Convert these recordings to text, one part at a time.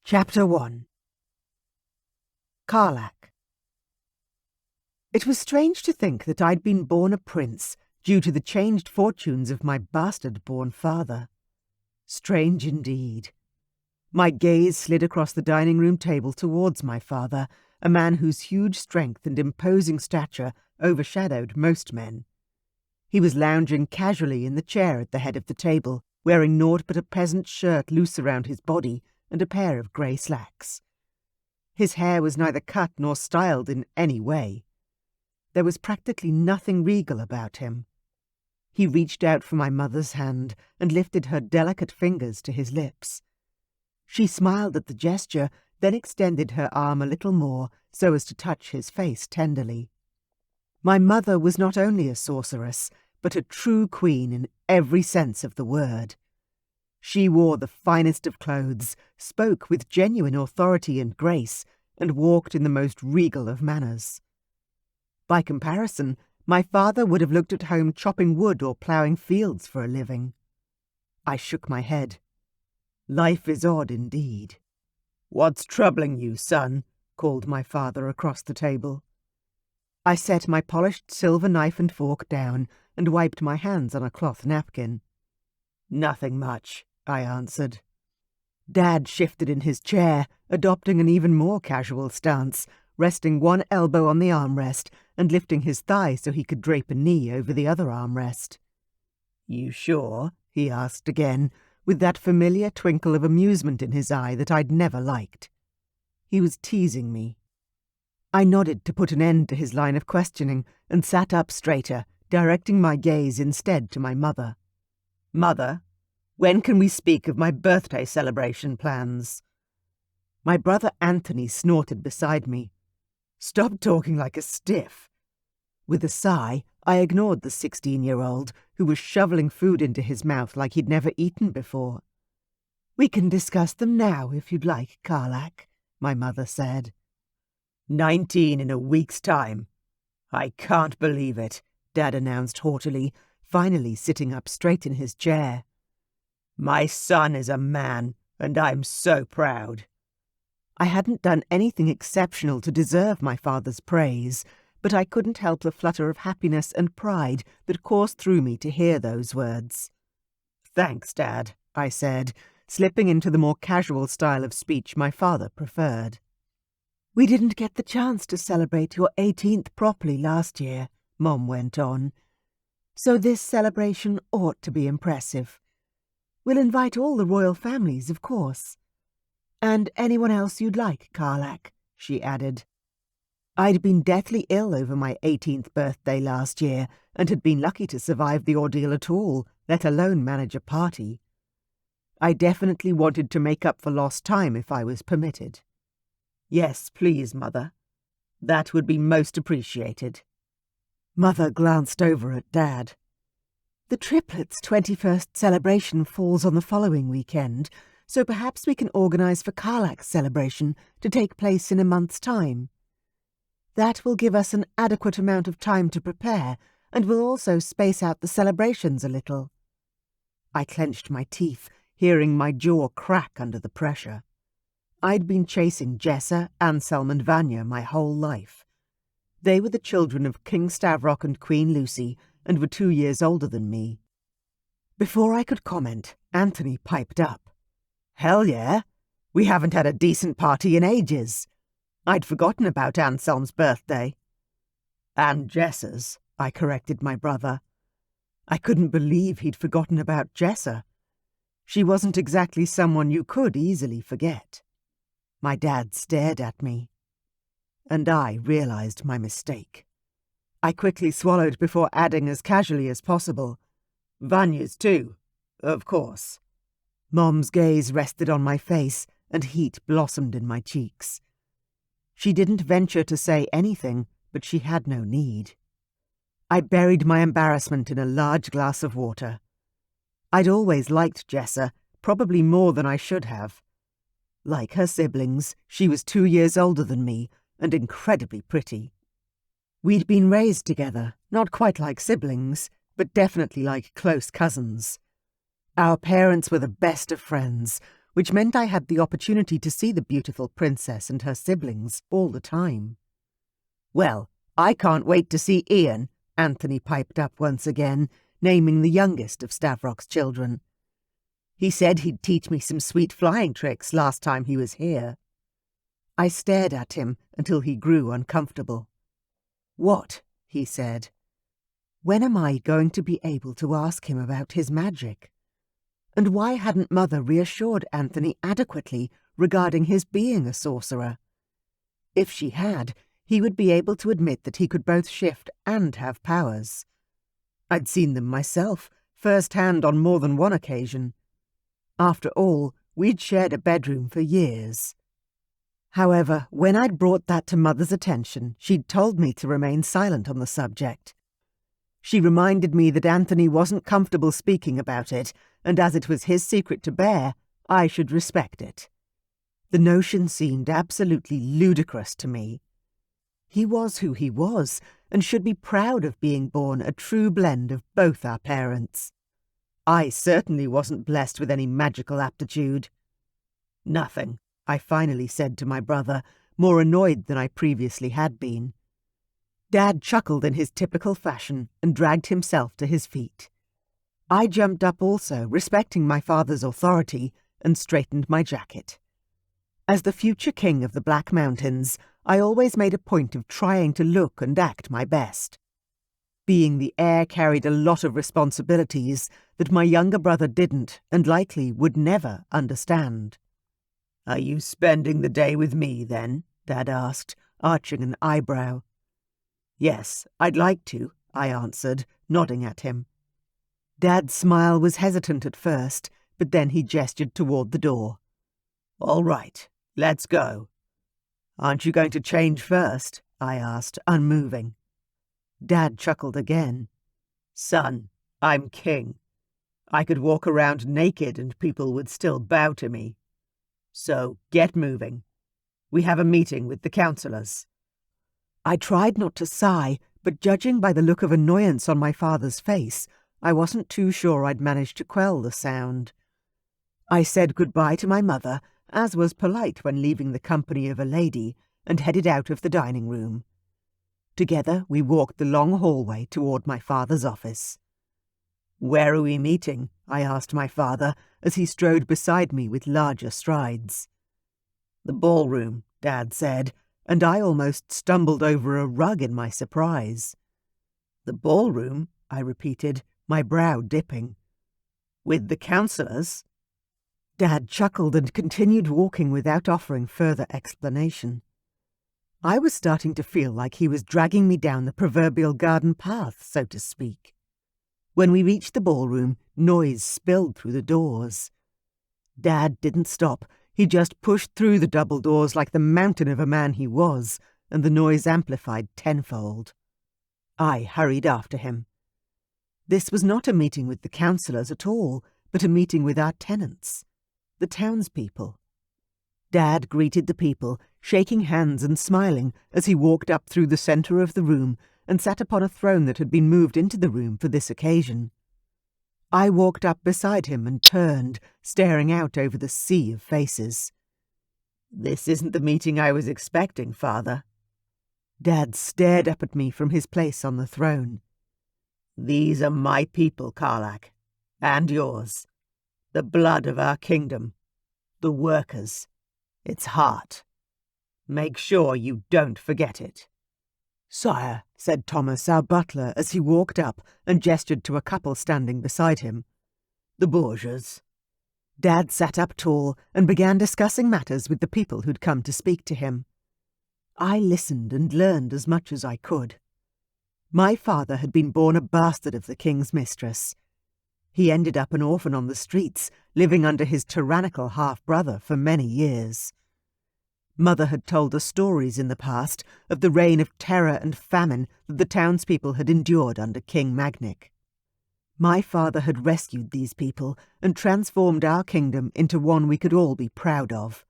Chapter 1. Carlak. It was strange to think that I'd been born a prince due to the changed fortunes of my bastard-born father. Strange indeed. My gaze slid across the dining room table towards my father, a man whose huge strength and imposing stature overshadowed most men. He was lounging casually in the chair at the head of the table, wearing naught but a peasant shirt loose around his body and a pair of grey slacks. His hair was neither cut nor styled in any way. There was practically nothing regal about him. He reached out for my mother's hand and lifted her delicate fingers to his lips. She smiled at the gesture, then extended her arm a little more so as to touch his face tenderly. My mother was not only a sorceress, but a true queen in every sense of the word. She wore the finest of clothes, spoke with genuine authority and grace, and walked in the most regal of manners. By comparison, my father would have looked at home chopping wood or ploughing fields for a living. I shook my head. Life is odd indeed. "What's troubling you, son?" called my father across the table. I set my polished silver knife and fork down and wiped my hands on a cloth napkin. "Nothing much," I answered. Dad shifted in his chair, adopting an even more casual stance, resting one elbow on the armrest and lifting his thigh so he could drape a knee over the other armrest. "You sure?" he asked again, with that familiar twinkle of amusement in his eye that I'd never liked. He was teasing me. I nodded to put an end to his line of questioning and sat up straighter, directing my gaze instead to my mother. "Mother, when can we speak of my birthday celebration plans?" My brother Anthony snorted beside me. "Stop talking like a stiff." With a sigh, I ignored the 16-year-old, who was shoveling food into his mouth like he'd never eaten before. "We can discuss them now, if you'd like, Carlak," my mother said. 19 in a week's time. "I can't believe it," Dad announced haughtily, finally sitting up straight in his chair. "My son is a man, and I'm so proud." I hadn't done anything exceptional to deserve my father's praise, but I couldn't help the flutter of happiness and pride that coursed through me to hear those words. "Thanks, Dad," I said, slipping into the more casual style of speech my father preferred. "We didn't get the chance to celebrate your 18th properly last year," Mom went on. "So this celebration ought to be impressive. We'll invite all the royal families, of course. And anyone else you'd like, Carlak," she added. I'd been deathly ill over my 18th birthday last year and had been lucky to survive the ordeal at all, let alone manage a party. I definitely wanted to make up for lost time if I was permitted. "Yes, please, Mother. That would be most appreciated." Mother glanced over at Dad. "The triplets' 21st celebration falls on the following weekend, so perhaps we can organise for Carlak's celebration to take place in a month's time. That will give us an adequate amount of time to prepare, and will also space out the celebrations a little." I clenched my teeth, hearing my jaw crack under the pressure. I'd been chasing Jessa, Anselm and Vanya my whole life. They were the children of King Stavrock and Queen Lucy, and were 2 years older than me. Before I could comment, Anthony piped up. "Hell yeah! We haven't had a decent party in ages. I'd forgotten about Anselm's birthday." "And Jessa's," I corrected my brother. I couldn't believe he'd forgotten about Jessa. She wasn't exactly someone you could easily forget. My dad stared at me. And I realised my mistake. I quickly swallowed before adding as casually as possible, "Vanya's too, of course." Mom's gaze rested on my face, and heat blossomed in my cheeks. She didn't venture to say anything, but she had no need. I buried my embarrassment in a large glass of water. I'd always liked Jessa, probably more than I should have. Like her siblings, she was 2 years older than me, and incredibly pretty. We'd been raised together, not quite like siblings, but definitely like close cousins. Our parents were the best of friends, which meant I had the opportunity to see the beautiful princess and her siblings all the time. "Well, I can't wait to see Ian," Anthony piped up once again, naming the youngest of Stavrock's children. "He said he'd teach me some sweet flying tricks last time he was here." I stared at him until he grew uncomfortable. "What?" he said. When am I going to be able to ask him about his magic? And why hadn't Mother reassured Anthony adequately regarding his being a sorcerer? If she had, he would be able to admit that he could both shift and have powers. I'd seen them myself, first-hand on more than one occasion. After all, we'd shared a bedroom for years. However, when I'd brought that to Mother's attention, she'd told me to remain silent on the subject. She reminded me that Anthony wasn't comfortable speaking about it, and as it was his secret to bear, I should respect it. The notion seemed absolutely ludicrous to me. He was who he was, and should be proud of being born a true blend of both our parents. I certainly wasn't blessed with any magical aptitude. "Nothing," I finally said to my brother, more annoyed than I previously had been. Dad chuckled in his typical fashion and dragged himself to his feet. I jumped up also, respecting my father's authority, and straightened my jacket. As the future king of the Black Mountains, I always made a point of trying to look and act my best. Being the heir carried a lot of responsibilities that my younger brother didn't and likely would never understand. "Are you spending the day with me, then?" Dad asked, arching an eyebrow. "Yes, I'd like to," I answered, nodding at him. Dad's smile was hesitant at first, but then he gestured toward the door. "All right, let's go." "Aren't you going to change first?" I asked, unmoving. Dad chuckled again. "Son, I'm king. I could walk around naked and people would still bow to me. So get moving. We have a meeting with the councillors." I tried not to sigh, but judging by the look of annoyance on my father's face, I wasn't too sure I'd managed to quell the sound. I said goodbye to my mother, as was polite when leaving the company of a lady, and headed out of the dining room. Together we walked the long hallway toward my father's office. "Where are we meeting?" I asked my father, as he strode beside me with larger strides. "The ballroom," Dad said, and I almost stumbled over a rug in my surprise. "The ballroom?" I repeated, my brow dipping. "With the councillors?" Dad chuckled and continued walking without offering further explanation. I was starting to feel like he was dragging me down the proverbial garden path, so to speak. When we reached the ballroom, noise spilled through the doors. Dad didn't stop. He just pushed through the double doors like the mountain of a man he was, and the noise amplified tenfold. I hurried after him. This was not a meeting with the councillors at all, but a meeting with our tenants, the townspeople. Dad greeted the people, shaking hands and smiling as he walked up through the centre of the room and sat upon a throne that had been moved into the room for this occasion. I walked up beside him and turned, staring out over the sea of faces. "This isn't the meeting I was expecting, Father." Dad stared up at me from his place on the throne. "These are my people, Carlak, and yours. The blood of our kingdom. The workers. Its heart. Make sure you don't forget it." "Sire," said Thomas, our butler, as he walked up and gestured to a couple standing beside him. "The Borgias." Dad sat up tall and began discussing matters with the people who'd come to speak to him. I listened and learned as much as I could. My father had been born a bastard of the king's mistress. He ended up an orphan on the streets, living under his tyrannical half-brother for many years. Mother had told us stories in the past of the reign of terror and famine that the townspeople had endured under King Magnic. My father had rescued these people and transformed our kingdom into one we could all be proud of.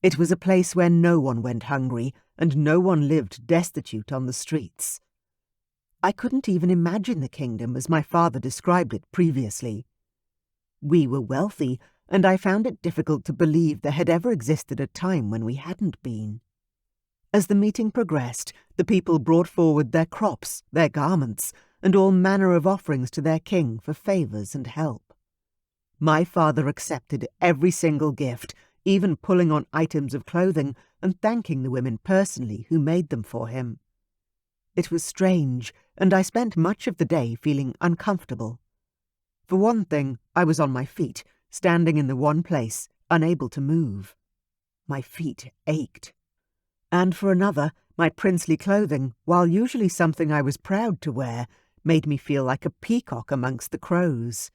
It was a place where no one went hungry and no one lived destitute on the streets. I couldn't even imagine the kingdom as my father described it previously. We were wealthy, and I found it difficult to believe there had ever existed a time when we hadn't been. As the meeting progressed, the people brought forward their crops, their garments, and all manner of offerings to their king for favours and help. My father accepted every single gift, even pulling on items of clothing and thanking the women personally who made them for him. It was strange, and I spent much of the day feeling uncomfortable. For one thing, I was on my feet, standing in the one place, unable to move. My feet ached. And for another, my princely clothing, while usually something I was proud to wear, made me feel like a peacock amongst the crows.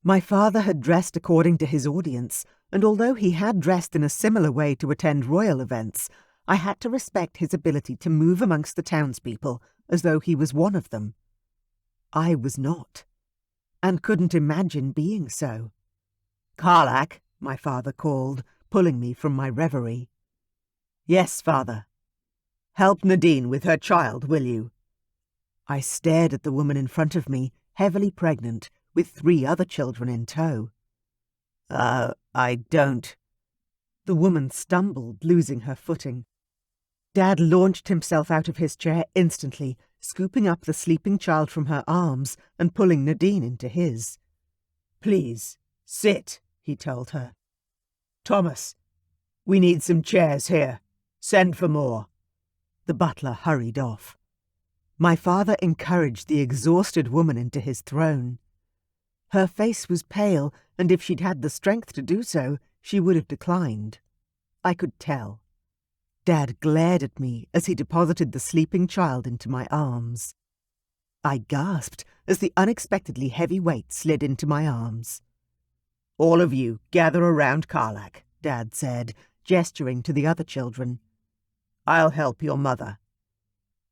My father had dressed according to his audience, and although he had dressed in a similar way to attend royal events, I had to respect his ability to move amongst the townspeople as though he was one of them. I was not, and couldn't imagine being so. "Carlak," my father called, pulling me from my reverie. "Yes, father." "Help Nadine with her child, will you?" I stared at the woman in front of me, heavily pregnant, with 3 other children in tow. I don't." The woman stumbled, losing her footing. Dad launched himself out of his chair instantly, scooping up the sleeping child from her arms and pulling Nadine into his. "Please, sit," he told her. "Thomas, we need some chairs here. Send for more." The butler hurried off. My father encouraged the exhausted woman into his throne. Her face was pale, and if she'd had the strength to do so, she would have declined. I could tell. Dad glared at me as he deposited the sleeping child into my arms. I gasped as the unexpectedly heavy weight slid into my arms. "All of you, gather around Carlak," Dad said, gesturing to the other children. "I'll help your mother."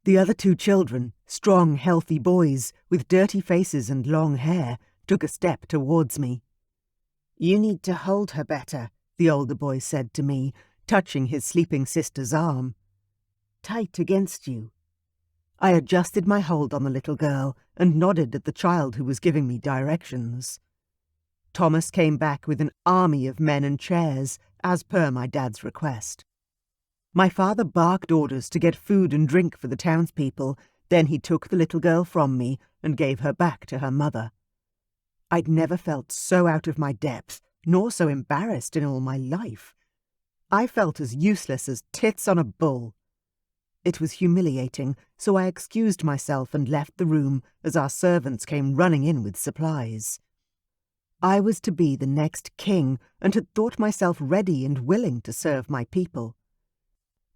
The other 2 children, strong, healthy boys with dirty faces and long hair, took a step towards me. "You need to hold her better," the older boy said to me, touching his sleeping sister's arm. "Tight against you." I adjusted my hold on the little girl and nodded at the child who was giving me directions. Thomas came back with an army of men and chairs, as per my dad's request. My father barked orders to get food and drink for the townspeople, then he took the little girl from me and gave her back to her mother. I'd never felt so out of my depth, nor so embarrassed in all my life. I felt as useless as tits on a bull. It was humiliating, so I excused myself and left the room as our servants came running in with supplies. I was to be the next king and had thought myself ready and willing to serve my people.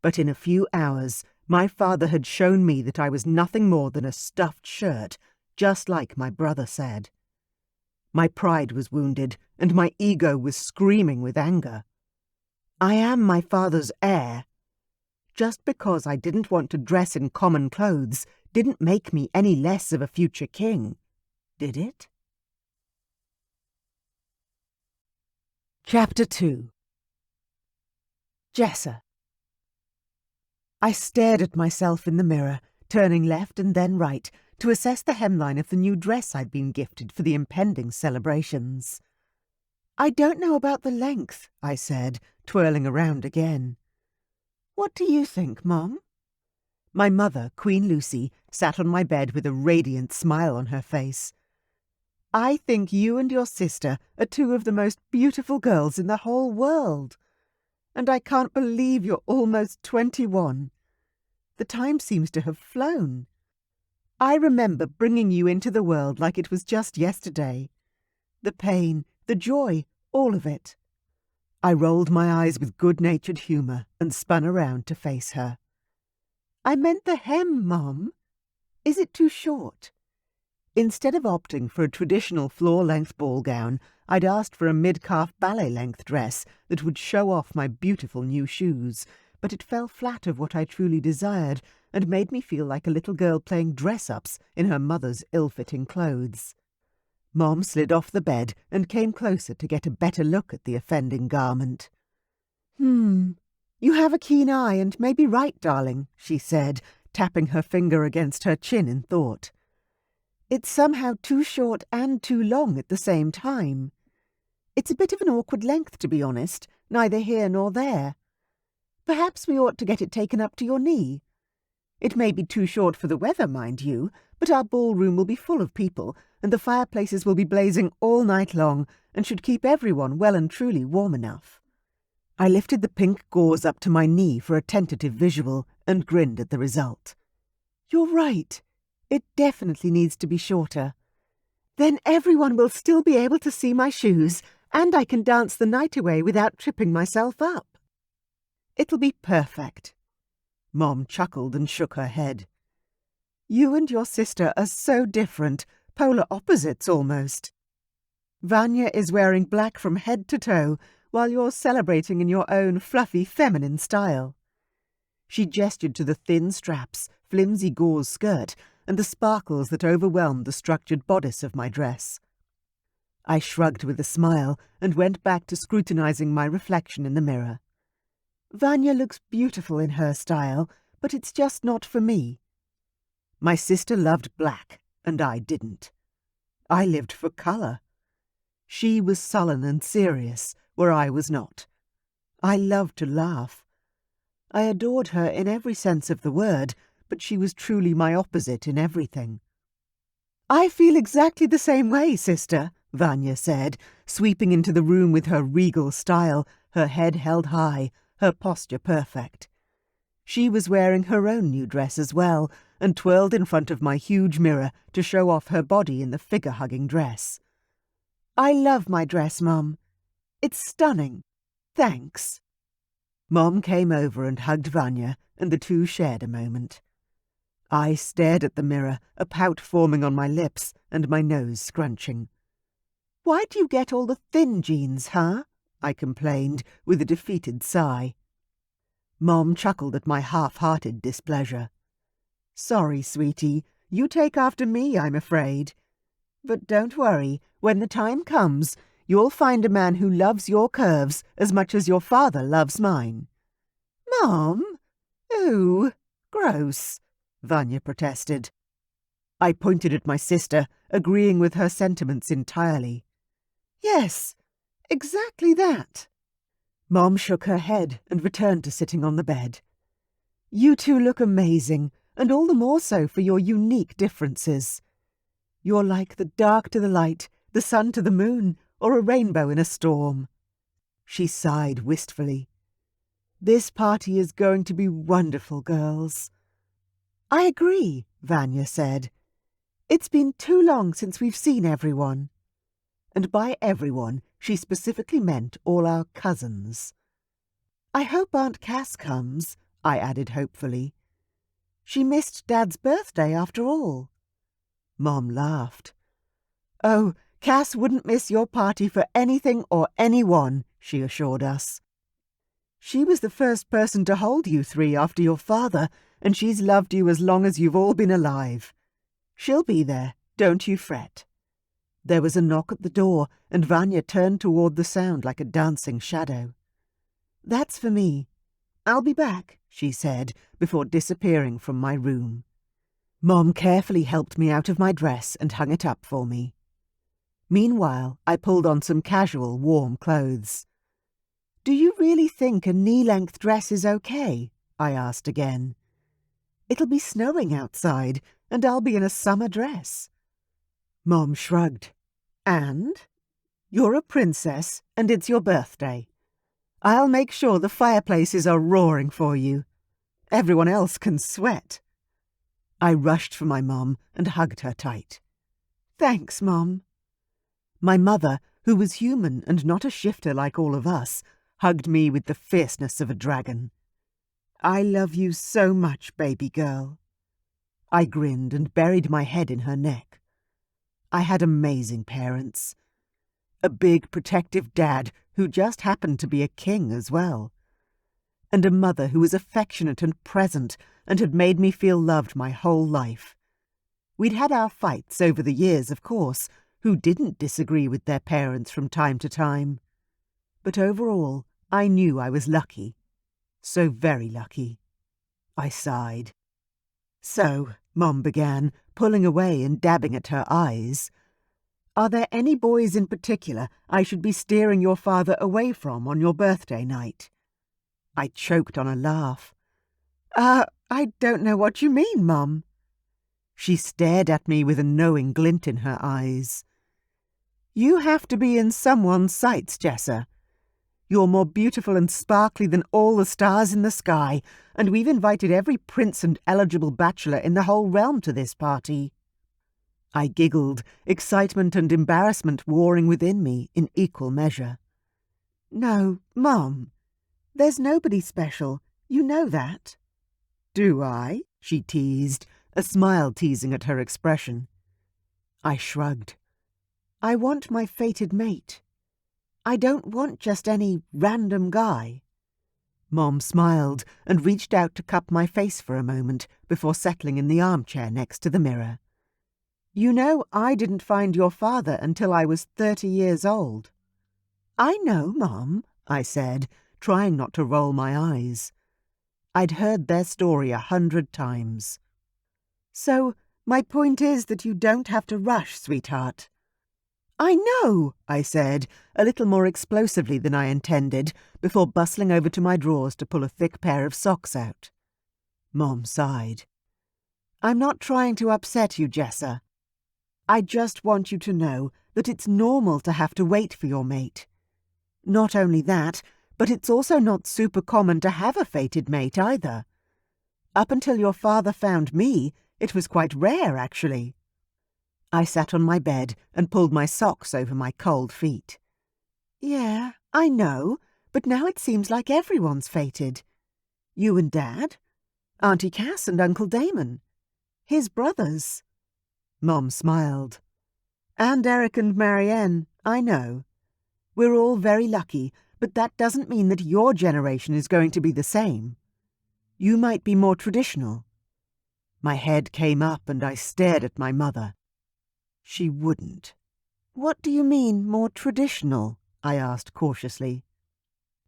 But in a few hours, my father had shown me that I was nothing more than a stuffed shirt, just like my brother said. My pride was wounded, and my ego was screaming with anger. I am my father's heir. Just because I didn't want to dress in common clothes didn't make me any less of a future king, did it? Chapter 2. Jessa. I stared at myself in the mirror, turning left and then right, to assess the hemline of the new dress I'd been gifted for the impending celebrations. "I don't know about the length," I said, twirling around again. "What do you think, Mum?" My mother, Queen Lucy, sat on my bed with a radiant smile on her face. "I think you and your sister are 2 of the most beautiful girls in the whole world. And I can't believe you're almost 21. The time seems to have flown. I remember bringing you into the world like it was just yesterday. The pain, the joy, all of it." I rolled my eyes with good-natured humour and spun around to face her. "I meant the hem, Mum. Is it too short?" Instead of opting for a traditional floor-length ball gown, I'd asked for a mid-calf ballet-length dress that would show off my beautiful new shoes, but it fell flat of what I truly desired and made me feel like a little girl playing dress-ups in her mother's ill-fitting clothes. Mom slid off the bed and came closer to get a better look at the offending garment. You have a keen eye and may be right, darling," she said, tapping her finger against her chin in thought. "It's somehow too short and too long at the same time. It's a bit of an awkward length, to be honest, neither here nor there. Perhaps we ought to get it taken up to your knee. It may be too short for the weather, mind you, but our ballroom will be full of people, and the fireplaces will be blazing all night long, and should keep everyone well and truly warm enough." I lifted the pink gauze up to my knee for a tentative visual, and grinned at the result. "You're right. It definitely needs to be shorter. Then everyone will still be able to see my shoes, and I can dance the night away without tripping myself up. It'll be perfect." Mom chuckled and shook her head. "You and your sister are so different, polar opposites almost. Vanya is wearing black from head to toe, while you're celebrating in your own fluffy feminine style." She gestured to the thin straps, flimsy gauze skirt, and the sparkles that overwhelmed the structured bodice of my dress. I shrugged with a smile and went back to scrutinizing my reflection in the mirror. Vanya looks beautiful in her style, but it's just not for me. My sister loved black, and I didn't. I lived for colour. She was sullen and serious, where I was not. I loved to laugh. I adored her in every sense of the word, but she was truly my opposite in everything. "I feel exactly the same way, sister," Vanya said, sweeping into the room with her regal style, her head held high, her posture perfect. She was wearing her own new dress as well, and twirled in front of my huge mirror to show off her body in the figure-hugging dress. "I love my dress, Mum. It's stunning. Thanks." Mom came over and hugged Vanya, and the two shared a moment. I stared at the mirror, a pout forming on my lips and my nose scrunching. "Why do you get all the thin jeans, huh?" I complained, with a defeated sigh. Mom chuckled at my half-hearted displeasure. "Sorry, sweetie. You take after me, I'm afraid. But don't worry. When the time comes, you'll find a man who loves your curves as much as your father loves mine." "Mom? Ooh, gross," Vanya protested. I pointed at my sister, agreeing with her sentiments entirely. "Yes, exactly that." Mom shook her head and returned to sitting on the bed. "You two look amazing, and all the more so for your unique differences. You're like the dark to the light, the sun to the moon, or a rainbow in a storm." She sighed wistfully. "This party is going to be wonderful, girls." "I agree," Vanya said. "It's been too long since we've seen everyone." And by everyone, she specifically meant all our cousins. "I hope Aunt Cass comes," I added hopefully. "She missed Dad's birthday after all." Mom laughed. "Oh, Cass wouldn't miss your party for anything or anyone," she assured us. "She was the first person to hold you three after your father, and she's loved you as long as you've all been alive. She'll be there, don't you fret." There was a knock at the door, and Vanya turned toward the sound like a dancing shadow. "That's for me. I'll be back," she said, before disappearing from my room. Mom carefully helped me out of my dress and hung it up for me. Meanwhile, I pulled on some casual, warm clothes. "Do you really think a knee-length dress is okay?" I asked again. "It'll be snowing outside, and I'll be in a summer dress." Mom shrugged. "And? You're a princess, and it's your birthday. I'll make sure the fireplaces are roaring for you. Everyone else can sweat." I rushed for my mom and hugged her tight. "Thanks, Mom." My mother, who was human and not a shifter like all of us, hugged me with the fierceness of a dragon. "I love you so much, baby girl." I grinned and buried my head in her neck. I had amazing parents. A big, protective dad who just happened to be a king as well. And a mother who was affectionate and present and had made me feel loved my whole life. We'd had our fights over the years, of course. Who didn't disagree with their parents from time to time? But overall, I knew I was lucky. So very lucky. I sighed. "So," Mom began, pulling away and dabbing at her eyes, Are there any boys in particular I should be steering your father away from on your birthday night?" I choked on a laugh. I don't know what you mean, Mum." She stared at me with a knowing glint in her eyes. "You have to be in someone's sights, Jessa. You're more beautiful and sparkly than all the stars in the sky, and we've invited every prince and eligible bachelor in the whole realm to this party." I giggled, excitement and embarrassment warring within me in equal measure. "No, Mum, there's nobody special. You know that." "Do I?" she teased, a smile teasing at her expression. I shrugged. "I want my fated mate. I don't want just any random guy." Mom smiled and reached out to cup my face for a moment before settling in the armchair next to the mirror. "You know I didn't find your father until I was 30 years old." "I know, Mom," I said, trying not to roll my eyes. I'd heard their story 100 times. "So, my point is that you don't have to rush, sweetheart." "I know," I said, a little more explosively than I intended, before bustling over to my drawers to pull a thick pair of socks out. Mom sighed. "I'm not trying to upset you, Jessa. I just want you to know that it's normal to have to wait for your mate. Not only that, but it's also not super common to have a fated mate either. Up until your father found me, it was quite rare, actually." I sat on my bed and pulled my socks over my cold feet. "Yeah, I know, but now it seems like everyone's fated. You and Dad, Auntie Cass and Uncle Damon, his brothers." Mom smiled. "And Eric and Marianne, I know. We're all very lucky, but that doesn't mean that your generation is going to be the same. You might be more traditional." My head came up and I stared at my mother. She wouldn't. "What do you mean, more traditional?" I asked cautiously.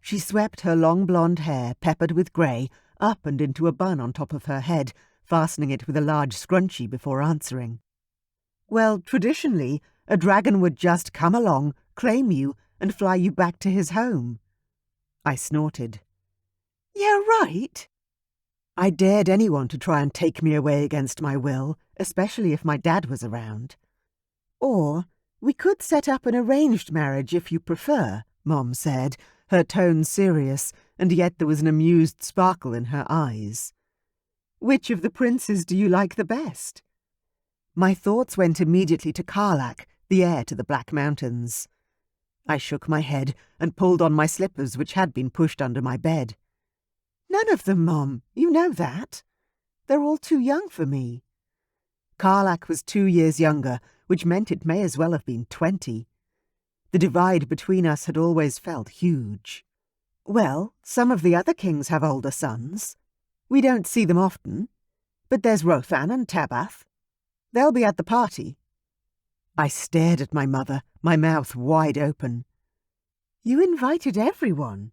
She swept her long blonde hair, peppered with grey, up and into a bun on top of her head, fastening it with a large scrunchie before answering. "Well, traditionally, a dragon would just come along, claim you, and fly you back to his home." I snorted. "Yeah, right." I dared anyone to try and take me away against my will, especially if my dad was around. "Or we could set up an arranged marriage if you prefer," Mom said, her tone serious, and yet there was an amused sparkle in her eyes. "Which of the princes do you like the best?" My thoughts went immediately to Carlak, the heir to the Black Mountains. I shook my head and pulled on my slippers, which had been pushed under my bed. "None of them, Mom. You know that. They're all too young for me." Carlak was 2 years younger, which meant it may as well have been 20. The divide between us had always felt huge. "Well, some of the other kings have older sons. We don't see them often. But there's Rothan and Tabath. They'll be at the party." I stared at my mother, my mouth wide open. "You invited everyone?"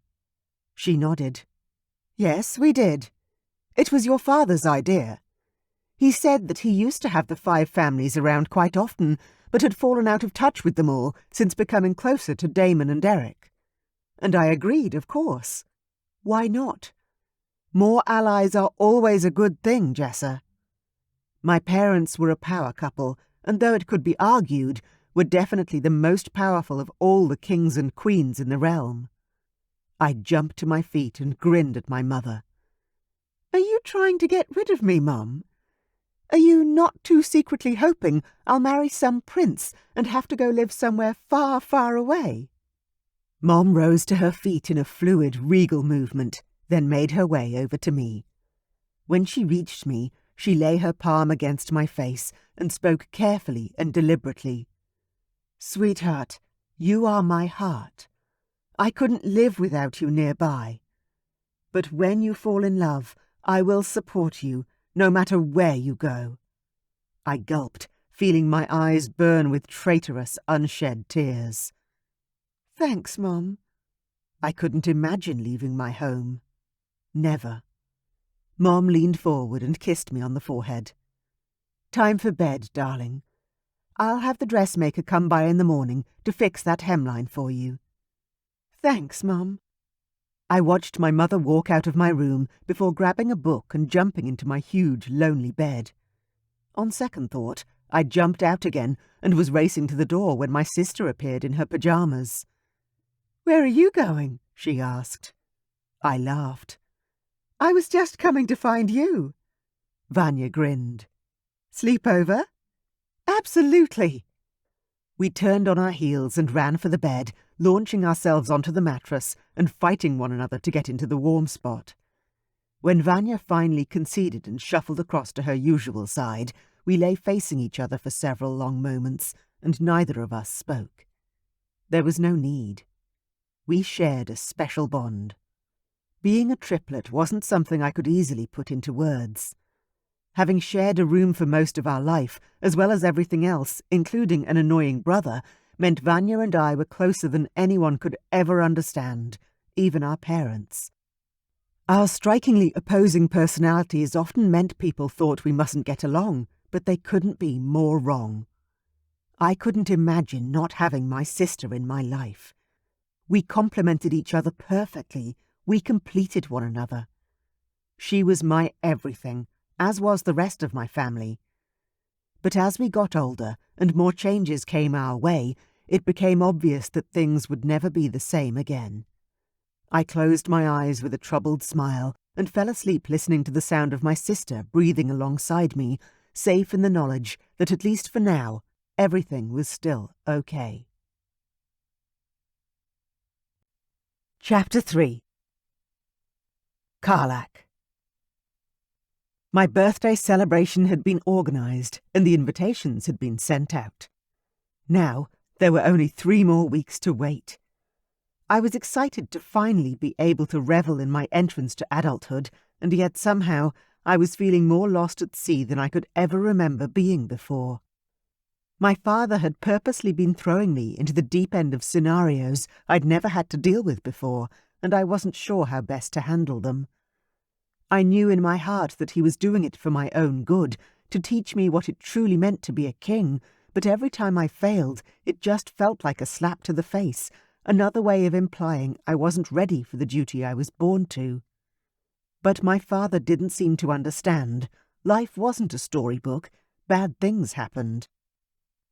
She nodded. "Yes, we did. It was your father's idea. He said that he used to have the 5 families around quite often, but had fallen out of touch with them all since becoming closer to Damon and Eric. And I agreed, of course. Why not? More allies are always a good thing, Jessa. My parents were a power couple, and though it could be argued, were definitely the most powerful of all the kings and queens in the realm. I jumped to my feet and grinned at my mother. "Are you trying to get rid of me, Mum? Are you not too secretly hoping I'll marry some prince and have to go live somewhere far, far away?" Mom rose to her feet in a fluid, regal movement, then made her way over to me. When she reached me, she lay her palm against my face and spoke carefully and deliberately. "Sweetheart, you are my heart. I couldn't live without you nearby. But when you fall in love, I will support you, no matter where you go." I gulped, feeling my eyes burn with traitorous, unshed tears. "Thanks, Mom." I couldn't imagine leaving my home. Never. Mom leaned forward and kissed me on the forehead. "Time for bed, darling. I'll have the dressmaker come by in the morning to fix that hemline for you." "Thanks, Mum." I watched my mother walk out of my room before grabbing a book and jumping into my huge, lonely bed. On second thought, I jumped out again and was racing to the door when my sister appeared in her pyjamas. "Where are you going?" she asked. I laughed. "I was just coming to find you." Vanya grinned. "Sleep over?" "Absolutely." We turned on our heels and ran for the bed, launching ourselves onto the mattress and fighting one another to get into the warm spot. When Vanya finally conceded and shuffled across to her usual side, we lay facing each other for several long moments, and neither of us spoke. There was no need. We shared a special bond. Being a triplet wasn't something I could easily put into words. Having shared a room for most of our life, as well as everything else, including an annoying brother, meant Vanya and I were closer than anyone could ever understand, even our parents. Our strikingly opposing personalities often meant people thought we mustn't get along, but they couldn't be more wrong. I couldn't imagine not having my sister in my life. We complemented each other perfectly. We completed one another. She was my everything, as was the rest of my family. But as we got older and more changes came our way, it became obvious that things would never be the same again. I closed my eyes with a troubled smile and fell asleep listening to the sound of my sister breathing alongside me, safe in the knowledge that at least for now, everything was still okay. Chapter 3. Carlak. My birthday celebration had been organised and the invitations had been sent out. Now, there were only 3 more weeks to wait. I was excited to finally be able to revel in my entrance to adulthood, and yet somehow I was feeling more lost at sea than I could ever remember being before. My father had purposely been throwing me into the deep end of scenarios I'd never had to deal with before, and I wasn't sure how best to handle them. I knew in my heart that he was doing it for my own good, to teach me what it truly meant to be a king, but every time I failed, it just felt like a slap to the face, another way of implying I wasn't ready for the duty I was born to. But my father didn't seem to understand. Life wasn't a storybook. Bad things happened.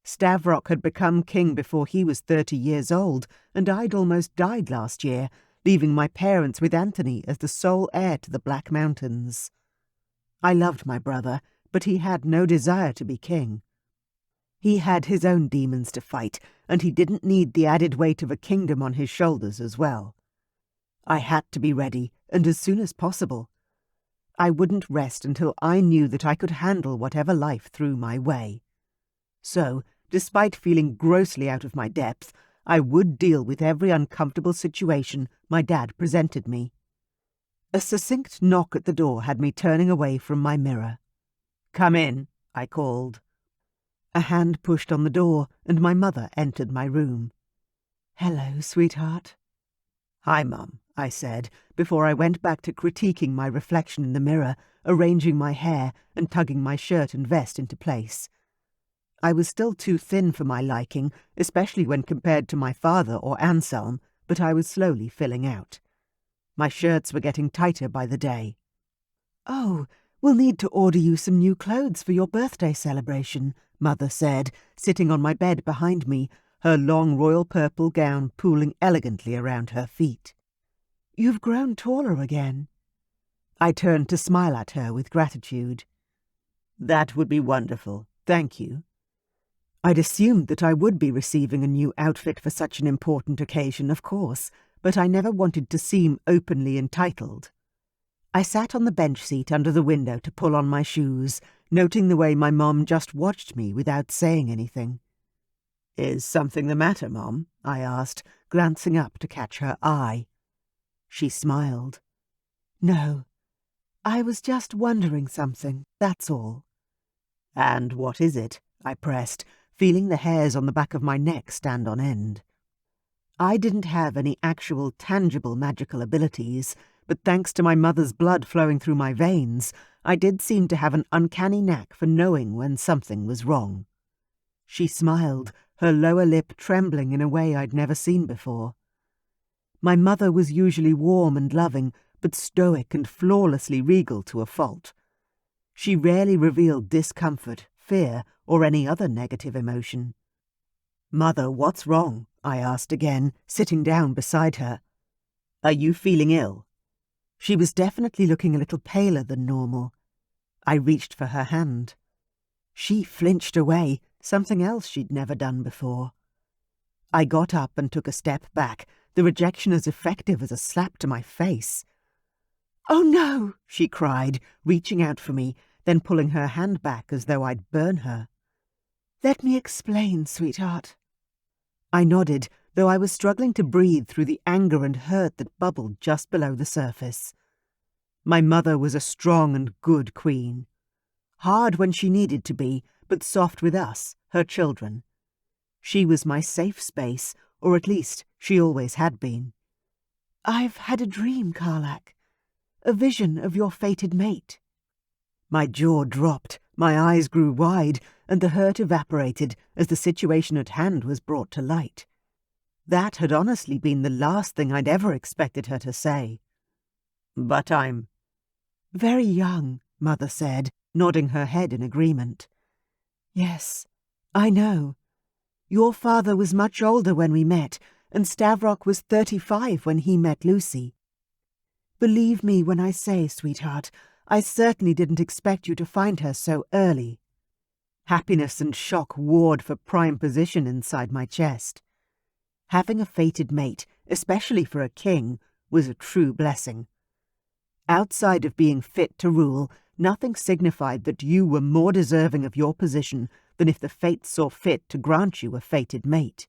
Stavrok had become king before he was 30 years old, and I'd almost died last year, leaving my parents with Anthony as the sole heir to the Black Mountains. I loved my brother, but he had no desire to be king. He had his own demons to fight, and he didn't need the added weight of a kingdom on his shoulders as well. I had to be ready, and as soon as possible. I wouldn't rest until I knew that I could handle whatever life threw my way. So, despite feeling grossly out of my depth, I would deal with every uncomfortable situation my dad presented me. A succinct knock at the door had me turning away from my mirror. "Come in," I called. A hand pushed on the door, and my mother entered my room. "Hello, sweetheart." "Hi, Mum," I said, before I went back to critiquing my reflection in the mirror, arranging my hair and tugging my shirt and vest into place. I was still too thin for my liking, especially when compared to my father or Anselm, but I was slowly filling out. My shirts were getting tighter by the day. "Oh, we'll need to order you some new clothes for your birthday celebration," Mother said, sitting on my bed behind me, her long royal purple gown pooling elegantly around her feet. "You've grown taller again." I turned to smile at her with gratitude. "That would be wonderful, thank you." I'd assumed that I would be receiving a new outfit for such an important occasion, of course, but I never wanted to seem openly entitled. I sat on the bench seat under the window to pull on my shoes, noting the way my mom just watched me without saying anything. "Is something the matter, Mom?" I asked, glancing up to catch her eye. She smiled. "No, I was just wondering something, that's all." "And what is it?" I pressed, feeling the hairs on the back of my neck stand on end. I didn't have any actual tangible magical abilities, but thanks to my mother's blood flowing through my veins, I did seem to have an uncanny knack for knowing when something was wrong. She smiled, her lower lip trembling in a way I'd never seen before. My mother was usually warm and loving, but stoic and flawlessly regal to a fault. She rarely revealed discomfort, fear, or any other negative emotion. "Mother, what's wrong?" I asked again, sitting down beside her. "Are you feeling ill?" She was definitely looking a little paler than normal. I reached for her hand. She flinched away, something else she'd never done before. I got up and took a step back, the rejection as effective as a slap to my face. "Oh no!" she cried, reaching out for me, then pulling her hand back as though I'd burn her. "Let me explain, sweetheart." I nodded, though I was struggling to breathe through the anger and hurt that bubbled just below the surface. My mother was a strong and good queen. Hard when she needed to be, but soft with us, her children. She was my safe space, or at least she always had been. "I've had a dream, Carlak. A vision of your fated mate." My jaw dropped, my eyes grew wide, and the hurt evaporated as the situation at hand was brought to light. That had honestly been the last thing I'd ever expected her to say. "But I'm—" "Very young," Mother said, nodding her head in agreement. "Yes, I know. Your father was much older when we met, and Stavrock was 35 when he met Lucy. Believe me when I say, sweetheart, I certainly didn't expect you to find her so early." Happiness and shock warred for prime position inside my chest. Having a fated mate, especially for a king, was a true blessing. Outside of being fit to rule, nothing signified that you were more deserving of your position than if the fates saw fit to grant you a fated mate.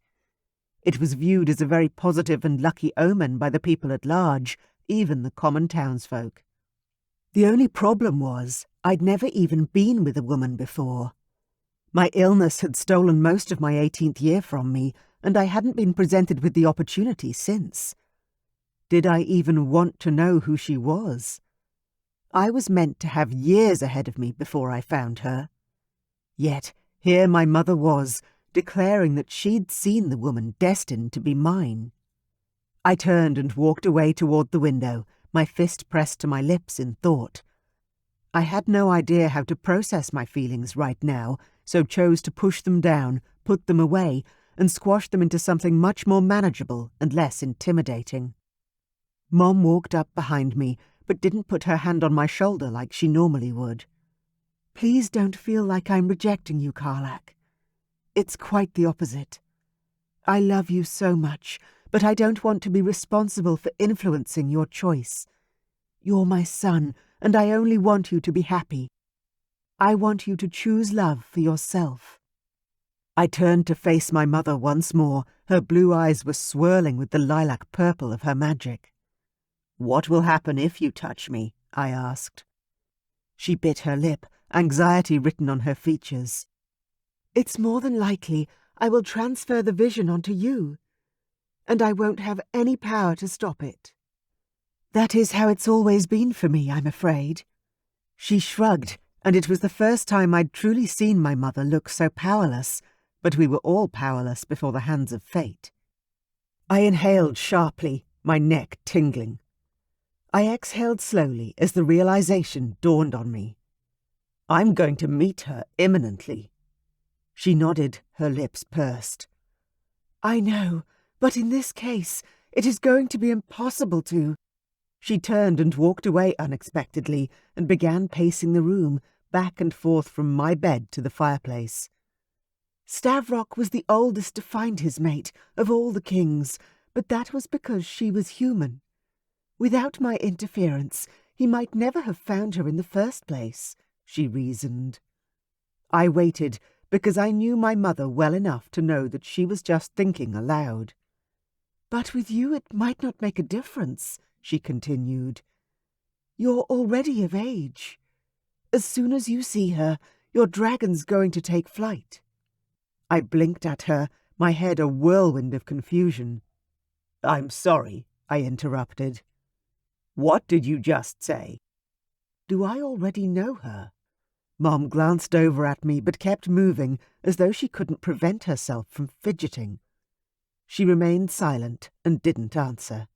It was viewed as a very positive and lucky omen by the people at large, even the common townsfolk. The only problem was, I'd never even been with a woman before. My illness had stolen most of my 18th year from me, and I hadn't been presented with the opportunity since. Did I even want to know who she was? I was meant to have years ahead of me before I found her. Yet here my mother was, declaring that she'd seen the woman destined to be mine. I turned and walked away toward the window, my fist pressed to my lips in thought. I had no idea how to process my feelings right now, so chose to push them down, put them away, and squash them into something much more manageable and less intimidating. Mom walked up behind me, but didn't put her hand on my shoulder like she normally would. "Please don't feel like I'm rejecting you, Carlak. It's quite the opposite. I love you so much, but I don't want to be responsible for influencing your choice. You're my son, and I only want you to be happy. I want you to choose love for yourself." I turned to face my mother once more. Her blue eyes were swirling with the lilac purple of her magic. "What will happen if you touch me?" I asked. She bit her lip, anxiety written on her features. "It's more than likely I will transfer the vision onto you, and I won't have any power to stop it. That is how it's always been for me, I'm afraid." She shrugged, and it was the first time I'd truly seen my mother look so powerless, but we were all powerless before the hands of fate. I inhaled sharply, my neck tingling. I exhaled slowly as the realization dawned on me. I'm going to meet her imminently. She nodded, her lips pursed. "I know, but in this case, it is going to be impossible to." She turned and walked away unexpectedly and began pacing the room, back and forth from my bed to the fireplace. "Stavrock was the oldest to find his mate of all the kings, but that was because she was human. Without my interference, he might never have found her in the first place," she reasoned. I waited, because I knew my mother well enough to know that she was just thinking aloud. "But with you it might not make a difference," she continued. "You're already of age. As soon as you see her, your dragon's going to take flight." I blinked at her, my head a whirlwind of confusion. "I'm sorry," I interrupted. "What did you just say?" Do I already know her? Mom glanced over at me but kept moving as though she couldn't prevent herself from fidgeting. She remained silent and didn't answer.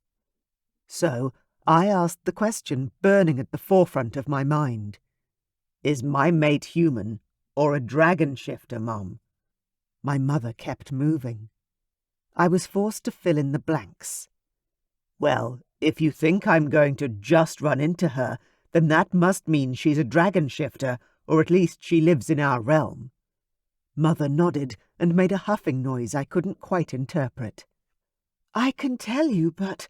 So I asked the question burning at the forefront of my mind. Is my mate human or a dragon shifter, Mom? My mother kept moving. I was forced to fill in the blanks. Well, if you think I'm going to just run into her, then that must mean she's a dragon shifter, or at least she lives in our realm. Mother nodded and made a huffing noise I couldn't quite interpret. I can tell you, but...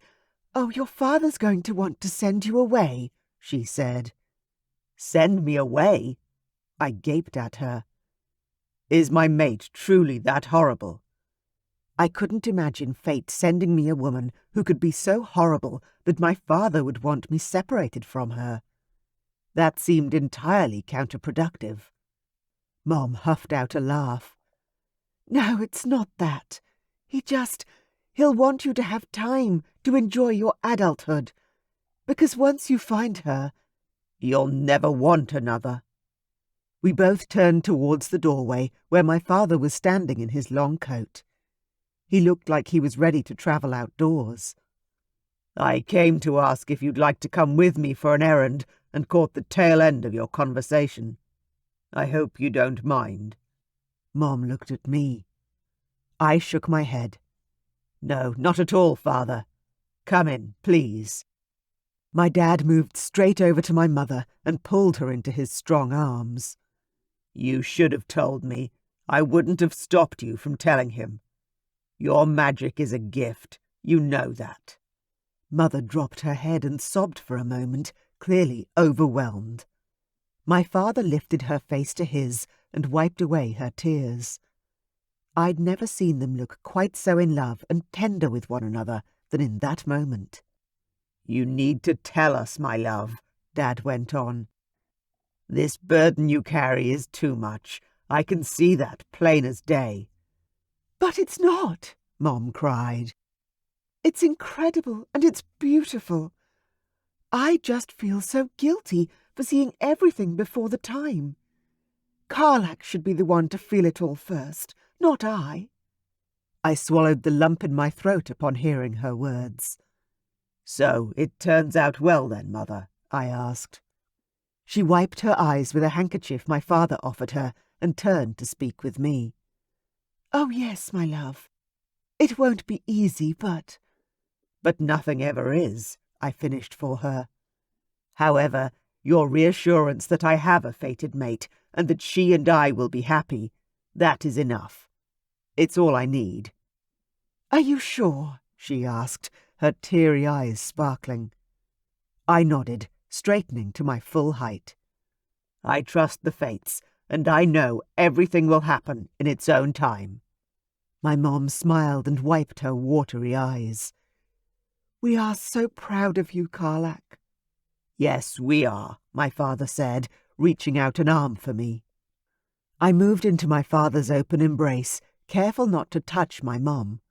Oh, your father's going to want to send you away, she said. Send me away? I gaped at her. Is my mate truly that horrible? I couldn't imagine fate sending me a woman who could be so horrible that my father would want me separated from her. That seemed entirely counterproductive. Mom huffed out a laugh. No, it's not that. He'll want you to have time to enjoy your adulthood. Because once you find her, you'll never want another. We both turned towards the doorway where my father was standing in his long coat. He looked like he was ready to travel outdoors. I came to ask if you'd like to come with me for an errand and caught the tail end of your conversation. I hope you don't mind. Mom looked at me. I shook my head. No, not at all, Father. Come in, please. My dad moved straight over to my mother and pulled her into his strong arms. You should have told me. I wouldn't have stopped you from telling him. Your magic is a gift. You know that. Mother dropped her head and sobbed for a moment, clearly overwhelmed. My father lifted her face to his and wiped away her tears. I'd never seen them look quite so in love and tender with one another than in that moment. You need to tell us, my love, Dad went on. This burden you carry is too much. I can see that plain as day. But it's not, Mom cried. It's incredible and it's beautiful. I just feel so guilty for seeing everything before the time. Carlak should be the one to feel it all first, not I. I swallowed the lump in my throat upon hearing her words. So it turns out well then, Mother? I asked. She wiped her eyes with a handkerchief my father offered her and turned to speak with me. Oh, yes, my love. It won't be easy, but... But nothing ever is, I finished for her. However, your reassurance that I have a fated mate and that she and I will be happy, that is enough. It's all I need. Are you sure? She asked, her teary eyes sparkling. I nodded, straightening to my full height. I trust the fates, and I know everything will happen in its own time. My mom smiled and wiped her watery eyes. We are so proud of you, Carlak. Yes, we are, my father said, reaching out an arm for me. I moved into my father's open embrace, careful not to touch my mom.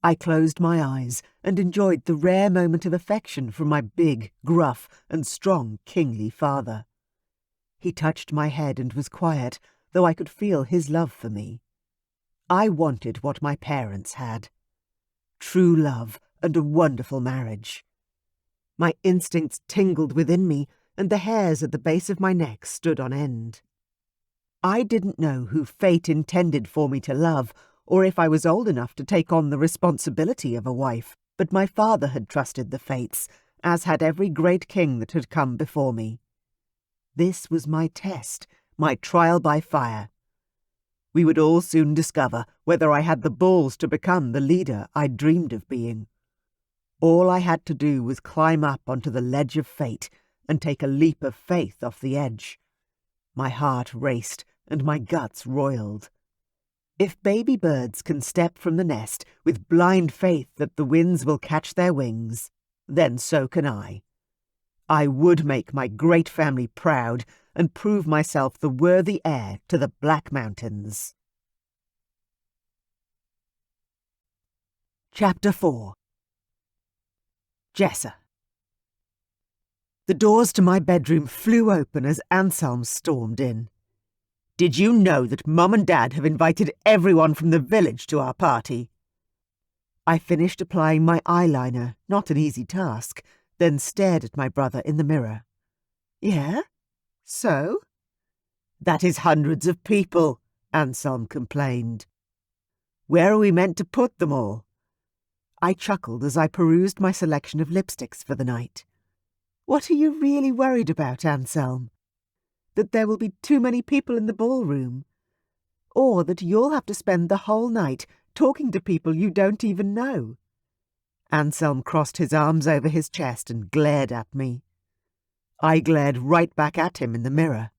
I closed my eyes and enjoyed the rare moment of affection from my big, gruff, and strong kingly father. He touched my head and was quiet, though I could feel his love for me. I wanted what my parents had. True love and a wonderful marriage. My instincts tingled within me, and the hairs at the base of my neck stood on end. I didn't know who fate intended for me to love, or if I was old enough to take on the responsibility of a wife, but my father had trusted the fates, as had every great king that had come before me. This was my test, my trial by fire. We would all soon discover whether I had the balls to become the leader I'd dreamed of being. All I had to do was climb up onto the ledge of fate and take a leap of faith off the edge. My heart raced and my guts roiled. If baby birds can step from the nest with blind faith that the winds will catch their wings, then so can I. I would make my great family proud and prove myself the worthy heir to the Black Mountains. Chapter 4. Jessa. The doors to my bedroom flew open as Anselm stormed in. "Did you know that Mum and Dad have invited everyone from the village to our party?" I finished applying my eyeliner, not an easy task, then stared at my brother in the mirror. "Yeah? So?" "That is hundreds of people," Anselm complained. "Where are we meant to put them all?" I chuckled as I perused my selection of lipsticks for the night. "What are you really worried about, Anselm? That there will be too many people in the ballroom? Or that you'll have to spend the whole night talking to people you don't even know?" Anselm crossed his arms over his chest and glared at me. I glared right back at him in the mirror.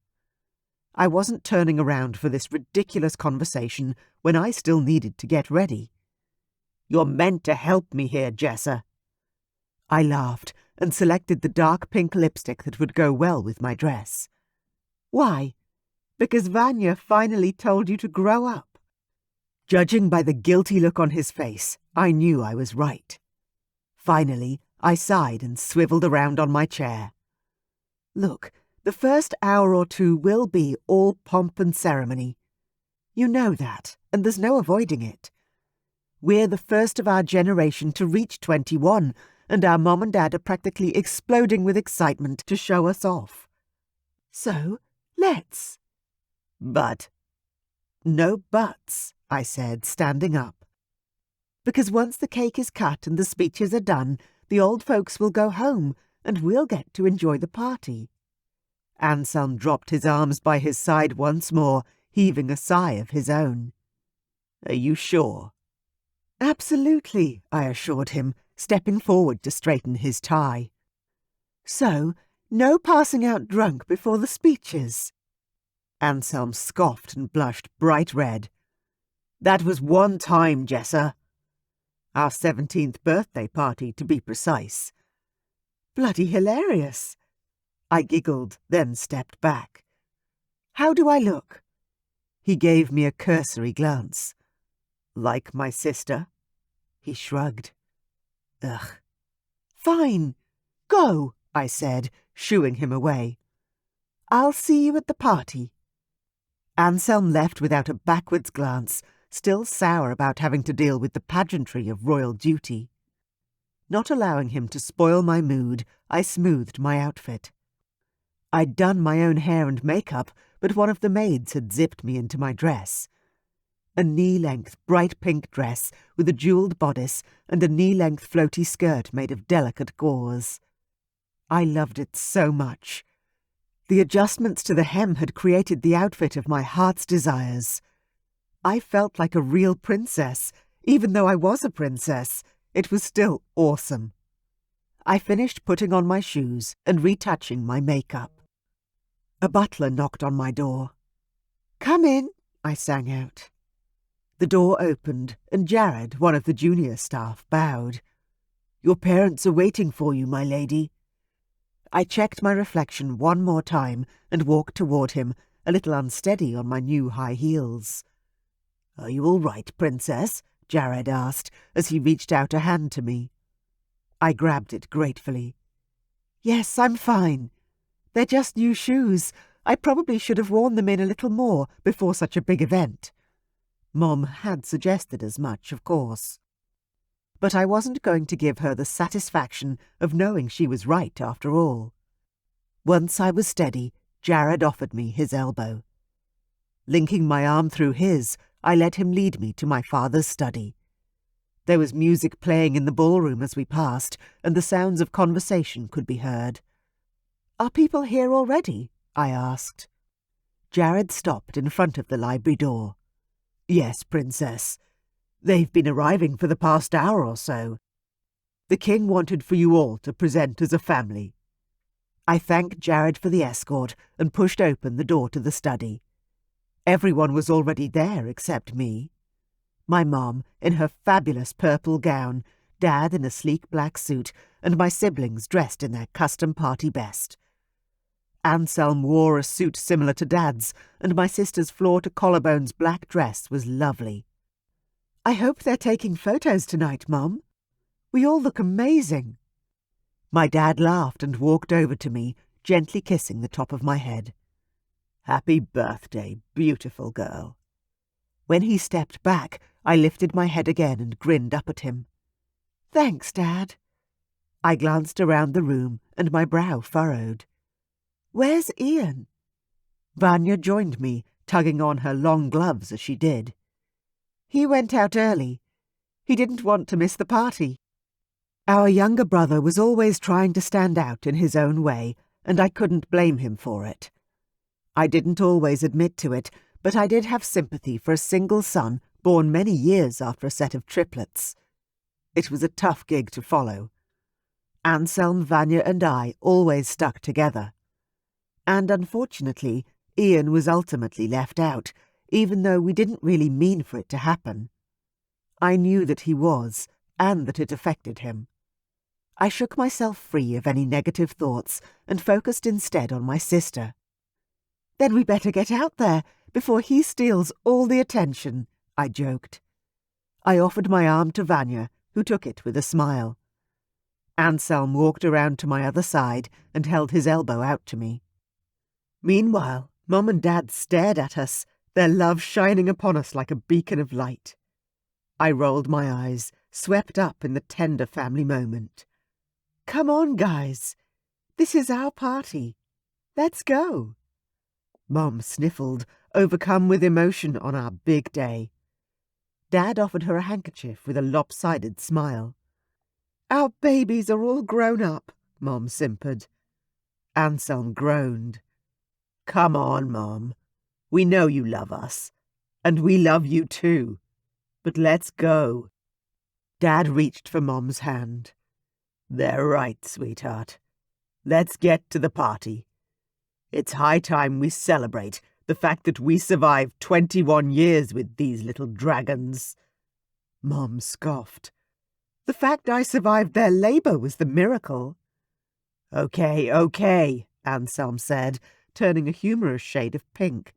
I wasn't turning around for this ridiculous conversation when I still needed to get ready. "You're meant to help me here, Jessa." I laughed and selected the dark pink lipstick that would go well with my dress. "Why? Because Vanya finally told you to grow up." Judging by the guilty look on his face, I knew I was right. Finally, I sighed and swiveled around on my chair. "Look, the first hour or two will be all pomp and ceremony. You know that, and there's no avoiding it. We're the first of our generation to reach 21, and our mom and dad are practically exploding with excitement to show us off. So, let's." "But—" "No buts," I said, standing up. "Because once the cake is cut and the speeches are done, the old folks will go home, and we'll get to enjoy the party." Anselm dropped his arms by his side once more, heaving a sigh of his own. "Are you sure?" "Absolutely," I assured him, stepping forward to straighten his tie. "So, no passing out drunk before the speeches?" Anselm scoffed and blushed bright red. "That was one time, Jessa. Our 17th birthday party, to be precise." "Bloody hilarious." I giggled, then stepped back. "How do I look?" He gave me a cursory glance. "Like my sister?" He shrugged. "Ugh." "Fine. Go," I said, shooing him away. "I'll see you at the party." Anselm left without a backwards glance, still sour about having to deal with the pageantry of royal duty. Not allowing him to spoil my mood, I smoothed my outfit. I'd done my own hair and makeup, but one of the maids had zipped me into my dress. A knee-length bright pink dress with a jewelled bodice and a knee-length floaty skirt made of delicate gauze. I loved it so much. The adjustments to the hem had created the outfit of my heart's desires. I felt like a real princess. Even though I was a princess, it was still awesome. I finished putting on my shoes and retouching my makeup. A butler knocked on my door. "Come in," I sang out. The door opened, and Jared, one of the junior staff, bowed. "Your parents are waiting for you, my lady." I checked my reflection one more time and walked toward him, a little unsteady on my new high heels. "Are you all right, Princess?" Jared asked as he reached out a hand to me. I grabbed it gratefully. "Yes, I'm fine. They're just new shoes. I probably should have worn them in a little more before such a big event." Mom had suggested as much, of course. But I wasn't going to give her the satisfaction of knowing she was right after all. Once I was steady, Jared offered me his elbow. Linking my arm through his, I let him lead me to my father's study. There was music playing in the ballroom as we passed, and the sounds of conversation could be heard. "Are people here already?" I asked. Jared stopped in front of the library door. "Yes, Princess. They've been arriving for the past hour or so. The king wanted for you all to present as a family." I thanked Jared for the escort and pushed open the door to the study. Everyone was already there except me. My mom, in her fabulous purple gown, Dad in a sleek black suit, and my siblings dressed in their custom party best. Anselm wore a suit similar to Dad's, and my sister's floor-to-collarbones black dress was lovely. "I hope they're taking photos tonight, Mom. We all look amazing." My dad laughed and walked over to me, gently kissing the top of my head. "Happy birthday, beautiful girl." When he stepped back, I lifted my head again and grinned up at him. "Thanks, Dad." I glanced around the room and my brow furrowed. "Where's Ian?" Vanya joined me, tugging on her long gloves as she did. "He went out early. He didn't want to miss the party." Our younger brother was always trying to stand out in his own way, and I couldn't blame him for it. I didn't always admit to it, but I did have sympathy for a single son born many years after a set of triplets. It was a tough gig to follow. Anselm, Vanya and I always stuck together. And unfortunately, Ian was ultimately left out, even though we didn't really mean for it to happen. I knew that he was, and that it affected him. I shook myself free of any negative thoughts and focused instead on my sister. "Then we better get out there before he steals all the attention," I joked. I offered my arm to Vanya, who took it with a smile. Anselm walked around to my other side and held his elbow out to me. Meanwhile, Mum and Dad stared at us, their love shining upon us like a beacon of light. I rolled my eyes, swept up in the tender family moment. "Come on, guys. This is our party. Let's go." Mom sniffled, overcome with emotion on our big day. Dad offered her a handkerchief with a lopsided smile. "Our babies are all grown up," Mom simpered. Anselm groaned. "Come on, Mom. We know you love us. And we love you too. But let's go." Dad reached for Mom's hand. "They're right, sweetheart. Let's get to the party. It's high time we celebrate the fact that we survived 21 years with these little dragons." Mom scoffed. "The fact I survived their labour was the miracle." Okay, Anselm said, turning a humorous shade of pink.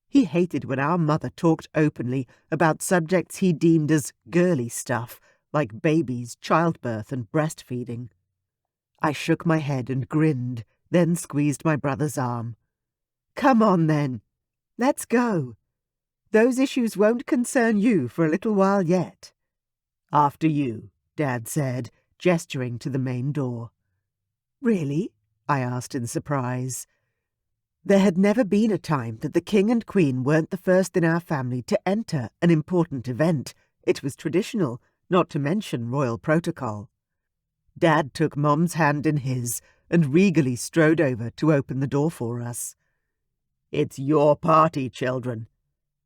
He hated when our mother talked openly about subjects he deemed as girly stuff, like babies, childbirth and breastfeeding. I shook my head and grinned, then squeezed my brother's arm. "Come on, then. Let's go. Those issues won't concern you for a little while yet." "After you," Dad said, gesturing to the main door. "Really?" I asked in surprise. There had never been a time that the King and Queen weren't the first in our family to enter an important event. It was traditional, not to mention royal protocol. Dad took Mom's hand in his and regally strode over to open the door for us. "It's your party, children.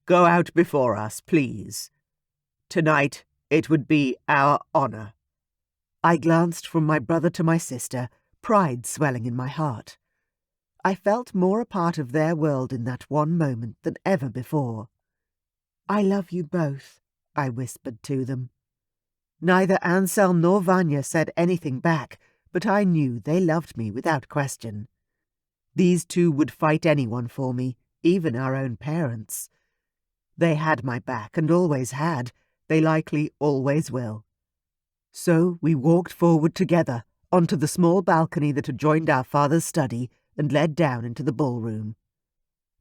Go out before us, please. Tonight it would be our honour." I glanced from my brother to my sister, pride swelling in my heart. I felt more a part of their world in that one moment than ever before. "I love you both," I whispered to them. Neither Anselm nor Vanya said anything back, but I knew they loved me without question. These two would fight anyone for me, even our own parents. They had my back and always had. They likely always will. So we walked forward together, onto the small balcony that adjoined our father's study and led down into the ballroom.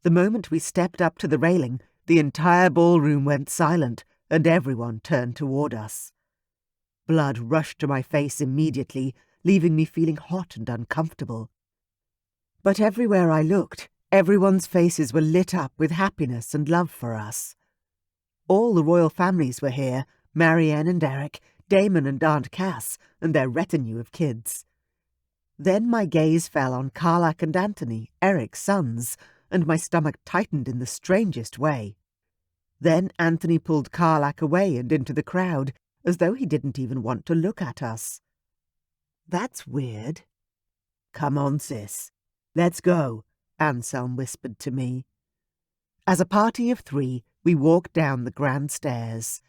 The moment we stepped up to the railing, the entire ballroom went silent and everyone turned toward us. Blood rushed to my face immediately, leaving me feeling hot and uncomfortable. But everywhere I looked, everyone's faces were lit up with happiness and love for us. All the royal families were here, Marianne and Eric, Damon and Aunt Cass, and their retinue of kids. Then my gaze fell on Carlak and Anthony, Eric's sons, and my stomach tightened in the strangest way. Then Anthony pulled Carlak away and into the crowd, as though he didn't even want to look at us. "That's weird." "Come on, sis. Let's go," Anselm whispered to me. As a party of 3, we walked down the grand stairs.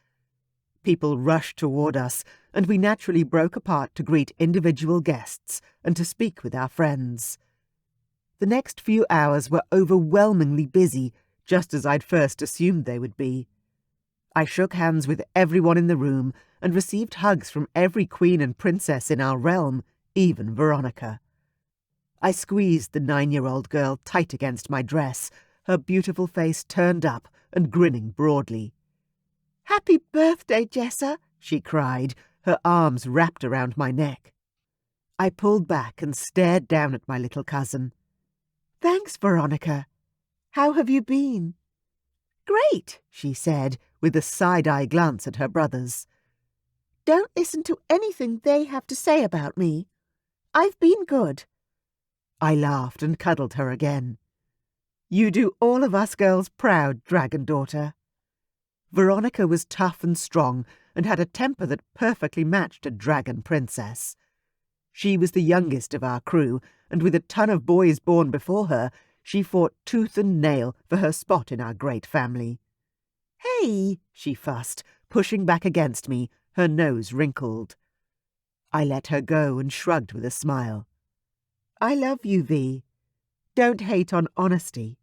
People rushed toward us, and we naturally broke apart to greet individual guests and to speak with our friends. The next few hours were overwhelmingly busy, just as I'd first assumed they would be. I shook hands with everyone in the room and received hugs from every queen and princess in our realm, even Veronica. I squeezed the 9-year-old girl tight against my dress, her beautiful face turned up and grinning broadly. "Happy birthday, Jessa!" she cried, her arms wrapped around my neck. I pulled back and stared down at my little cousin. "Thanks, Veronica. How have you been?" "Great," she said, with a side-eye glance at her brothers. "Don't listen to anything they have to say about me. I've been good." I laughed and cuddled her again. "You do all of us girls proud, dragon daughter." Veronica was tough and strong and had a temper that perfectly matched a dragon princess. She was the youngest of our crew, and with a ton of boys born before her, she fought tooth and nail for her spot in our great family. "Hey," she fussed, pushing back against me, her nose wrinkled. I let her go and shrugged with a smile. "I love you, V. Don't hate on honesty."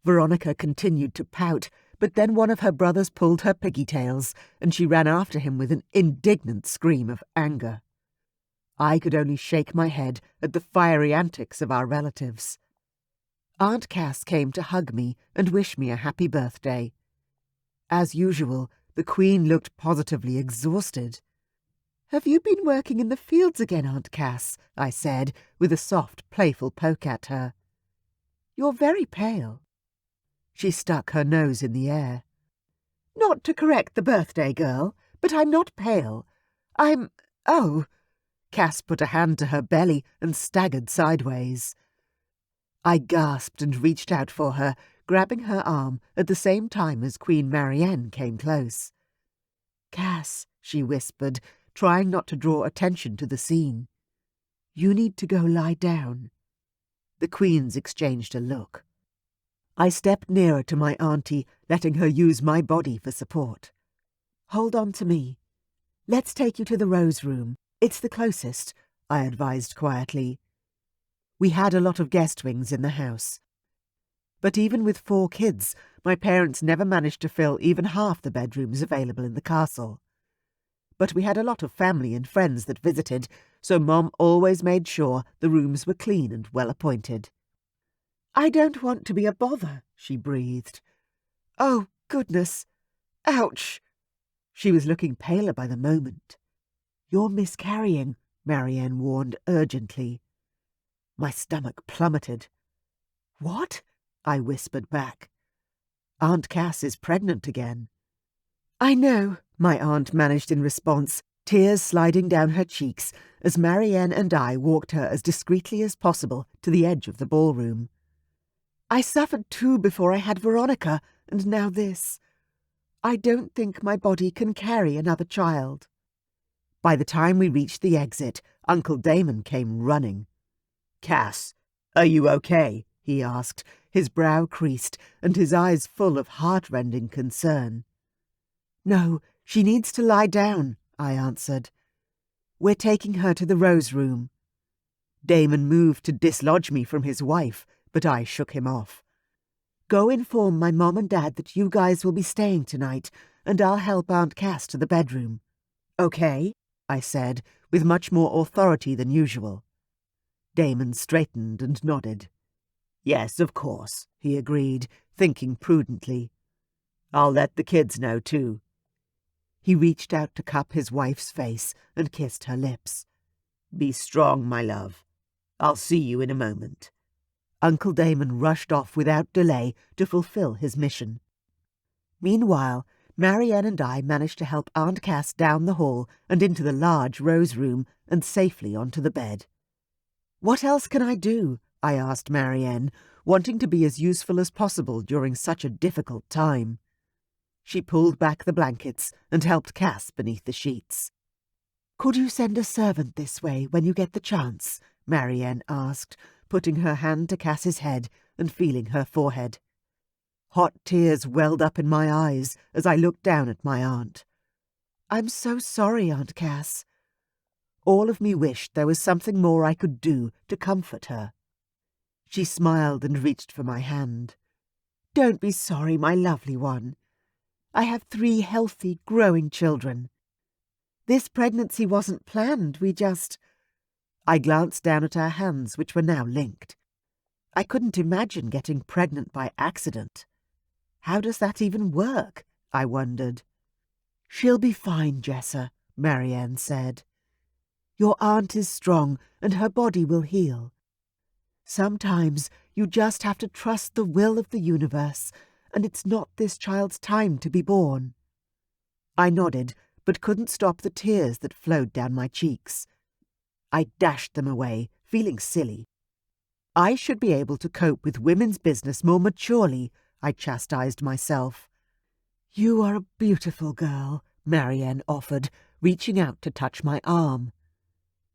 Veronica continued to pout, but then one of her brothers pulled her piggy-tails, and she ran after him with an indignant scream of anger. I could only shake my head at the fiery antics of our relatives. Aunt Cass came to hug me and wish me a happy birthday. As usual, the Queen looked positively exhausted. "Have you been working in the fields again, Aunt Cass?" I said, with a soft, playful poke at her. "You're very pale." She stuck her nose in the air. "Not to correct the birthday girl, but I'm not pale. Oh!" Cass put a hand to her belly and staggered sideways. I gasped and reached out for her, grabbing her arm at the same time as Queen Marianne came close. "Cass," she whispered, trying not to draw attention to the scene. "You need to go lie down." The Queens exchanged a look. I stepped nearer to my auntie, letting her use my body for support. "Hold on to me. Let's take you to the Rose Room. It's the closest," I advised quietly. We had a lot of guest wings in the house. But even with 4 kids, my parents never managed to fill even half the bedrooms available in the castle. But we had a lot of family and friends that visited, so Mom always made sure the rooms were clean and well appointed. "I don't want to be a bother," she breathed. "Oh, goodness. Ouch." She was looking paler by the moment. "You're miscarrying," Marianne warned urgently. My stomach plummeted. "What?" I whispered back. "Aunt Cass is pregnant again." "I know," my aunt managed in response, tears sliding down her cheeks as Marianne and I walked her as discreetly as possible to the edge of the ballroom. "I suffered too before I had Veronica, and now this. I don't think my body can carry another child." By the time we reached the exit, Uncle Damon came running. "Cass, are you okay?" he asked, his brow creased and his eyes full of heart-rending concern. "No, she needs to lie down," I answered. "We're taking her to the Rose Room." Damon moved to dislodge me from his wife, but I shook him off. "Go inform my mom and dad that you guys will be staying tonight, and I'll help Aunt Cass to the bedroom." "Okay," I said, with much more authority than usual. Damon straightened and nodded. "Yes, of course," he agreed, thinking prudently. "I'll let the kids know, too." He reached out to cup his wife's face and kissed her lips. "Be strong, my love. I'll see you in a moment." Uncle Damon rushed off without delay to fulfill his mission. Meanwhile, Marianne and I managed to help Aunt Cass down the hall and into the large Rose Room and safely onto the bed. "What else can I do?" I asked Marianne, wanting to be as useful as possible during such a difficult time. She pulled back the blankets and helped Cass beneath the sheets. "Could you send a servant this way when you get the chance?" Marianne asked, putting her hand to Cass's head and feeling her forehead. Hot tears welled up in my eyes as I looked down at my aunt. "I'm so sorry, Aunt Cass." All of me wished there was something more I could do to comfort her. She smiled and reached for my hand. "Don't be sorry, my lovely one. I have 3 healthy, growing children. This pregnancy wasn't planned, we just—" I glanced down at our hands, which were now linked. I couldn't imagine getting pregnant by accident. How does that even work? I wondered. She'll be fine, Jessa, Marianne said. Your aunt is strong, and her body will heal. Sometimes you just have to trust the will of the universe, and it's not this child's time to be born. I nodded, but couldn't stop the tears that flowed down my cheeks. I dashed them away, feeling silly. I should be able to cope with women's business more maturely, I chastised myself. You are a beautiful girl, Marianne offered, reaching out to touch my arm.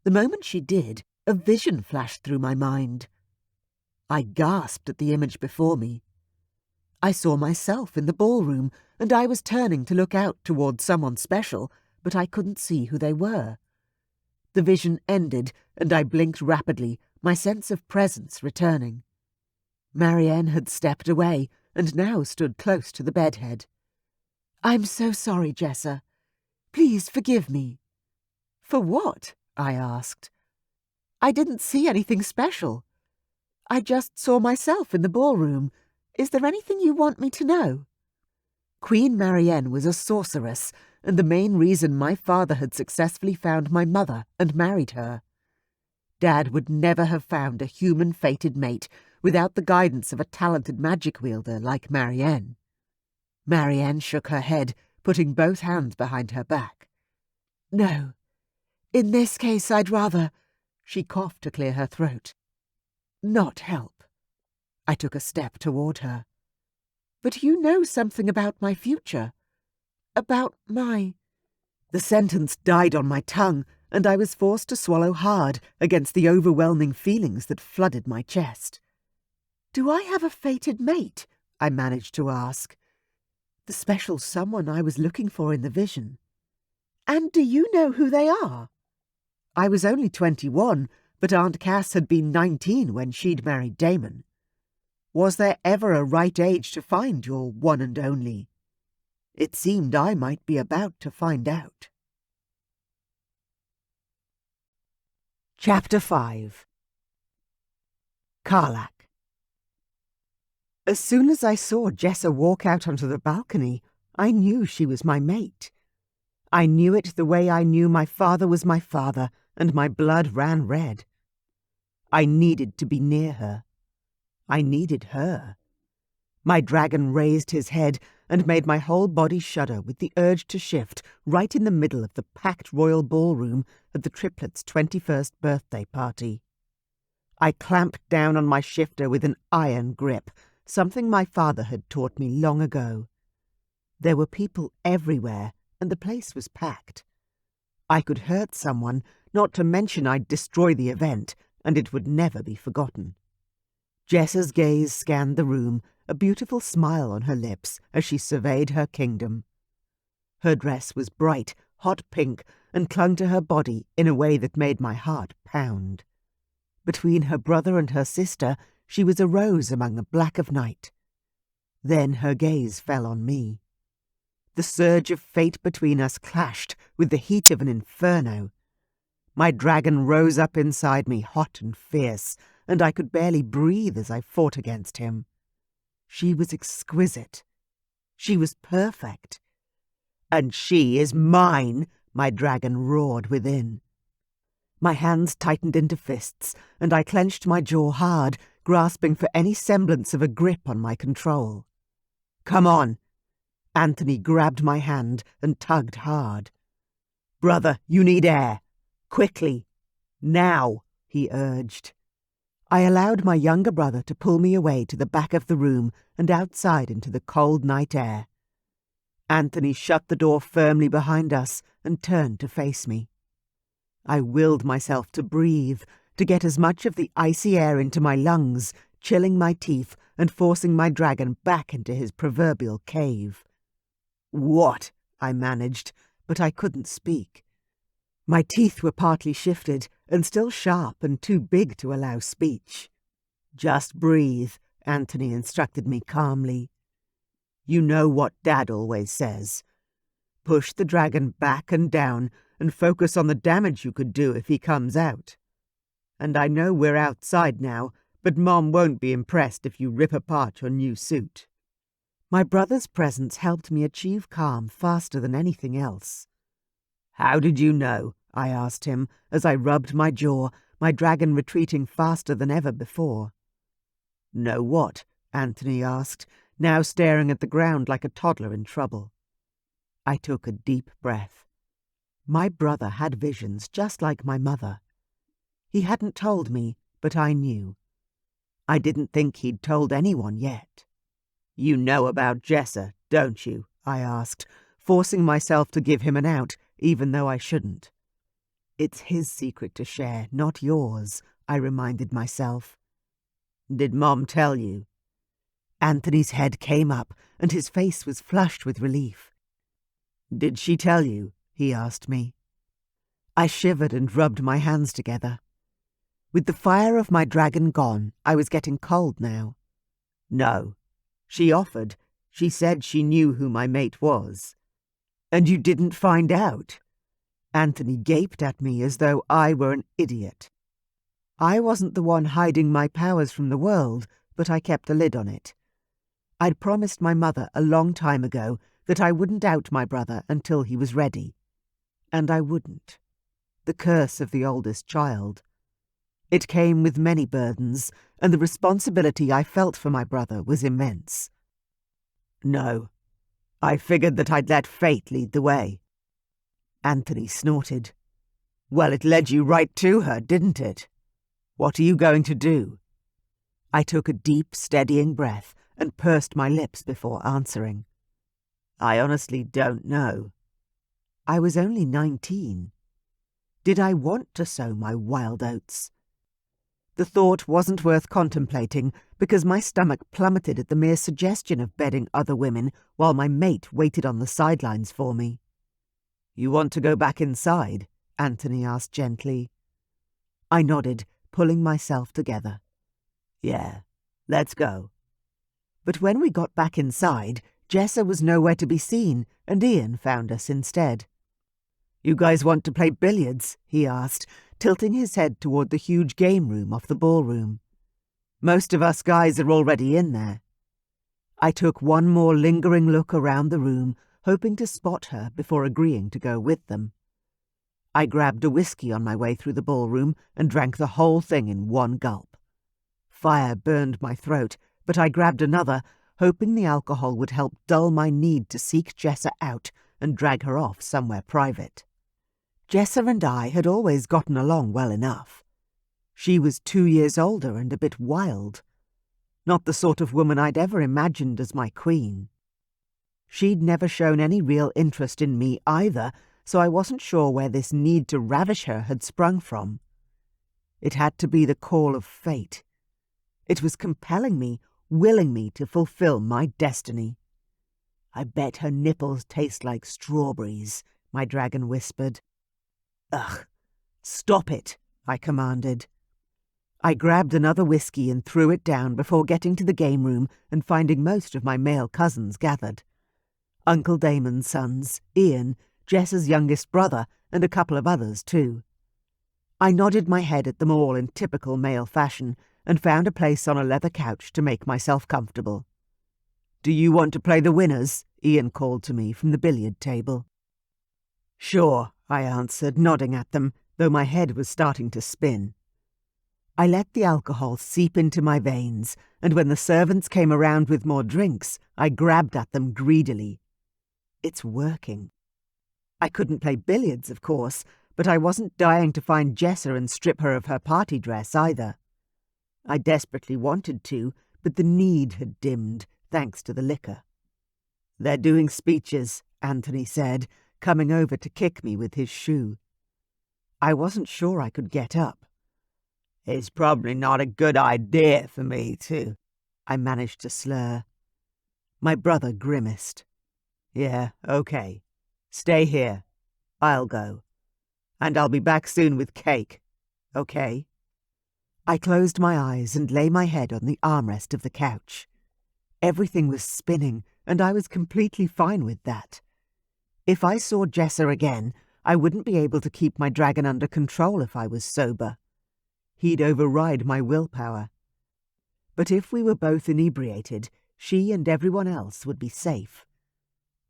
The moment she did, a vision flashed through my mind. I gasped at the image before me. I saw myself in the ballroom, and I was turning to look out towards someone special, but I couldn't see who they were. The vision ended, and I blinked rapidly, my sense of presence returning. Marianne had stepped away, and now stood close to the bedhead. I'm so sorry, Jessa. Please forgive me. For what? I asked. I didn't see anything special. I just saw myself in the ballroom. Is there anything you want me to know? Queen Marianne was a sorceress, and the main reason my father had successfully found my mother and married her. Dad would never have found a human fated mate without the guidance of a talented magic wielder like Marianne. Marianne shook her head, putting both hands behind her back. No. In this case, I'd rather... She coughed to clear her throat. Not help. I took a step toward her. But you know something about my future. About my... The sentence died on my tongue, and I was forced to swallow hard against the overwhelming feelings that flooded my chest. Do I have a fated mate? I managed to ask. The special someone I was looking for in the vision. And do you know who they are? I was only 21, but Aunt Cass had been 19 when she'd married Damon. Was there ever a right age to find your one and only? It seemed I might be about to find out. Chapter 5. Carlak. As soon as I saw Jessa walk out onto the balcony, I knew she was my mate. I knew it the way I knew my father was my father, and my blood ran red. I needed to be near her. I needed her. My dragon raised his head and made my whole body shudder with the urge to shift right in the middle of the packed royal ballroom at the triplets' 21st birthday party. I clamped down on my shifter with an iron grip, something my father had taught me long ago. There were people everywhere, and the place was packed. I could hurt someone, not to mention I'd destroy the event, and it would never be forgotten. Jessa's gaze scanned the room, a beautiful smile on her lips as she surveyed her kingdom. Her dress was bright, hot pink, and clung to her body in a way that made my heart pound. Between her brother and her sister, she was a rose among the black of night. Then her gaze fell on me. The surge of fate between us clashed with the heat of an inferno. My dragon rose up inside me, hot and fierce, and I could barely breathe as I fought against him. She was exquisite. She was perfect. And she is mine, my dragon roared within. My hands tightened into fists, and I clenched my jaw hard, grasping for any semblance of a grip on my control. Come on. Anthony grabbed my hand and tugged hard. Brother, you need air. Quickly. Now, he urged. I allowed my younger brother to pull me away to the back of the room and outside into the cold night air. Anthony shut the door firmly behind us and turned to face me. I willed myself to breathe, to get as much of the icy air into my lungs, chilling my teeth and forcing my dragon back into his proverbial cave. What? I managed, but I couldn't speak. My teeth were partly shifted and still sharp and too big to allow speech. Just breathe, Anthony instructed me calmly. You know what Dad always says. Push the dragon back and down and focus on the damage you could do if he comes out. and I know we're outside now, but Mom won't be impressed if you rip apart your new suit." My brother's presence helped me achieve calm faster than anything else. "How did you know?" I asked him as I rubbed my jaw, my dragon retreating faster than ever before. "Know what?" Anthony asked, now staring at the ground like a toddler in trouble. I took a deep breath. My brother had visions just like my mother. He hadn't told me, but I knew. I didn't think he'd told anyone yet. "You know about Jessa, don't you?" I asked, forcing myself to give him an out, even though I shouldn't. "It's his secret to share, not yours," I reminded myself. "Did Mom tell you?" Anthony's head came up, and his face was flushed with relief. "Did she tell you?" he asked me. I shivered and rubbed my hands together. With the fire of my dragon gone, I was getting cold now. "No. She offered. She said she knew who my mate was." "And you didn't find out?" Anthony gaped at me as though I were an idiot. I wasn't the one hiding my powers from the world, but I kept a lid on it. I'd promised my mother a long time ago that I wouldn't out my brother until he was ready. And I wouldn't. The curse of the oldest child. It came with many burdens, and the responsibility I felt for my brother was immense. "No. I figured that I'd let fate lead the way." Anthony snorted. "Well, it led you right to her, didn't it? What are you going to do?" I took a deep, steadying breath and pursed my lips before answering. "I honestly don't know." I was only 19. Did I want to sow my wild oats? The thought wasn't worth contemplating because my stomach plummeted at the mere suggestion of bedding other women while my mate waited on the sidelines for me. "You want to go back inside?" Anthony asked gently. I nodded, pulling myself together. "Yeah, let's go." But when we got back inside, Jessa was nowhere to be seen, and Ian found us instead. "You guys want to play billiards?" he asked, tilting his head toward the huge game room off the ballroom. "Most of us guys are already in there." I took one more lingering look around the room, hoping to spot her before agreeing to go with them. I grabbed a whiskey on my way through the ballroom and drank the whole thing in one gulp. Fire burned my throat, but I grabbed another, hoping the alcohol would help dull my need to seek Jessa out and drag her off somewhere private. Jessa and I had always gotten along well enough. She was 2 years older and a bit wild. Not the sort of woman I'd ever imagined as my queen. She'd never shown any real interest in me either, so I wasn't sure where this need to ravish her had sprung from. It had to be the call of fate. It was compelling me, willing me to fulfill my destiny. "I bet her nipples taste like strawberries," my dragon whispered. "Ugh, stop it," I commanded. I grabbed another whiskey and threw it down before getting to the game room and finding most of my male cousins gathered. Uncle Damon's sons, Ian, Jessa's youngest brother, and a couple of others too. I nodded my head at them all in typical male fashion and found a place on a leather couch to make myself comfortable. "Do you want to play the winners?" Ian called to me from the billiard table. "Sure," I answered, nodding at them, though my head was starting to spin. I let the alcohol seep into my veins, and when the servants came around with more drinks, I grabbed at them greedily. It's working. I couldn't play billiards, of course, but I wasn't dying to find Jessa and strip her of her party dress either. I desperately wanted to, but the need had dimmed, thanks to the liquor. "They're doing speeches," Anthony said, coming over to kick me with his shoe. I wasn't sure I could get up. "It's probably not a good idea for me to," I managed to slur. My brother grimaced. "Yeah, okay. Stay here. I'll go. And I'll be back soon with cake. Okay?" I closed my eyes and lay my head on the armrest of the couch. Everything was spinning, and I was completely fine with that. If I saw Jessa again, I wouldn't be able to keep my dragon under control if I was sober. He'd override my willpower. But if we were both inebriated, she and everyone else would be safe.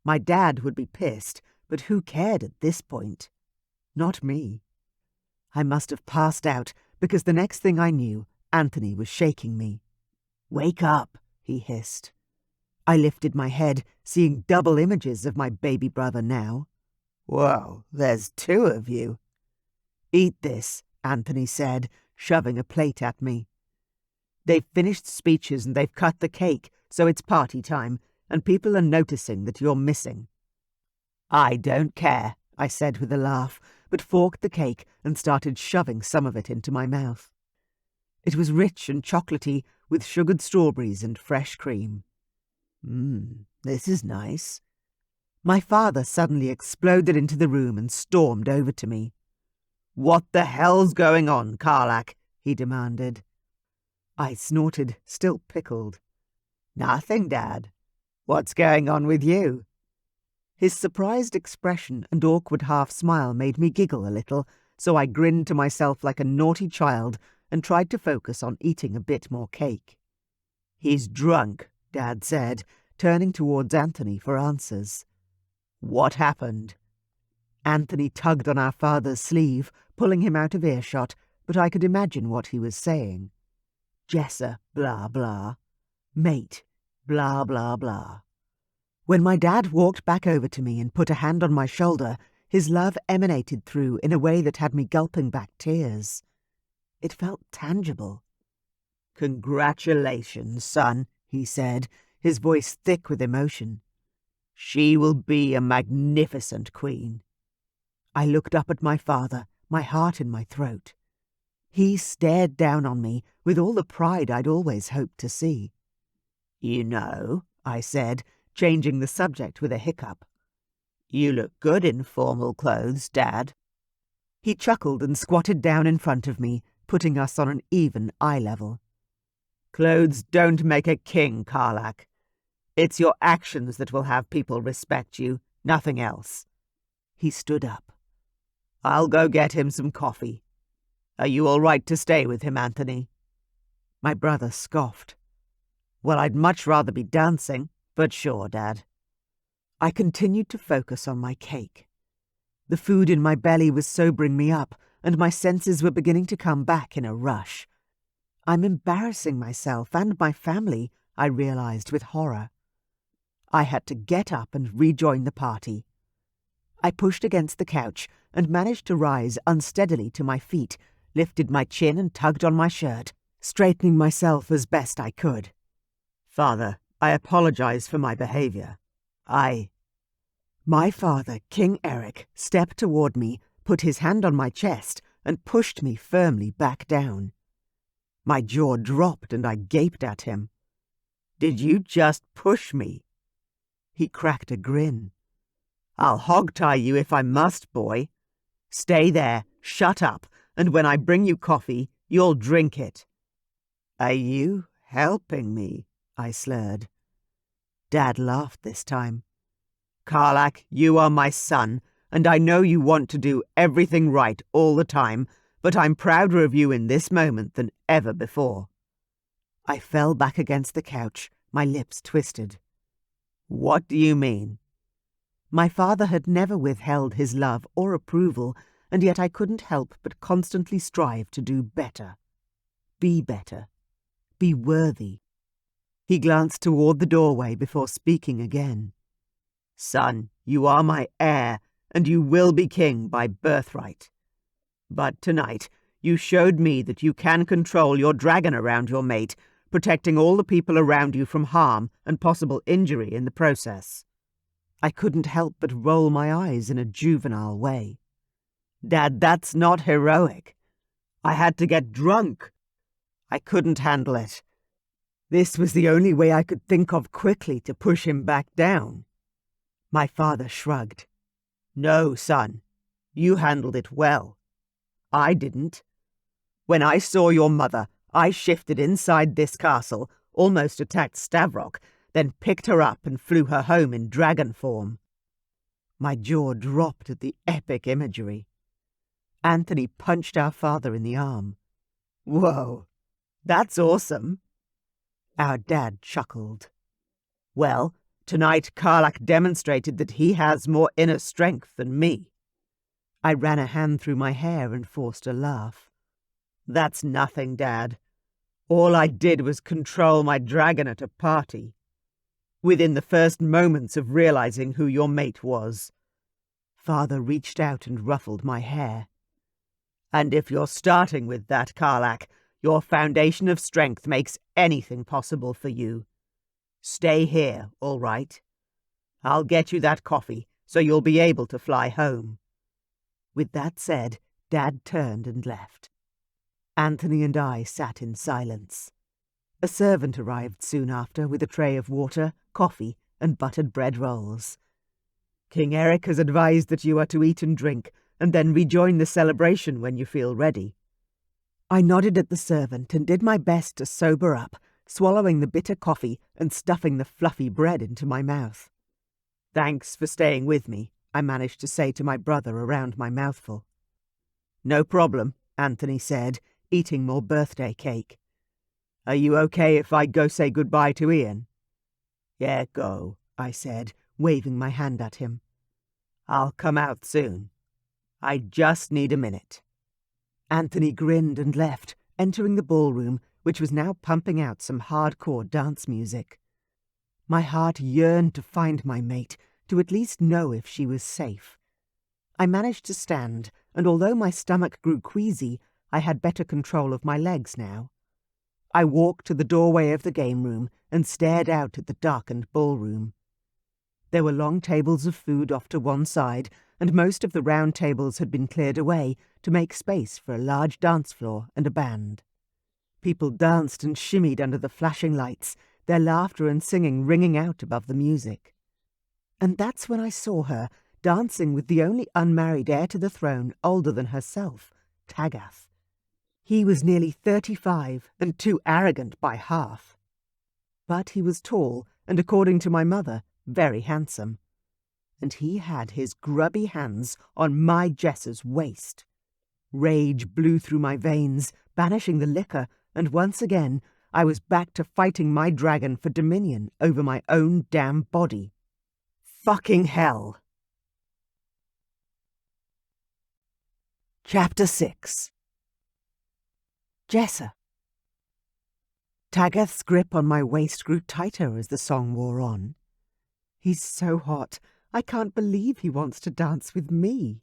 My dad would be pissed, but who cared at this point? Not me. I must have passed out, because the next thing I knew, Anthony was shaking me. "Wake up," he hissed. I lifted my head, seeing double images of my baby brother now. "Whoa, there's two of you." "Eat this," Anthony said, shoving a plate at me. "They've finished speeches and they've cut the cake, so it's party time, and people are noticing that you're missing." "I don't care," I said with a laugh, but forked the cake and started shoving some of it into my mouth. It was rich and chocolatey, with sugared strawberries and fresh cream. This is nice." My father suddenly exploded into the room and stormed over to me. "What the hell's going on, Carlak?" he demanded. I snorted, still pickled. "Nothing, Dad. What's going on with you?" His surprised expression and awkward half-smile made me giggle a little, so I grinned to myself like a naughty child and tried to focus on eating a bit more cake. "He's drunk," Dad said, turning towards Anthony for answers. "What happened?" Anthony tugged on our father's sleeve, pulling him out of earshot, but I could imagine what he was saying. Jessa, blah, blah. Mate, blah, blah, blah. When my dad walked back over to me and put a hand on my shoulder, his love emanated through in a way that had me gulping back tears. It felt tangible. "Congratulations, son," he said, his voice thick with emotion. "She will be a magnificent queen." I looked up at my father, my heart in my throat. He stared down on me with all the pride I'd always hoped to see. "You know," I said, changing the subject with a hiccup, "you look good in formal clothes, Dad." He chuckled and squatted down in front of me, putting us on an even eye level. "Clothes don't make a king, Carlak. It's your actions that will have people respect you, nothing else." He stood up. "I'll go get him some coffee. Are you all right to stay with him, Anthony?" My brother scoffed. "Well, I'd much rather be dancing, but sure, Dad." I continued to focus on my cake. The food in my belly was sobering me up, and my senses were beginning to come back in a rush. I'm embarrassing myself and my family, I realized with horror. I had to get up and rejoin the party. I pushed against the couch and managed to rise unsteadily to my feet, lifted my chin and tugged on my shirt, straightening myself as best I could. "Father, I apologize for my behavior. My father, King Eric, stepped toward me, put his hand on my chest, and pushed me firmly back down. My jaw dropped and I gaped at him. "Did you just push me?" He cracked a grin. "I'll hog-tie you if I must, boy. Stay there, shut up, and when I bring you coffee, you'll drink it." "Are you helping me?" I slurred. Dad laughed this time. "Carlak, you are my son, and I know you want to do everything right all the time, but I'm prouder of you in this moment than ever before." I fell back against the couch, my lips twisted. "What do you mean?" My father had never withheld his love or approval, and yet I couldn't help but constantly strive to do better. Be worthy. He glanced toward the doorway before speaking again. "Son, you are my heir, and you will be king by birthright. But tonight, you showed me that you can control your dragon around your mate, protecting all the people around you from harm and possible injury in the process." I couldn't help but roll my eyes in a juvenile way. "Dad, that's not heroic. I had to get drunk. I couldn't handle it. This was the only way I could think of quickly to push him back down." My father shrugged. "No, son. You handled it well. I didn't. When I saw your mother, I shifted inside this castle, almost attacked Stavrok, then picked her up and flew her home in dragon form." My jaw dropped at the epic imagery. Anthony punched our father in the arm. Whoa, that's awesome. Our dad chuckled. Well, tonight Carlak demonstrated that he has more inner strength than me. I ran a hand through my hair and forced a laugh. That's nothing, Dad. All I did was control my dragon at a party. Within the first moments of realizing who your mate was. Father reached out and ruffled my hair. And if you're starting with that, Carlak, your foundation of strength makes anything possible for you. Stay here, all right? I'll get you that coffee, so you'll be able to fly home. With that said, Dad turned and left. Anthony and I sat in silence. A servant arrived soon after with a tray of water, coffee, and buttered bread rolls. King Eric has advised that you are to eat and drink, and then rejoin the celebration when you feel ready. I nodded at the servant and did my best to sober up, swallowing the bitter coffee and stuffing the fluffy bread into my mouth. Thanks for staying with me, I managed to say to my brother around my mouthful. No problem, Anthony said, eating more birthday cake. Are you okay if I go say goodbye to Ian? Yeah, go, I said, waving my hand at him. I'll come out soon. I just need a minute. Anthony grinned and left, entering the ballroom, which was now pumping out some hardcore dance music. My heart yearned to find my mate, to at least know if she was safe. I managed to stand, and although my stomach grew queasy, I had better control of my legs now. I walked to the doorway of the game room and stared out at the darkened ballroom. There were long tables of food off to one side, and most of the round tables had been cleared away to make space for a large dance floor and a band. People danced and shimmied under the flashing lights, their laughter and singing ringing out above the music. And that's when I saw her, dancing with the only unmarried heir to the throne older than herself, Tagath. He was nearly 35 and too arrogant by half. But he was tall and, according to my mother, very handsome. And he had his grubby hands on my Jessa's waist. Rage blew through my veins, banishing the liquor, and once again I was back to fighting my dragon for dominion over my own damn body. Fucking hell! Chapter 6. Jessa. Tagath's grip on my waist grew tighter as the song wore on. He's so hot, I can't believe he wants to dance with me.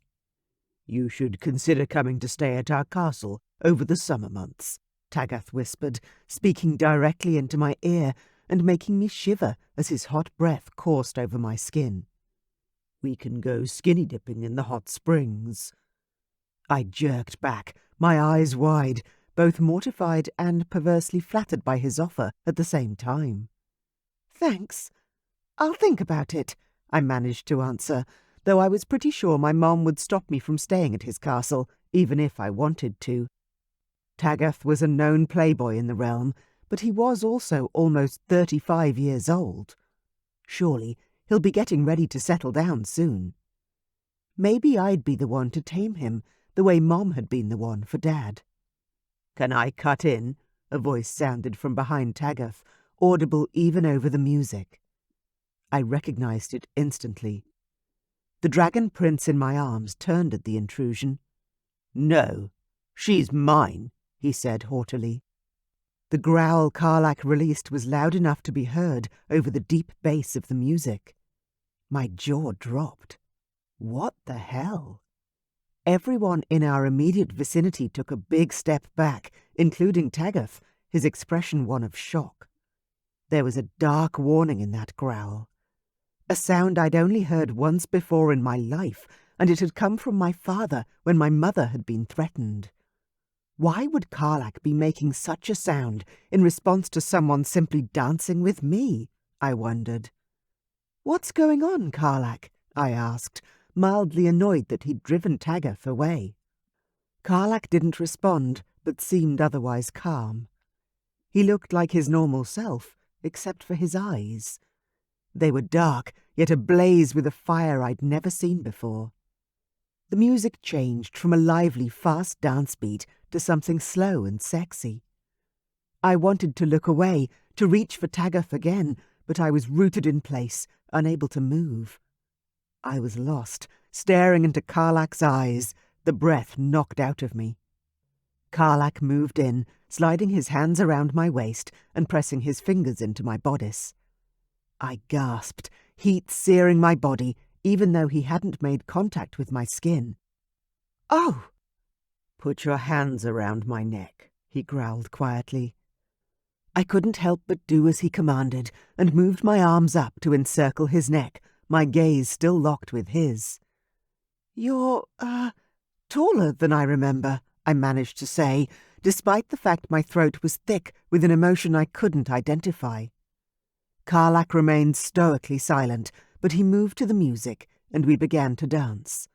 You should consider coming to stay at our castle over the summer months, Tagath whispered, speaking directly into my ear and making me shiver as his hot breath coursed over my skin. We can go skinny dipping in the hot springs. I jerked back, my eyes wide, both mortified and perversely flattered by his offer at the same time. Thanks. I'll think about it, I managed to answer, though I was pretty sure my mom would stop me from staying at his castle, even if I wanted to. Tagath was a known playboy in the realm, but he was also almost 35 years old. Surely he'll be getting ready to settle down soon. Maybe I'd be the one to tame him, the way Mom had been the one for Dad. Can I cut in? A voice sounded from behind Tagath, audible even over the music. I recognized it instantly. The dragon prince in my arms turned at the intrusion. No, she's mine, he said haughtily. The growl Carlak released was loud enough to be heard over the deep bass of the music. My jaw dropped. What the hell? Everyone in our immediate vicinity took a big step back, including Tagath, his expression one of shock. There was a dark warning in that growl. A sound I'd only heard once before in my life, and it had come from my father when my mother had been threatened. Why would Carlak be making such a sound in response to someone simply dancing with me? I wondered. What's going on, Carlak? I asked, mildly annoyed that he'd driven Tagath away. Carlak didn't respond, but seemed otherwise calm. He looked like his normal self, except for his eyes. They were dark, yet ablaze with a fire I'd never seen before. The music changed from a lively, fast dance beat to something slow and sexy. I wanted to look away, to reach for Taggart again, but I was rooted in place, unable to move. I was lost, staring into Carlak's eyes, the breath knocked out of me. Carlak moved in, sliding his hands around my waist and pressing his fingers into my bodice. I gasped, heat searing my body, even though he hadn't made contact with my skin. "Oh!" "Put your hands around my neck," he growled quietly. I couldn't help but do as he commanded, and moved my arms up to encircle his neck, my gaze still locked with his. "You're, taller than I remember," I managed to say, despite the fact my throat was thick with an emotion I couldn't identify. Carlak remained stoically silent, but he moved to the music, and we began to dance.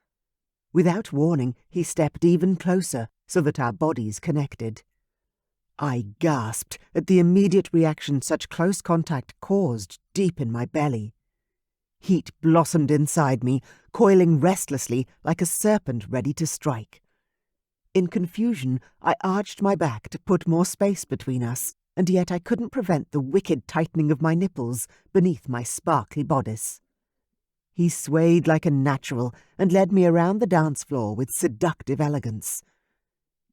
Without warning, he stepped even closer so that our bodies connected. I gasped at the immediate reaction such close contact caused deep in my belly. Heat blossomed inside me, coiling restlessly like a serpent ready to strike. In confusion, I arched my back to put more space between us, and yet I couldn't prevent the wicked tightening of my nipples beneath my sparkly bodice. He swayed like a natural and led me around the dance floor with seductive elegance.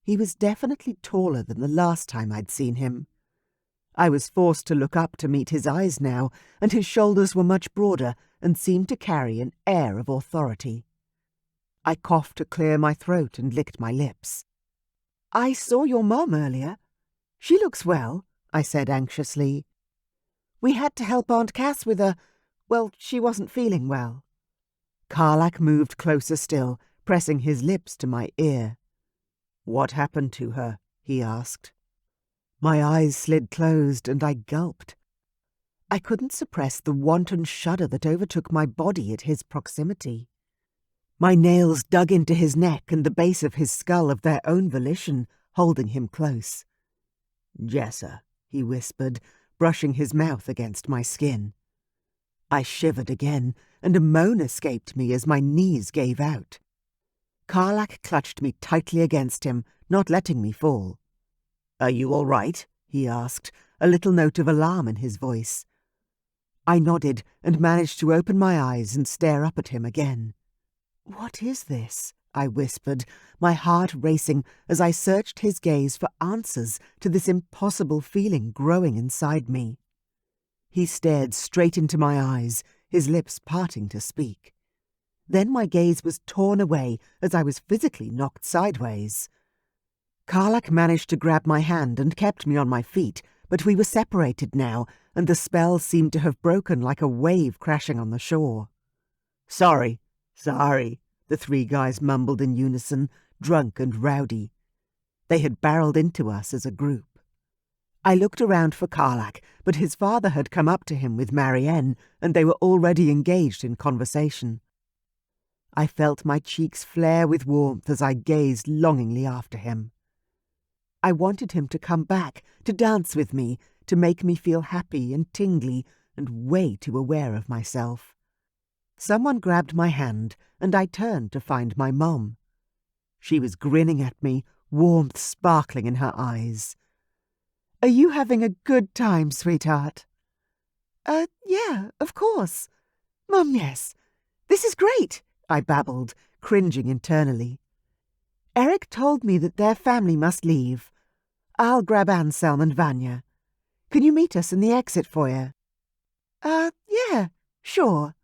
He was definitely taller than the last time I'd seen him. I was forced to look up to meet his eyes now, and his shoulders were much broader and seemed to carry an air of authority. I coughed to clear my throat and licked my lips. "I saw your mom earlier. She looks well," I said anxiously. "We had to help Aunt Cass with she wasn't feeling well." Carlak moved closer still, pressing his lips to my ear. "What happened to her?" he asked. My eyes slid closed and I gulped. I couldn't suppress the wanton shudder that overtook my body at his proximity. My nails dug into his neck and the base of his skull of their own volition, holding him close. "Jessa," he whispered, brushing his mouth against my skin. I shivered again, and a moan escaped me as my knees gave out. Carlak clutched me tightly against him, not letting me fall. "Are you all right?" he asked, a little note of alarm in his voice. I nodded and managed to open my eyes and stare up at him again. "What is this?" I whispered, my heart racing as I searched his gaze for answers to this impossible feeling growing inside me. He stared straight into my eyes, his lips parting to speak. Then my gaze was torn away as I was physically knocked sideways. Carlak managed to grab my hand and kept me on my feet, but we were separated now, and the spell seemed to have broken like a wave crashing on the shore. Sorry, the three guys mumbled in unison, drunk and rowdy. They had barreled into us as a group. I looked around for Carlak, but his father had come up to him with Marianne, and they were already engaged in conversation. I felt my cheeks flare with warmth as I gazed longingly after him. I wanted him to come back, to dance with me, to make me feel happy and tingly and way too aware of myself. Someone grabbed my hand, and I turned to find my mom. She was grinning at me, warmth sparkling in her eyes. "Are you having a good time, sweetheart?" Yeah, of course. Mum, yes. This is great," I babbled, cringing internally. "Eric told me that their family must leave. I'll grab Anselm and Vanya. Can you meet us in the exit foyer?" Yeah, sure."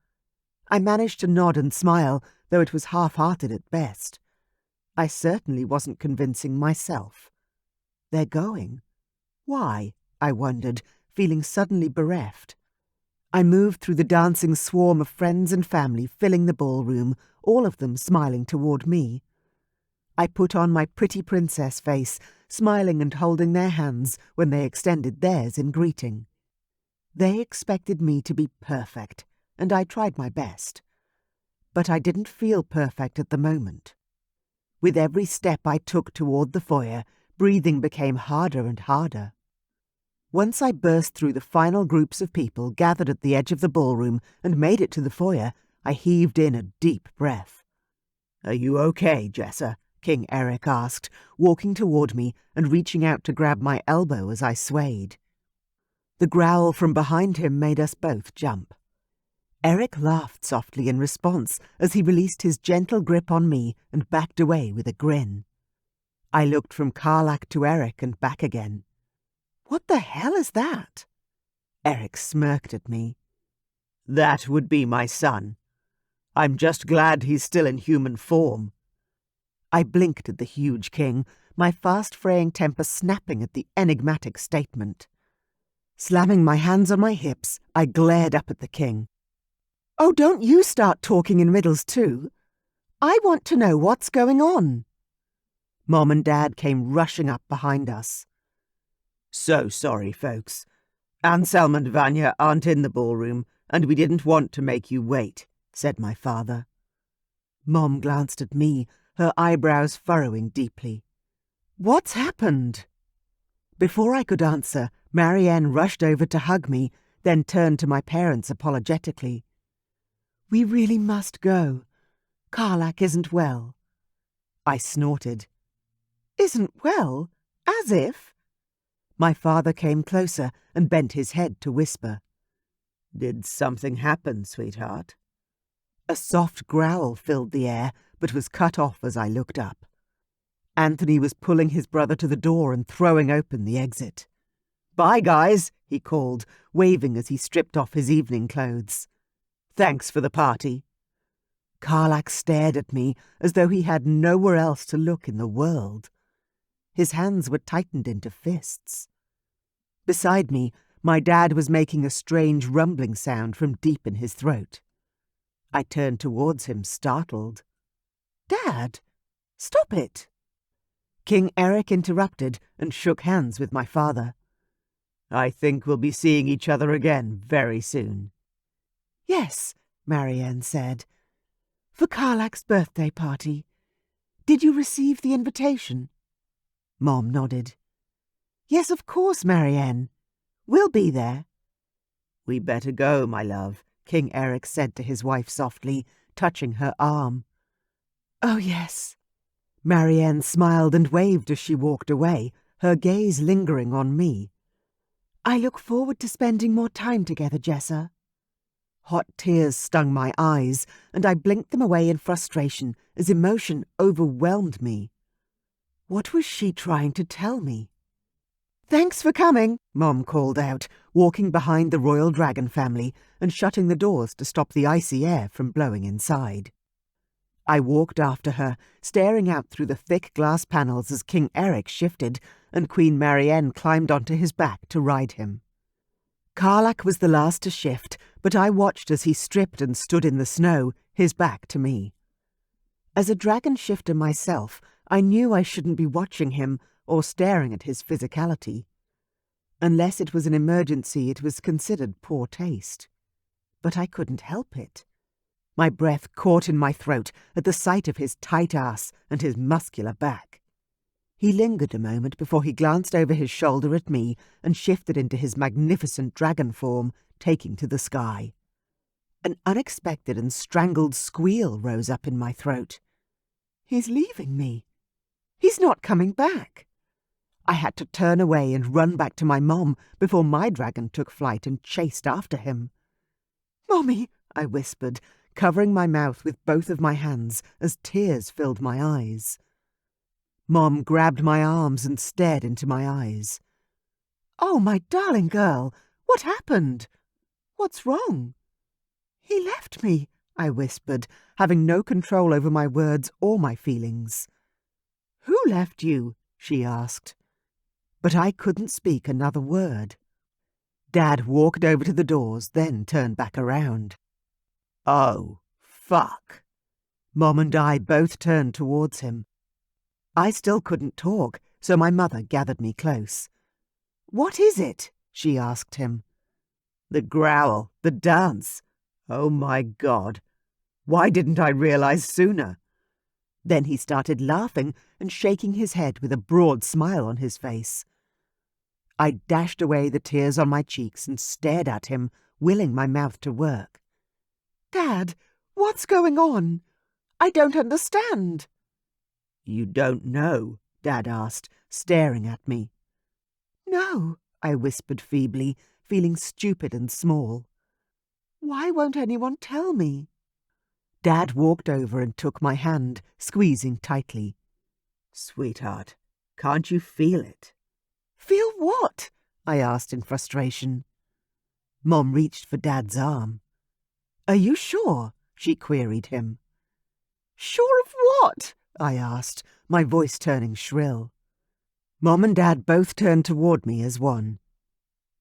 I managed to nod and smile, though it was half-hearted at best. I certainly wasn't convincing myself. They're going. Why? I wondered, feeling suddenly bereft. I moved through the dancing swarm of friends and family filling the ballroom, all of them smiling toward me. I put on my pretty princess face, smiling and holding their hands when they extended theirs in greeting. They expected me to be perfect, and I tried my best. But I didn't feel perfect at the moment. With every step I took toward the foyer, breathing became harder and harder. Once I burst through the final groups of people gathered at the edge of the ballroom and made it to the foyer, I heaved in a deep breath. "Are you okay, Jessa?" King Eric asked, walking toward me and reaching out to grab my elbow as I swayed. The growl from behind him made us both jump. Eric laughed softly in response as he released his gentle grip on me and backed away with a grin. I looked from Carlak to Eric and back again. "What the hell is that?" Eric smirked at me. "That would be my son. I'm just glad he's still in human form." I blinked at the huge king, my fast-fraying temper snapping at the enigmatic statement. Slamming my hands on my hips, I glared up at the king. "Oh, don't you start talking in riddles too. I want to know what's going on." Mom and Dad came rushing up behind us. "So sorry, folks. Anselm and Vanya aren't in the ballroom, and we didn't want to make you wait," said my father. Mom glanced at me, her eyebrows furrowing deeply. "What's happened?" Before I could answer, Marianne rushed over to hug me, then turned to my parents apologetically. "We really must go. Carlak isn't well." I snorted. "Isn't well? As if?" My father came closer and bent his head to whisper. "Did something happen, sweetheart?" A soft growl filled the air, but was cut off as I looked up. Anthony was pulling his brother to the door and throwing open the exit. "Bye, guys," he called, waving as he stripped off his evening clothes. "Thanks for the party." Carlak stared at me as though he had nowhere else to look in the world. His hands were tightened into fists. Beside me, my dad was making a strange rumbling sound from deep in his throat. I turned towards him, startled. "Dad, stop it!" King Eric interrupted and shook hands with my father. "I think we'll be seeing each other again very soon." "Yes," Marianne said. "For Carlak's birthday party. Did you receive the invitation?" Mom nodded. "Yes, of course, Marianne. We'll be there." "We better go, my love," King Eric said to his wife softly, touching her arm. "Oh, yes." Marianne smiled and waved as she walked away, her gaze lingering on me. "I look forward to spending more time together, Jessa." Hot tears stung my eyes, and I blinked them away in frustration as emotion overwhelmed me. What was she trying to tell me? "Thanks for coming," Mom called out, walking behind the royal dragon family and shutting the doors to stop the icy air from blowing inside. I walked after her, staring out through the thick glass panels as King Eric shifted and Queen Marianne climbed onto his back to ride him. Carlak was the last to shift, but I watched as he stripped and stood in the snow, his back to me. As a dragon shifter myself, I knew I shouldn't be watching him or staring at his physicality. Unless it was an emergency, it was considered poor taste. But I couldn't help it. My breath caught in my throat at the sight of his tight ass and his muscular back. He lingered a moment before he glanced over his shoulder at me and shifted into his magnificent dragon form, taking to the sky. An unexpected and strangled squeal rose up in my throat. He's leaving me. He's not coming back. I had to turn away and run back to my mom before my dragon took flight and chased after him. "Mommy," I whispered, covering my mouth with both of my hands as tears filled my eyes. Mom grabbed my arms and stared into my eyes. "Oh, my darling girl, what happened? What's wrong?" "He left me," I whispered, having no control over my words or my feelings. "Who left you?" she asked. But I couldn't speak another word. Dad walked over to the doors, then turned back around. "Oh, fuck." Mom and I both turned towards him. I still couldn't talk, so my mother gathered me close. "What is it?" she asked him. "The growl, the dance. Oh my God. Why didn't I realize sooner?" Then he started laughing and shaking his head with a broad smile on his face. I dashed away the tears on my cheeks and stared at him, willing my mouth to work. "Dad, what's going on? I don't understand." You don't know? Dad asked, staring at me. No, I whispered feebly, feeling stupid and small. Why won't anyone tell me? Dad walked over and took my hand, squeezing tightly. Sweetheart, can't you feel it? Feel what? I asked in frustration. Mom reached for Dad's arm. Are you sure? She queried him. Sure of what? I asked, my voice turning shrill. Mom and Dad both turned toward me as one.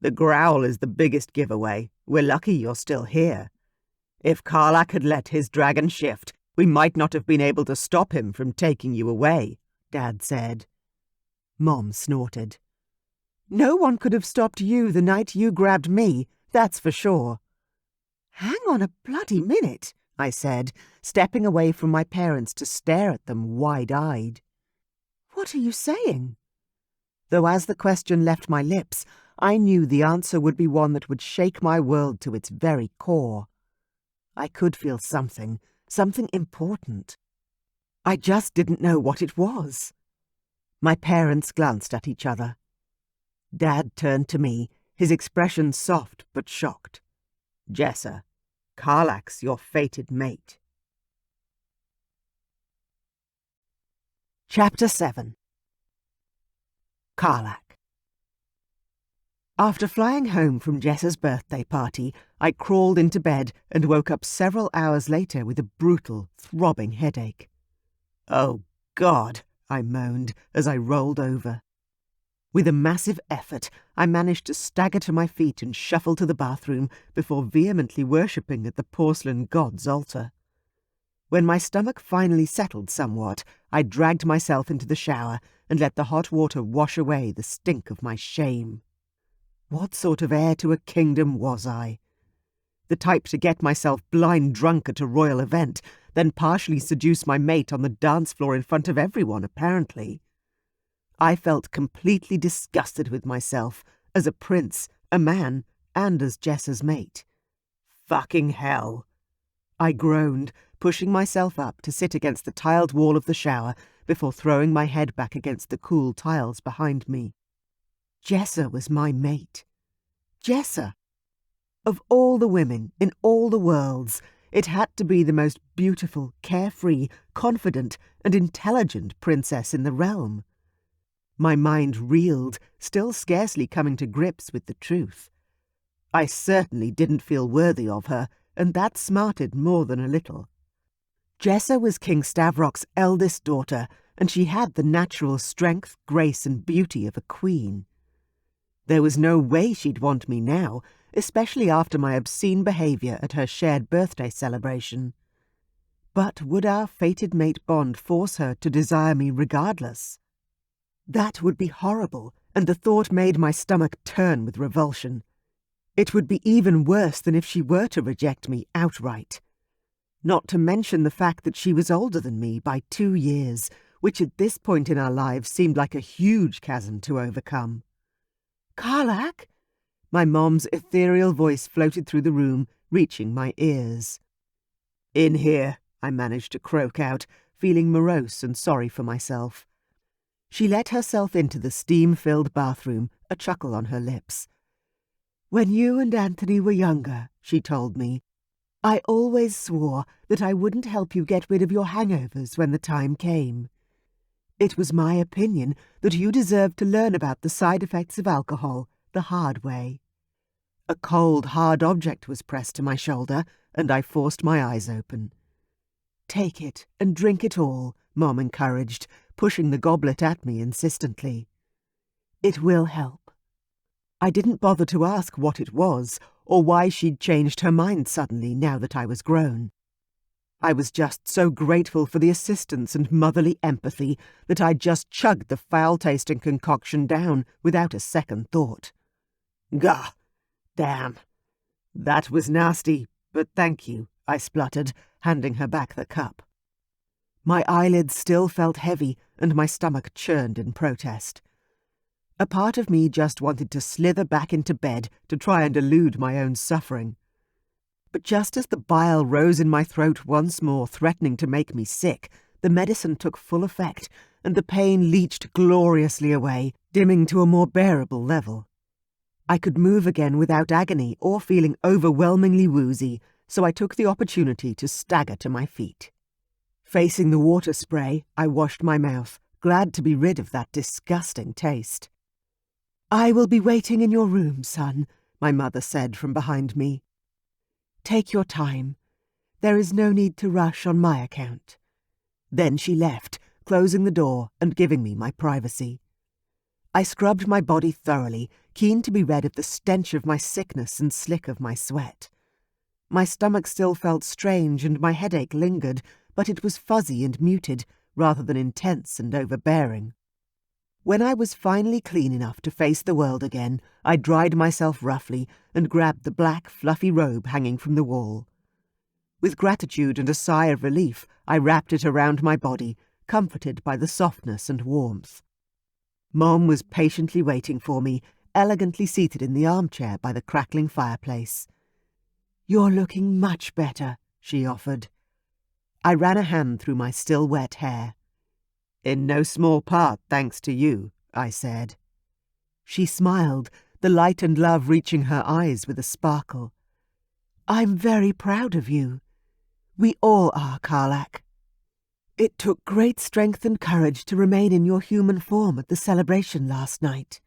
The growl is the biggest giveaway. We're lucky you're still here. If Carlak had let his dragon shift, we might not have been able to stop him from taking you away, Dad said. Mom snorted. No one could have stopped you the night you grabbed me, that's for sure. Hang on a bloody minute, I said, stepping away from my parents to stare at them wide-eyed. What are you saying? Though as the question left my lips, I knew the answer would be one that would shake my world to its very core. I could feel something important. I just didn't know what it was. My parents glanced at each other. Dad turned to me, his expression soft but shocked. Jessa, Carlak's your fated mate. Chapter 7. Carlak. After flying home from Jessa's birthday party, I crawled into bed and woke up several hours later with a brutal, throbbing headache. Oh, God, I moaned as I rolled over. With a massive effort, I managed to stagger to my feet and shuffle to the bathroom before vehemently worshipping at the porcelain god's altar. When my stomach finally settled somewhat, I dragged myself into the shower and let the hot water wash away the stink of my shame. What sort of heir to a kingdom was I? The type to get myself blind drunk at a royal event, then partially seduce my mate on the dance floor in front of everyone, apparently. I felt completely disgusted with myself, as a prince, a man, and as Jessa's mate. Fucking hell! I groaned, pushing myself up to sit against the tiled wall of the shower before throwing my head back against the cool tiles behind me. Jessa was my mate. Jessa! Of all the women in all the worlds, it had to be the most beautiful, carefree, confident, and intelligent princess in the realm. My mind reeled, still scarcely coming to grips with the truth. I certainly didn't feel worthy of her, and that smarted more than a little. Jessa was King Stavroc's eldest daughter, and she had the natural strength, grace, and beauty of a queen. There was no way she'd want me now, especially after my obscene behaviour at her shared birthday celebration. But would our fated mate bond force her to desire me regardless? That would be horrible, and the thought made my stomach turn with revulsion. It would be even worse than if she were to reject me outright. Not to mention the fact that she was older than me by 2 years, which at this point in our lives seemed like a huge chasm to overcome. Carlak? My mom's ethereal voice floated through the room, reaching my ears. In here, I managed to croak out, feeling morose and sorry for myself. She let herself into the steam-filled bathroom, a chuckle on her lips. When you and Anthony were younger, she told me, I always swore that I wouldn't help you get rid of your hangovers when the time came. It was my opinion that you deserved to learn about the side effects of alcohol the hard way. A cold, hard object was pressed to my shoulder, and I forced my eyes open. Take it and drink it all, Mom encouraged, pushing the goblet at me insistently. It will help. I didn't bother to ask what it was, or why she'd changed her mind suddenly now that I was grown. I was just so grateful for the assistance and motherly empathy that I just chugged the foul-tasting concoction down without a second thought. Gah! Damn! That was nasty, but thank you, I spluttered, handing her back the cup. My eyelids still felt heavy, and my stomach churned in protest. A part of me just wanted to slither back into bed to try and elude my own suffering. But just as the bile rose in my throat once more, threatening to make me sick, the medicine took full effect, and the pain leached gloriously away, dimming to a more bearable level. I could move again without agony or feeling overwhelmingly woozy, so I took the opportunity to stagger to my feet. Facing the water spray, I washed my mouth, glad to be rid of that disgusting taste. "I will be waiting in your room, son," my mother said from behind me. "Take your time. There is no need to rush on my account." Then she left, closing the door and giving me my privacy. I scrubbed my body thoroughly, keen to be rid of the stench of my sickness and slick of my sweat. My stomach still felt strange and my headache lingered, but it was fuzzy and muted, rather than intense and overbearing. When I was finally clean enough to face the world again, I dried myself roughly and grabbed the black, fluffy robe hanging from the wall. With gratitude and a sigh of relief, I wrapped it around my body, comforted by the softness and warmth. Mom was patiently waiting for me, elegantly seated in the armchair by the crackling fireplace. "You're looking much better," she offered. I ran a hand through my still wet hair. "In no small part thanks to you," I said. She smiled, the light and love reaching her eyes with a sparkle. "I'm very proud of you. We all are, Carlak. It took great strength and courage to remain in your human form at the celebration last night.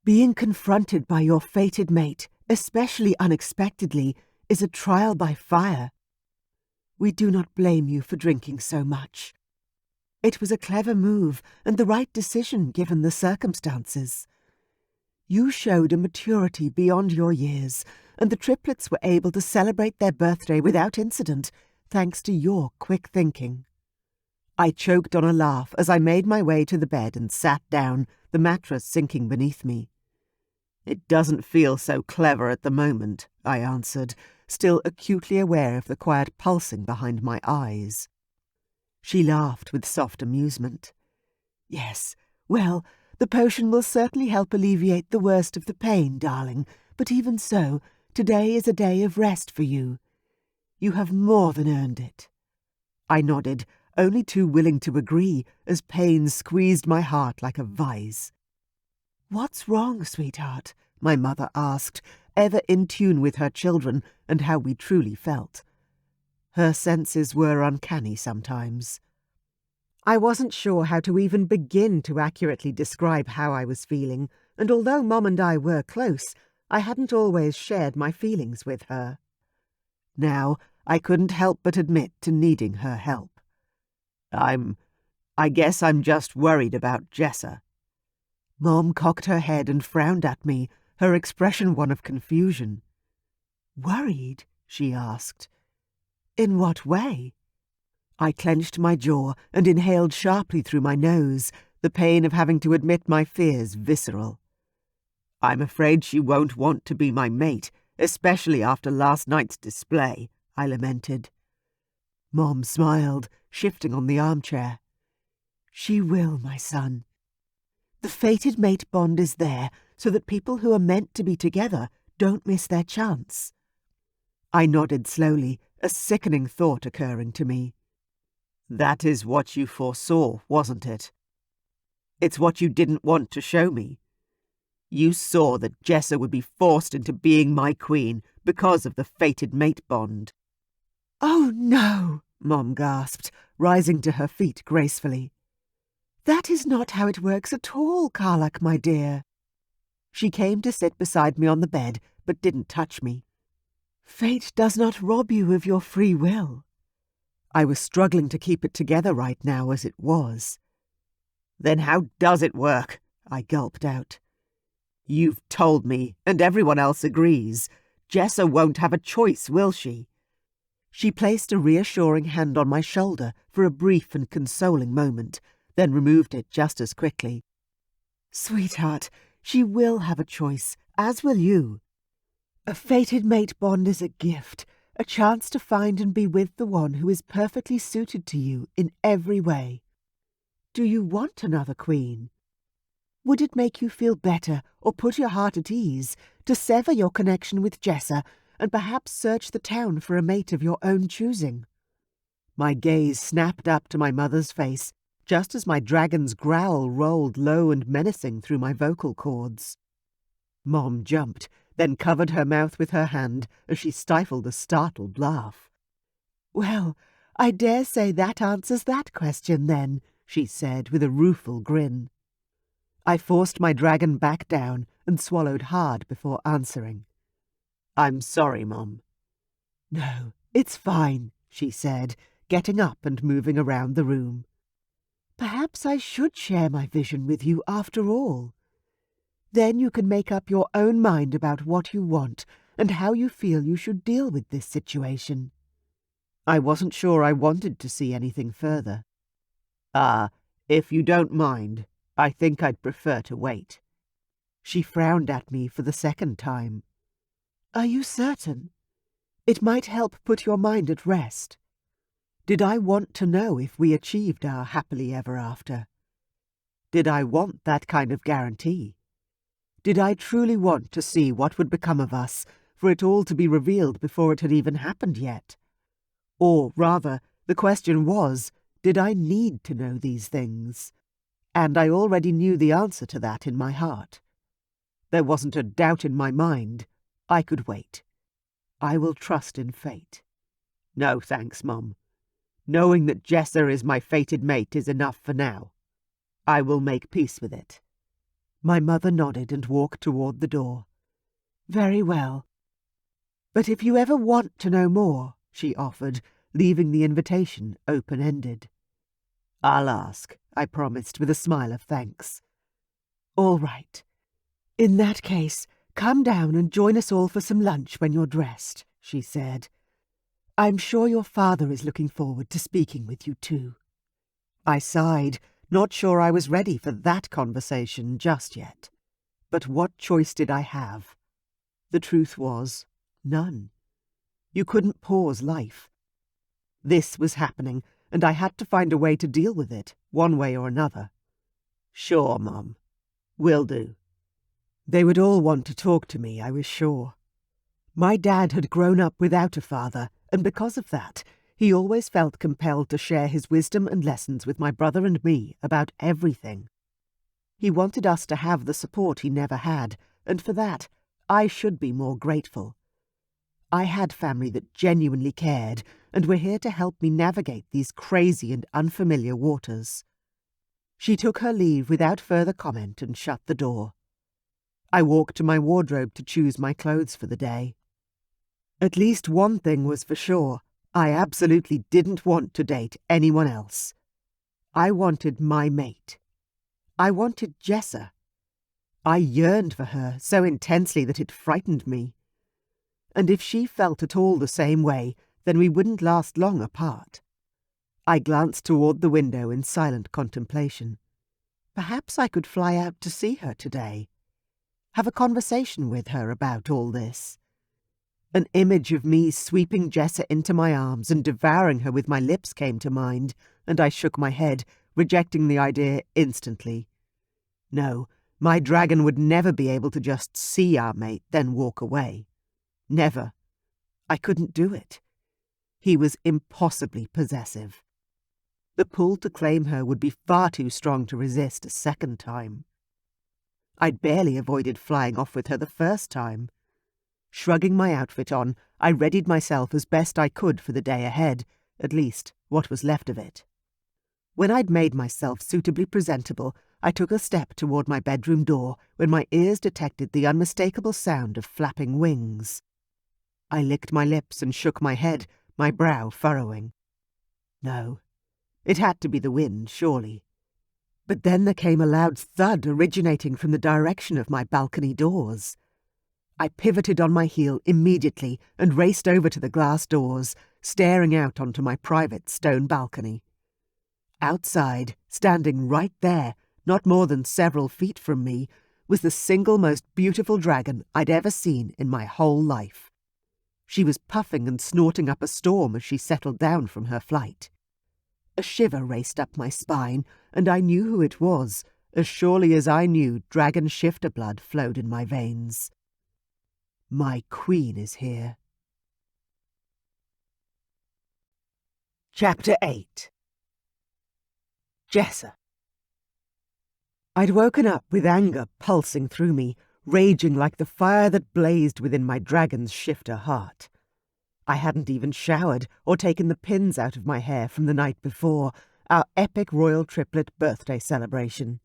Being confronted by your fated mate, especially unexpectedly, is a trial by fire. We do not blame you for drinking so much. It was a clever move and the right decision given the circumstances. You showed a maturity beyond your years, and the triplets were able to celebrate their birthday without incident, thanks to your quick thinking." I choked on a laugh as I made my way to the bed and sat down, the mattress sinking beneath me. "It doesn't feel so clever at the moment," I answered, still acutely aware of the quiet pulsing behind my eyes. She laughed with soft amusement. "Yes, well, the potion will certainly help alleviate the worst of the pain, darling, but even so, today is a day of rest for you. You have more than earned it." I nodded, only too willing to agree, as pain squeezed my heart like a vise. "What's wrong, sweetheart?" my mother asked, ever in tune with her children and how we truly felt. Her senses were uncanny sometimes. I wasn't sure how to even begin to accurately describe how I was feeling, and although Mum and I were close, I hadn't always shared my feelings with her. Now, I couldn't help but admit to needing her help. I guess I'm just worried about Jessa." Mom cocked her head and frowned at me, her expression one of confusion. "Worried?" she asked. "In what way?" I clenched my jaw and inhaled sharply through my nose, the pain of having to admit my fears visceral. "I'm afraid she won't want to be my mate, especially after last night's display," I lamented. Mom smiled, shifting on the armchair. "She will, my son. The fated mate bond is there so that people who are meant to be together don't miss their chance." I nodded slowly, a sickening thought occurring to me. "That is what you foresaw, wasn't it? It's what you didn't want to show me. You saw that Jessa would be forced into being my queen because of the fated mate bond." "Oh, no!" Mom gasped, rising to her feet gracefully. "That is not how it works at all, Carlak, my dear." She came to sit beside me on the bed, but didn't touch me. "Fate does not rob you of your free will." I was struggling to keep it together right now as it was. "Then how does it work?" I gulped out. "You've told me, and everyone else agrees. Jessa won't have a choice, will she?" She placed a reassuring hand on my shoulder for a brief and consoling moment, then removed it just as quickly. "Sweetheart, she will have a choice, as will you. A fated mate bond is a gift, a chance to find and be with the one who is perfectly suited to you in every way. Do you want another queen? Would it make you feel better or put your heart at ease to sever your connection with Jessa and perhaps search the town for a mate of your own choosing? My gaze snapped up to my mother's face, just as my dragon's growl rolled low and menacing through my vocal cords. Mom jumped, then covered her mouth with her hand as she stifled a startled laugh. "Well, I dare say that answers that question, then," she said with a rueful grin. I forced my dragon back down and swallowed hard before answering. "I'm sorry, Mom." "No, it's fine," she said, getting up and moving around the room. "Perhaps I should share my vision with you after all. Then you can make up your own mind about what you want and how you feel you should deal with this situation." I wasn't sure I wanted to see anything further. If you don't mind, I think I'd prefer to wait." She frowned at me for the second time. "Are you certain? It might help put your mind at rest. Did I want to know if we achieved our happily ever after? Did I want that kind of guarantee? Did I truly want to see what would become of us, for it all to be revealed before it had even happened yet? Or, rather, the question was, did I need to know these things? And I already knew the answer to that in my heart. There wasn't a doubt in my mind. I could wait. I will trust in fate. No thanks, Mum. Knowing that Jessa is my fated mate is enough for now. I will make peace with it." My mother nodded and walked toward the door. "Very well. But if you ever want to know more," she offered, leaving the invitation open-ended. "I'll ask," I promised with a smile of thanks. "All right. In that case, come down and join us all for some lunch when you're dressed," she said. "I'm sure your father is looking forward to speaking with you too." I sighed, not sure I was ready for that conversation just yet. But what choice did I have? The truth was, none. You couldn't pause life. This was happening, and I had to find a way to deal with it, one way or another. "Sure, Mum. Will do." They would all want to talk to me, I was sure. My dad had grown up without a father, and because of that, he always felt compelled to share his wisdom and lessons with my brother and me about everything. He wanted us to have the support he never had, and for that, I should be more grateful. I had family that genuinely cared, and were here to help me navigate these crazy and unfamiliar waters. She took her leave without further comment and shut the door. I walked to my wardrobe to choose my clothes for the day. At least one thing was for sure. I absolutely didn't want to date anyone else. I wanted my mate. I wanted Jessa. I yearned for her so intensely that it frightened me. And if she felt at all the same way, then we wouldn't last long apart. I glanced toward the window in silent contemplation. Perhaps I could fly out to see her today. Have a conversation with her about all this. An image of me sweeping Jessa into my arms and devouring her with my lips came to mind, and I shook my head, rejecting the idea instantly. No, my dragon would never be able to just see our mate, then walk away. Never. I couldn't do it. He was impossibly possessive. The pull to claim her would be far too strong to resist a second time. I'd barely avoided flying off with her the first time. Shrugging my outfit on, I readied myself as best I could for the day ahead, at least what was left of it. When I'd made myself suitably presentable, I took a step toward my bedroom door when my ears detected the unmistakable sound of flapping wings. I licked my lips and shook my head, my brow furrowing. No, it had to be the wind, surely. But then there came a loud thud originating from the direction of my balcony doors. I pivoted on my heel immediately and raced over to the glass doors, staring out onto my private stone balcony. Outside, standing right there, not more than several feet from me, was the single most beautiful dragon I'd ever seen in my whole life. She was puffing and snorting up a storm as she settled down from her flight. A shiver raced up my spine, and I knew who it was, as surely as I knew dragon shifter blood flowed in my veins. My queen is here. Chapter 8. Jessa. I'd woken up with anger pulsing through me, raging like the fire that blazed within my dragon's shifter heart. I hadn't even showered or taken the pins out of my hair from the night before, our epic royal triplet birthday celebration.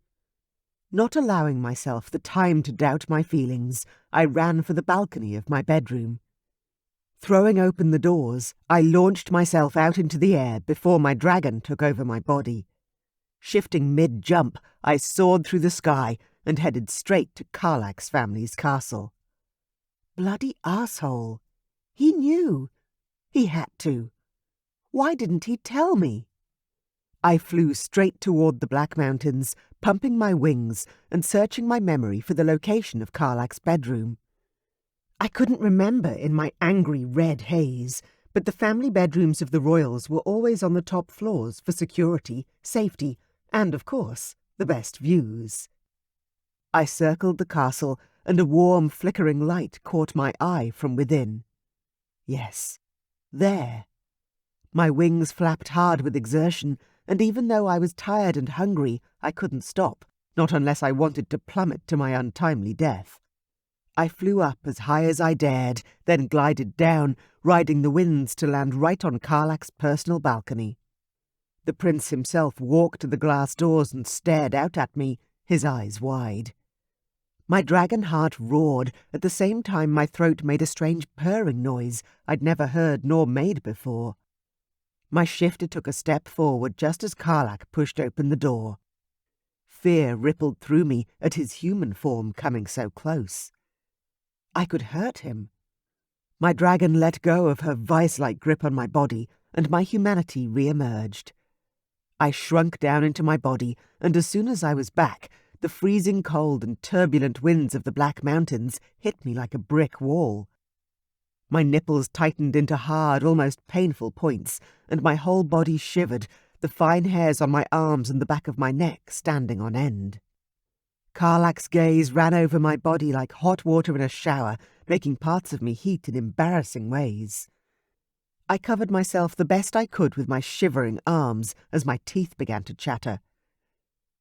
Not allowing myself the time to doubt my feelings, I ran for the balcony of my bedroom. Throwing open the doors, I launched myself out into the air before my dragon took over my body. Shifting mid-jump, I soared through the sky and headed straight to Carlak's family's castle. Bloody arsehole. He knew. He had to. Why didn't he tell me? I flew straight toward the Black Mountains, pumping my wings and searching my memory for the location of Carlak's bedroom. I couldn't remember in my angry red haze, but the family bedrooms of the royals were always on the top floors for security, safety, and, of course, the best views. I circled the castle, and a warm, flickering light caught my eye from within. Yes, there. My wings flapped hard with exertion, and even though I was tired and hungry, I couldn't stop, not unless I wanted to plummet to my untimely death. I flew up as high as I dared, then glided down, riding the winds to land right on Carlak's personal balcony. The prince himself walked to the glass doors and stared out at me, his eyes wide. My dragon heart roared, at the same time my throat made a strange purring noise I'd never heard nor made before. My shifter took a step forward just as Carlak pushed open the door. Fear rippled through me at his human form coming so close. I could hurt him. My dragon let go of her vice-like grip on my body, and my humanity re-emerged. I shrunk down into my body, and as soon as I was back, the freezing cold and turbulent winds of the Black Mountains hit me like a brick wall. My nipples tightened into hard, almost painful points, and my whole body shivered, the fine hairs on my arms and the back of my neck standing on end. Carlak's gaze ran over my body like hot water in a shower, making parts of me heat in embarrassing ways. I covered myself the best I could with my shivering arms as my teeth began to chatter.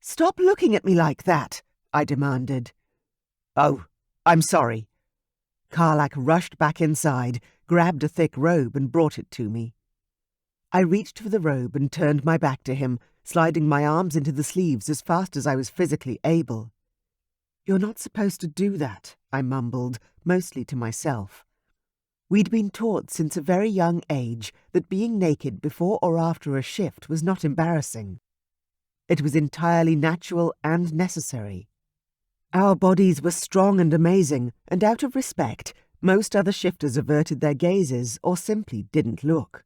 "Stop looking at me like that," I demanded. "Oh, I'm sorry." Carlak rushed back inside, grabbed a thick robe and brought it to me. I reached for the robe and turned my back to him, sliding my arms into the sleeves as fast as I was physically able. "You're not supposed to do that," I mumbled, mostly to myself. We'd been taught since a very young age that being naked before or after a shift was not embarrassing. It was entirely natural and necessary. Our bodies were strong and amazing, and out of respect, most other shifters averted their gazes or simply didn't look.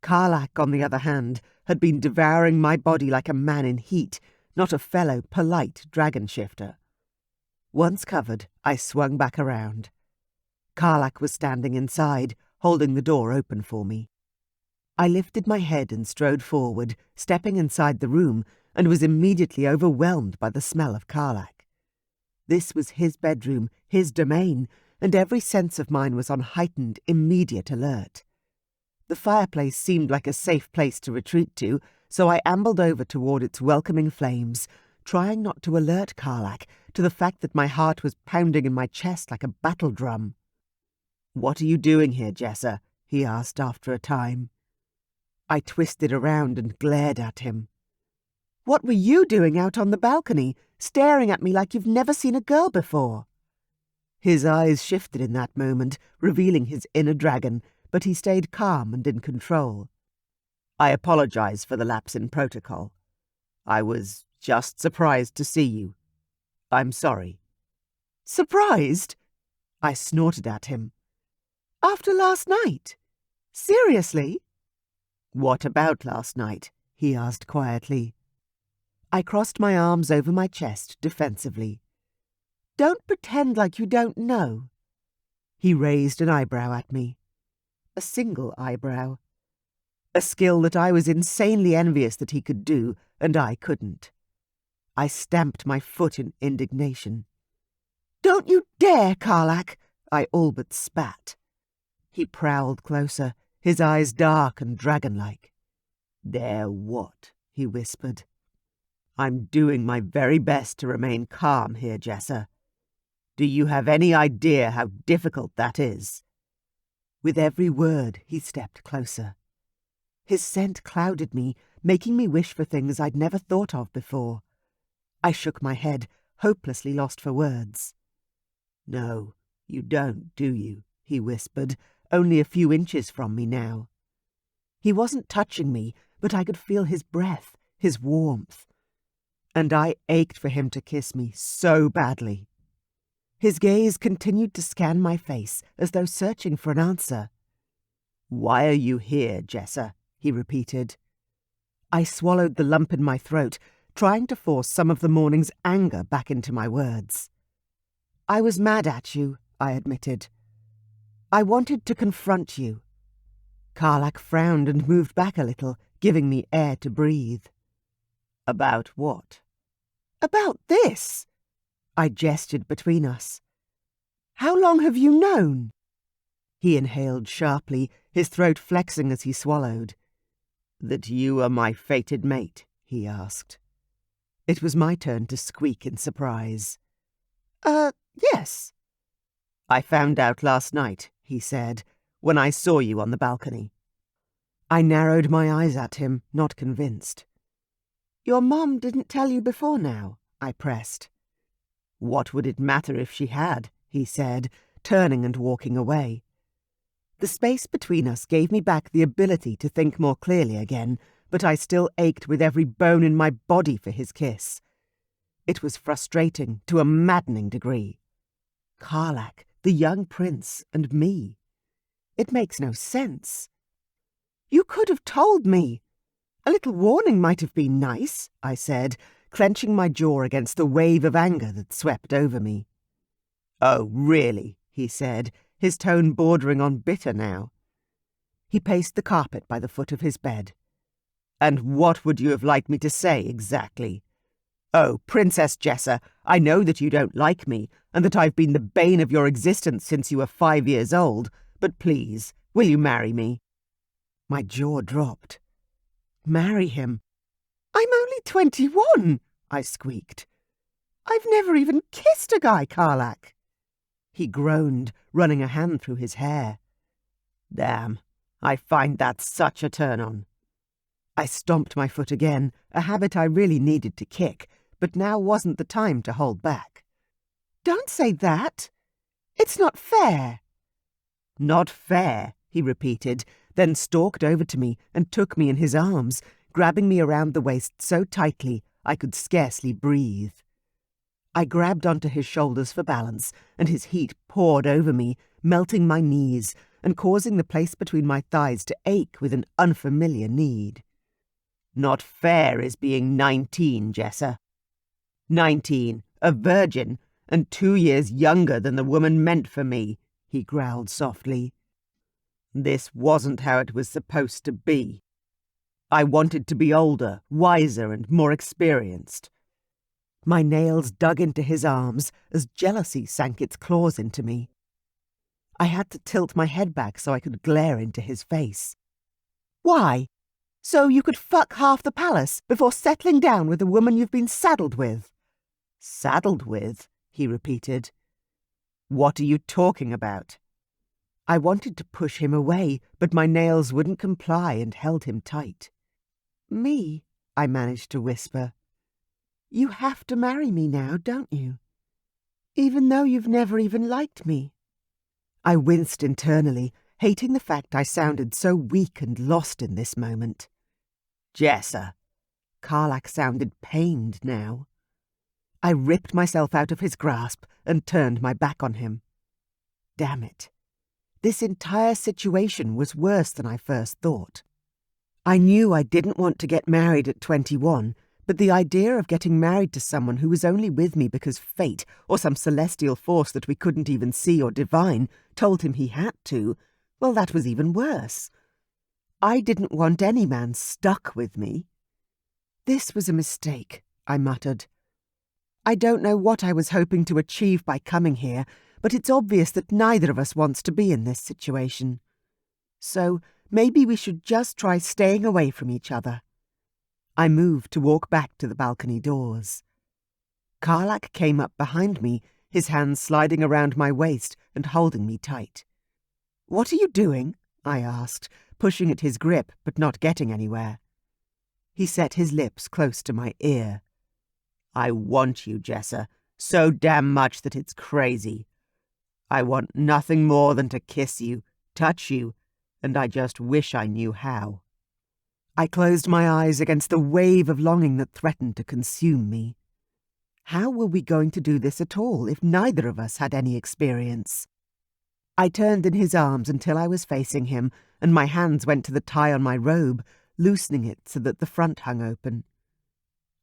Carlak, on the other hand, had been devouring my body like a man in heat, not a fellow polite dragon shifter. Once covered, I swung back around. Carlak was standing inside, holding the door open for me. I lifted my head and strode forward, stepping inside the room, and was immediately overwhelmed by the smell of Carlak. This was his bedroom, his domain, and every sense of mine was on heightened, immediate alert. The fireplace seemed like a safe place to retreat to, so I ambled over toward its welcoming flames, trying not to alert Carlak to the fact that my heart was pounding in my chest like a battle drum. "What are you doing here, Jessa?" he asked after a time. I twisted around and glared at him. "What were you doing out on the balcony, staring at me like you've never seen a girl before?" His eyes shifted in that moment, revealing his inner dragon, but he stayed calm and in control. "I apologize for the lapse in protocol. I was just surprised to see you. I'm sorry." "Surprised?" I snorted at him. "After last night? Seriously?" "What about last night?" he asked quietly. I crossed my arms over my chest defensively. "Don't pretend like you don't know." He raised an eyebrow at me. A single eyebrow. A skill that I was insanely envious that he could do, and I couldn't. I stamped my foot in indignation. "Don't you dare, Carlak!" I all but spat. He prowled closer, his eyes dark and dragon-like. "Dare what?" he whispered. "I'm doing my very best to remain calm here, Jessa. Do you have any idea how difficult that is?" With every word, he stepped closer. His scent clouded me, making me wish for things I'd never thought of before. I shook my head, hopelessly lost for words. "No, you don't, do you?" he whispered, only a few inches from me now. He wasn't touching me, but I could feel his breath, his warmth. And I ached for him to kiss me so badly. His gaze continued to scan my face, as though searching for an answer. "Why are you here, Jessa?" he repeated. I swallowed the lump in my throat, trying to force some of the morning's anger back into my words. "I was mad at you," I admitted. "I wanted to confront you." Carlak frowned and moved back a little, giving me air to breathe. "About what?" "About this." I gestured between us. "How long have you known?" He inhaled sharply, his throat flexing as he swallowed. "That you are my fated mate?" he asked. It was my turn to squeak in surprise. Yes." "I found out last night," he said, "when I saw you on the balcony." I narrowed my eyes at him, not convinced. "Your mom didn't tell you before now?" I pressed. "What would it matter if she had?" he said, turning and walking away. The space between us gave me back the ability to think more clearly again, but I still ached with every bone in my body for his kiss. It was frustrating to a maddening degree. Carlak, the young prince, and me. It makes no sense. "You could have told me. A little warning might have been nice," I said, clenching my jaw against the wave of anger that swept over me. "Oh, really?" he said, his tone bordering on bitter now. He paced the carpet by the foot of his bed. "And what would you have liked me to say exactly? Oh, Princess Jessa, I know that you don't like me, and that I've been the bane of your existence since you were 5 years old, but please, will you marry me?" My jaw dropped. Marry him? "I'm only 21, I squeaked. "I've never even kissed a guy, Carlak." He groaned, running a hand through his hair. "Damn, I find that such a turn-on." I stomped my foot again, a habit I really needed to kick, but now wasn't the time to hold back. "Don't say that. It's not fair." "Not fair," he repeated, then stalked over to me and took me in his arms, grabbing me around the waist so tightly I could scarcely breathe. I grabbed onto his shoulders for balance, and his heat poured over me, melting my knees and causing the place between my thighs to ache with an unfamiliar need. "Not fair is being 19, Jessa. 19, a virgin, and 2 years younger than the woman meant for me," he growled softly. "This wasn't how it was supposed to be. I wanted to be older, wiser, and more experienced." My nails dug into his arms as jealousy sank its claws into me. I had to tilt my head back so I could glare into his face. "Why? So you could fuck half the palace before settling down with a woman you've been saddled with?" "Saddled with?" he repeated. "What are you talking about?" I wanted to push him away, but my nails wouldn't comply and held him tight. "Me," I managed to whisper. "You have to marry me now, don't you? Even though you've never even liked me." I winced internally, hating the fact I sounded so weak and lost in this moment. "Jessa." Carlak sounded pained now. I ripped myself out of his grasp and turned my back on him. Damn it. This entire situation was worse than I first thought. I knew I didn't want to get married at 21, but the idea of getting married to someone who was only with me because fate, or some celestial force that we couldn't even see or divine, told him he had to, well, that was even worse. I didn't want any man stuck with me. "This was a mistake," I muttered. "I don't know what I was hoping to achieve by coming here, but it's obvious that neither of us wants to be in this situation. So Maybe we should just try staying away from each other. I moved to walk back to the balcony doors. Carlak came up behind me, his hands sliding around my waist and holding me tight. "What are you doing?" I asked, pushing at his grip but not getting anywhere. He set his lips close to my ear. "I want you, Jessa, so damn much that it's crazy. I want nothing more than to kiss you, touch you, and I just wish I knew how." I closed my eyes against the wave of longing that threatened to consume me. How were we going to do this at all if neither of us had any experience? I turned in his arms until I was facing him, and my hands went to the tie on my robe, loosening it so that the front hung open.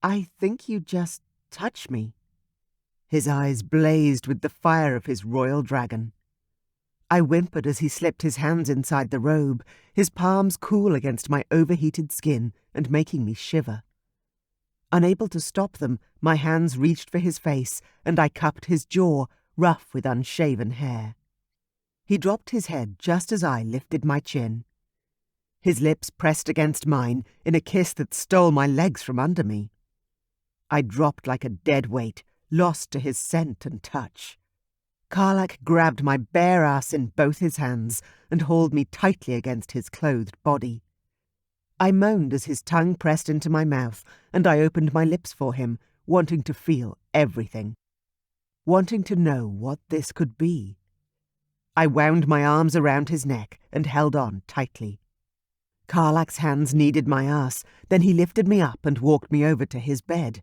"I think you just touch me." His eyes blazed with the fire of his royal dragon. I whimpered as he slipped his hands inside the robe, his palms cool against my overheated skin and making me shiver. Unable to stop them, my hands reached for his face, and I cupped his jaw, rough with unshaven hair. He dropped his head just as I lifted my chin. His lips pressed against mine in a kiss that stole my legs from under me. I dropped like a dead weight, lost to his scent and touch. Carlak grabbed my bare ass in both his hands and hauled me tightly against his clothed body. I moaned as his tongue pressed into my mouth, and I opened my lips for him, wanting to feel everything. Wanting to know what this could be. I wound my arms around his neck and held on tightly. Carlak's hands kneaded my ass, then he lifted me up and walked me over to his bed.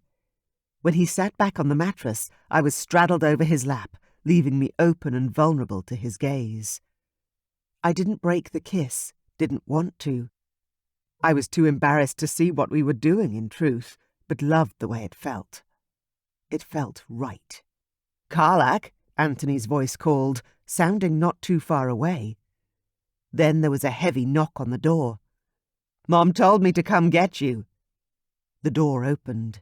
When he sat back on the mattress, I was straddled over his lap, leaving me open and vulnerable to his gaze. I didn't break the kiss, didn't want to. I was too embarrassed to see what we were doing, in truth, but loved the way it felt. It felt right. "Carlak," Anthony's voice called, sounding not too far away. Then there was a heavy knock on the door. "Mom told me to come get you." The door opened.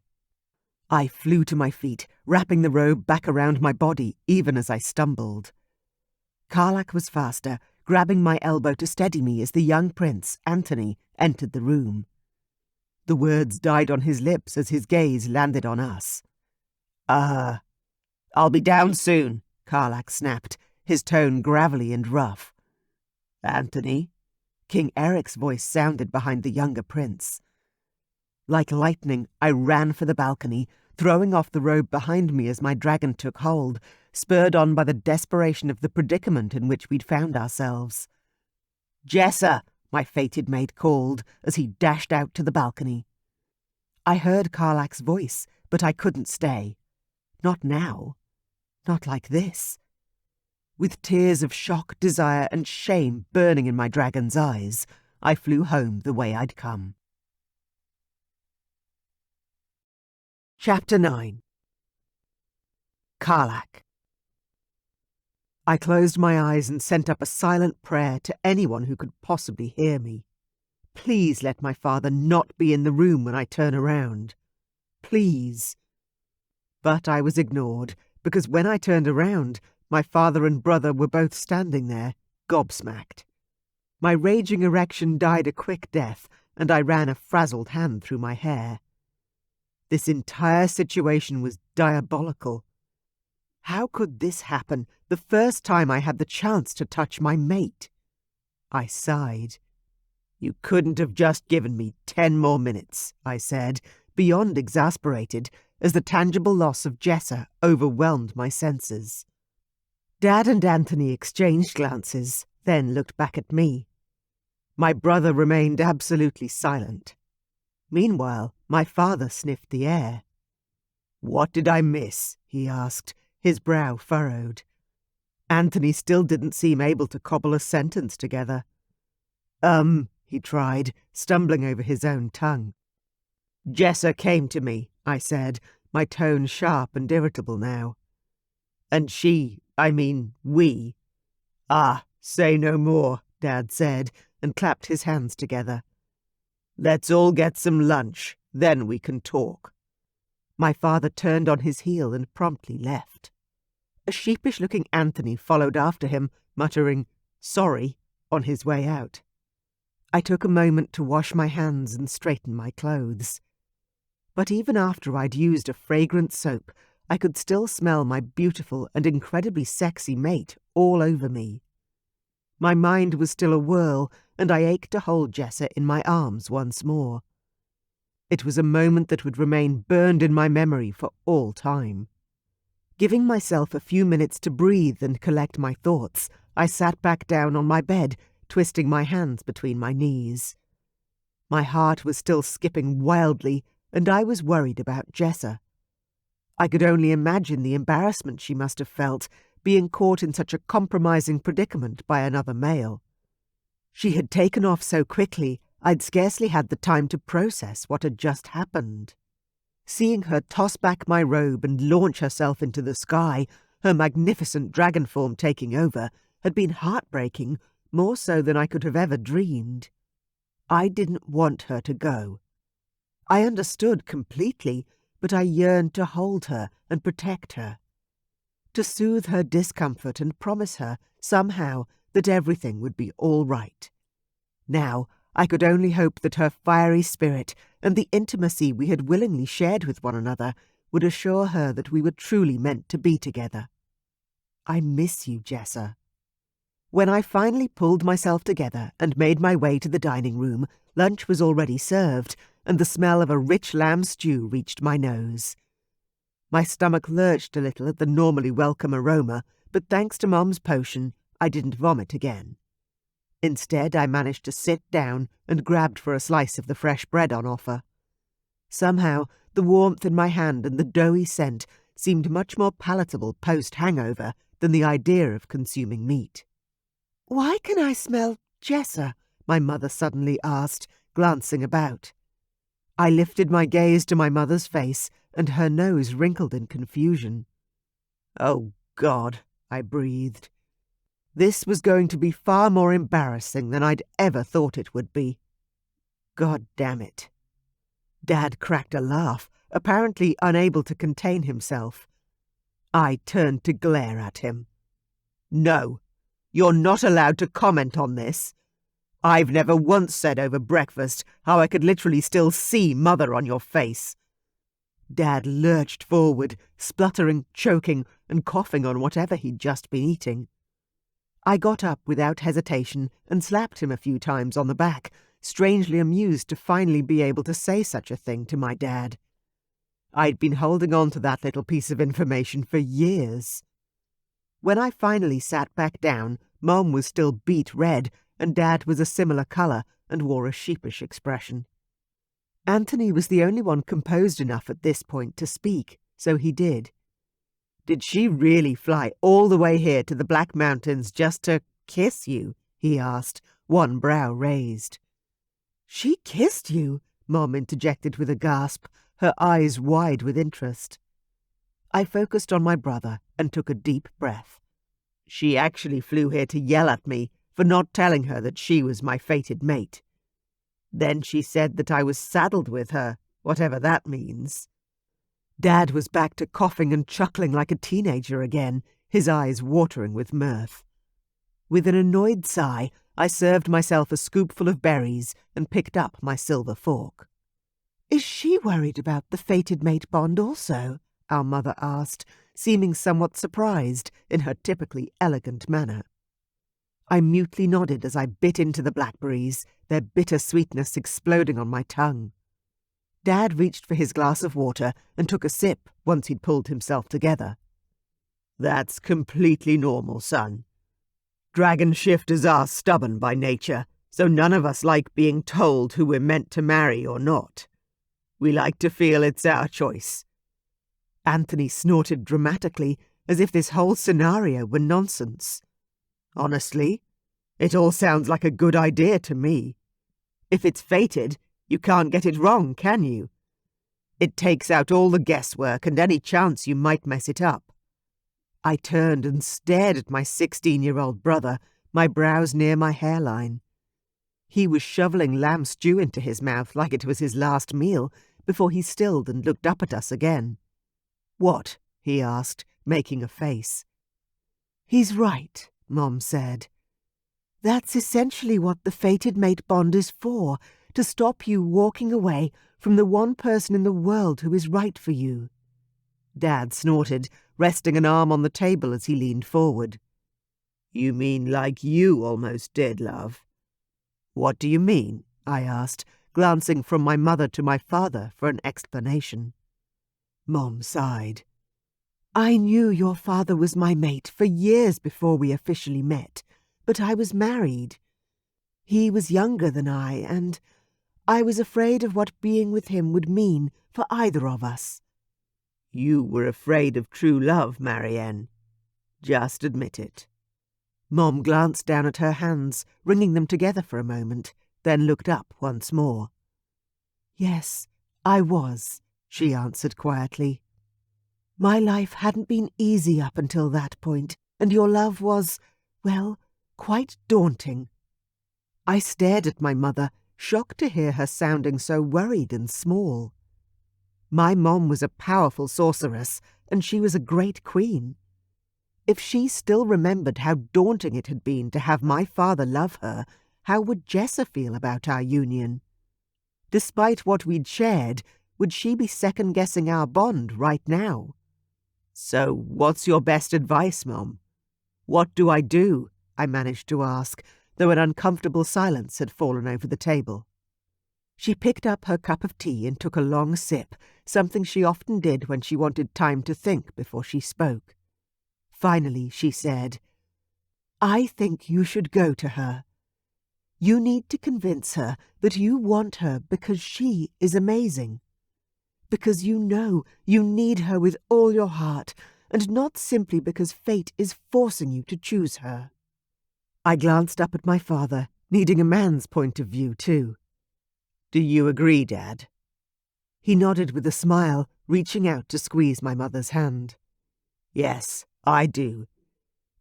I flew to my feet, wrapping the robe back around my body even as I stumbled. Carlak was faster, grabbing my elbow to steady me as the young prince, Anthony, entered the room. The words died on his lips as his gaze landed on us. I'll be down soon," Carlak snapped, his tone gravelly and rough. "Anthony?" King Eric's voice sounded behind the younger prince. Like lightning, I ran for the balcony, throwing off the robe behind me as my dragon took hold, spurred on by the desperation of the predicament in which we'd found ourselves. "Jessa!" my fated mate called as he dashed out to the balcony. I heard Carlak's voice, but I couldn't stay. Not now. Not like this. With tears of shock, desire, and shame burning in my dragon's eyes, I flew home the way I'd come. Chapter 9. Carlak. I closed my eyes and sent up a silent prayer to anyone who could possibly hear me. Please let my father not be in the room when I turn around. Please. But I was ignored, because when I turned around, my father and brother were both standing there, gobsmacked. My raging erection died a quick death, and I ran a frazzled hand through my hair. This entire situation was diabolical. How could this happen the first time I had the chance to touch my mate? I sighed. "You couldn't have just given me 10 more minutes," I said, beyond exasperated, as the tangible loss of Jessa overwhelmed my senses. Dad and Anthony exchanged glances, then looked back at me. My brother remained absolutely silent. Meanwhile, my father sniffed the air. "What did I miss?" he asked, his brow furrowed. Anthony still didn't seem able to cobble a sentence together. He tried, stumbling over his own tongue. "Jessa came to me," I said, my tone sharp and irritable now. "And we." "Ah, say no more," Dad said, and clapped his hands together. "Let's all get some lunch, then we can talk." My father turned on his heel and promptly left. A sheepish-looking Anthony followed after him, muttering, "Sorry," on his way out. I took a moment to wash my hands and straighten my clothes. But even after I'd used a fragrant soap, I could still smell my beautiful and incredibly sexy mate all over me. My mind was still a whirl, and I ached to hold Jessa in my arms once more. It was a moment that would remain burned in my memory for all time. Giving myself a few minutes to breathe and collect my thoughts, I sat back down on my bed, twisting my hands between my knees. My heart was still skipping wildly, and I was worried about Jessa. I could only imagine the embarrassment she must have felt, being caught in such a compromising predicament by another male. She had taken off so quickly, I'd scarcely had the time to process what had just happened. Seeing her toss back my robe and launch herself into the sky, her magnificent dragon form taking over, had been heartbreaking, more so than I could have ever dreamed. I didn't want her to go. I understood completely, but I yearned to hold her and protect her. To soothe her discomfort and promise her, somehow, that everything would be all right. Now, I could only hope that her fiery spirit and the intimacy we had willingly shared with one another would assure her that we were truly meant to be together. I miss you, Jessa. When I finally pulled myself together and made my way to the dining room, lunch was already served, and the smell of a rich lamb stew reached my nose. My stomach lurched a little at the normally welcome aroma, but thanks to Mom's potion, I didn't vomit again. Instead, I managed to sit down and grabbed for a slice of the fresh bread on offer. Somehow, the warmth in my hand and the doughy scent seemed much more palatable post-hangover than the idea of consuming meat. "Why can I smell Jessa?" my mother suddenly asked, glancing about. I lifted my gaze to my mother's face, and her nose wrinkled in confusion. "Oh, God," I breathed. This was going to be far more embarrassing than I'd ever thought it would be. God damn it. Dad cracked a laugh, apparently unable to contain himself. I turned to glare at him. "No, you're not allowed to comment on this. I've never once said over breakfast how I could literally still see Mother on your face." Dad lurched forward, spluttering, choking, and coughing on whatever he'd just been eating. I got up without hesitation and slapped him a few times on the back, strangely amused to finally be able to say such a thing to my dad. I'd been holding on to that little piece of information for years. When I finally sat back down, Mom was still beet red, and Dad was a similar colour and wore a sheepish expression. Anthony was the only one composed enough at this point to speak, so he did. "Did she really fly all the way here to the Black Mountains just to kiss you?" he asked, one brow raised. "She kissed you?" Mom interjected with a gasp, her eyes wide with interest. I focused on my brother and took a deep breath. "She actually flew here to yell at me for not telling her that she was my fated mate. Then she said that I was saddled with her, whatever that means." Dad was back to coughing and chuckling like a teenager again, his eyes watering with mirth. With an annoyed sigh, I served myself a scoopful of berries and picked up my silver fork. "Is she worried about the fated mate bond also?" our mother asked, seeming somewhat surprised in her typically elegant manner. I mutely nodded as I bit into the blackberries, their bitter sweetness exploding on my tongue. Dad reached for his glass of water and took a sip once he'd pulled himself together. "That's completely normal, son. Dragon shifters are stubborn by nature, so none of us like being told who we're meant to marry or not. We like to feel it's our choice." Anthony snorted dramatically, as if this whole scenario were nonsense. "Honestly, it all sounds like a good idea to me. If it's fated, you can't get it wrong, can you? It takes out all the guesswork and any chance you might mess it up." I turned and stared at my 16-year-old brother, my brows near my hairline. He was shoveling lamb stew into his mouth like it was his last meal before he stilled and looked up at us again. "What?" he asked, making a face. "He's right," Mom said. That's essentially what the fated mate bond is for, to stop you walking away from the one person in the world who is right for you. Dad snorted, resting an arm on the table as he leaned forward. You mean like you almost did, love? What do you mean? I asked, glancing from my mother to my father for an explanation. Mom sighed. I knew your father was my mate for years before we officially met, but I was married. He was younger than I, and I was afraid of what being with him would mean for either of us. You were afraid of true love, Marianne. Just admit it. Mom glanced down at her hands, wringing them together for a moment, then looked up once more. Yes, I was, she answered quietly. My life hadn't been easy up until that point, and your love was, well, quite daunting. I stared at my mother, shocked to hear her sounding so worried and small. My mom was a powerful sorceress, and she was a great queen. If she still remembered how daunting it had been to have my father love her, how would Jessa feel about our union? Despite what we'd shared, would she be second-guessing our bond right now? So, what's your best advice, Mom? What do I do? I managed to ask, though an uncomfortable silence had fallen over the table. She picked up her cup of tea and took a long sip, something she often did when she wanted time to think before she spoke. Finally, she said, I think you should go to her. You need to convince her that you want her because she is amazing. Because you know you need her with all your heart, and not simply because fate is forcing you to choose her. I glanced up at my father, needing a man's point of view too. Do you agree, Dad? He nodded with a smile, reaching out to squeeze my mother's hand. Yes, I do.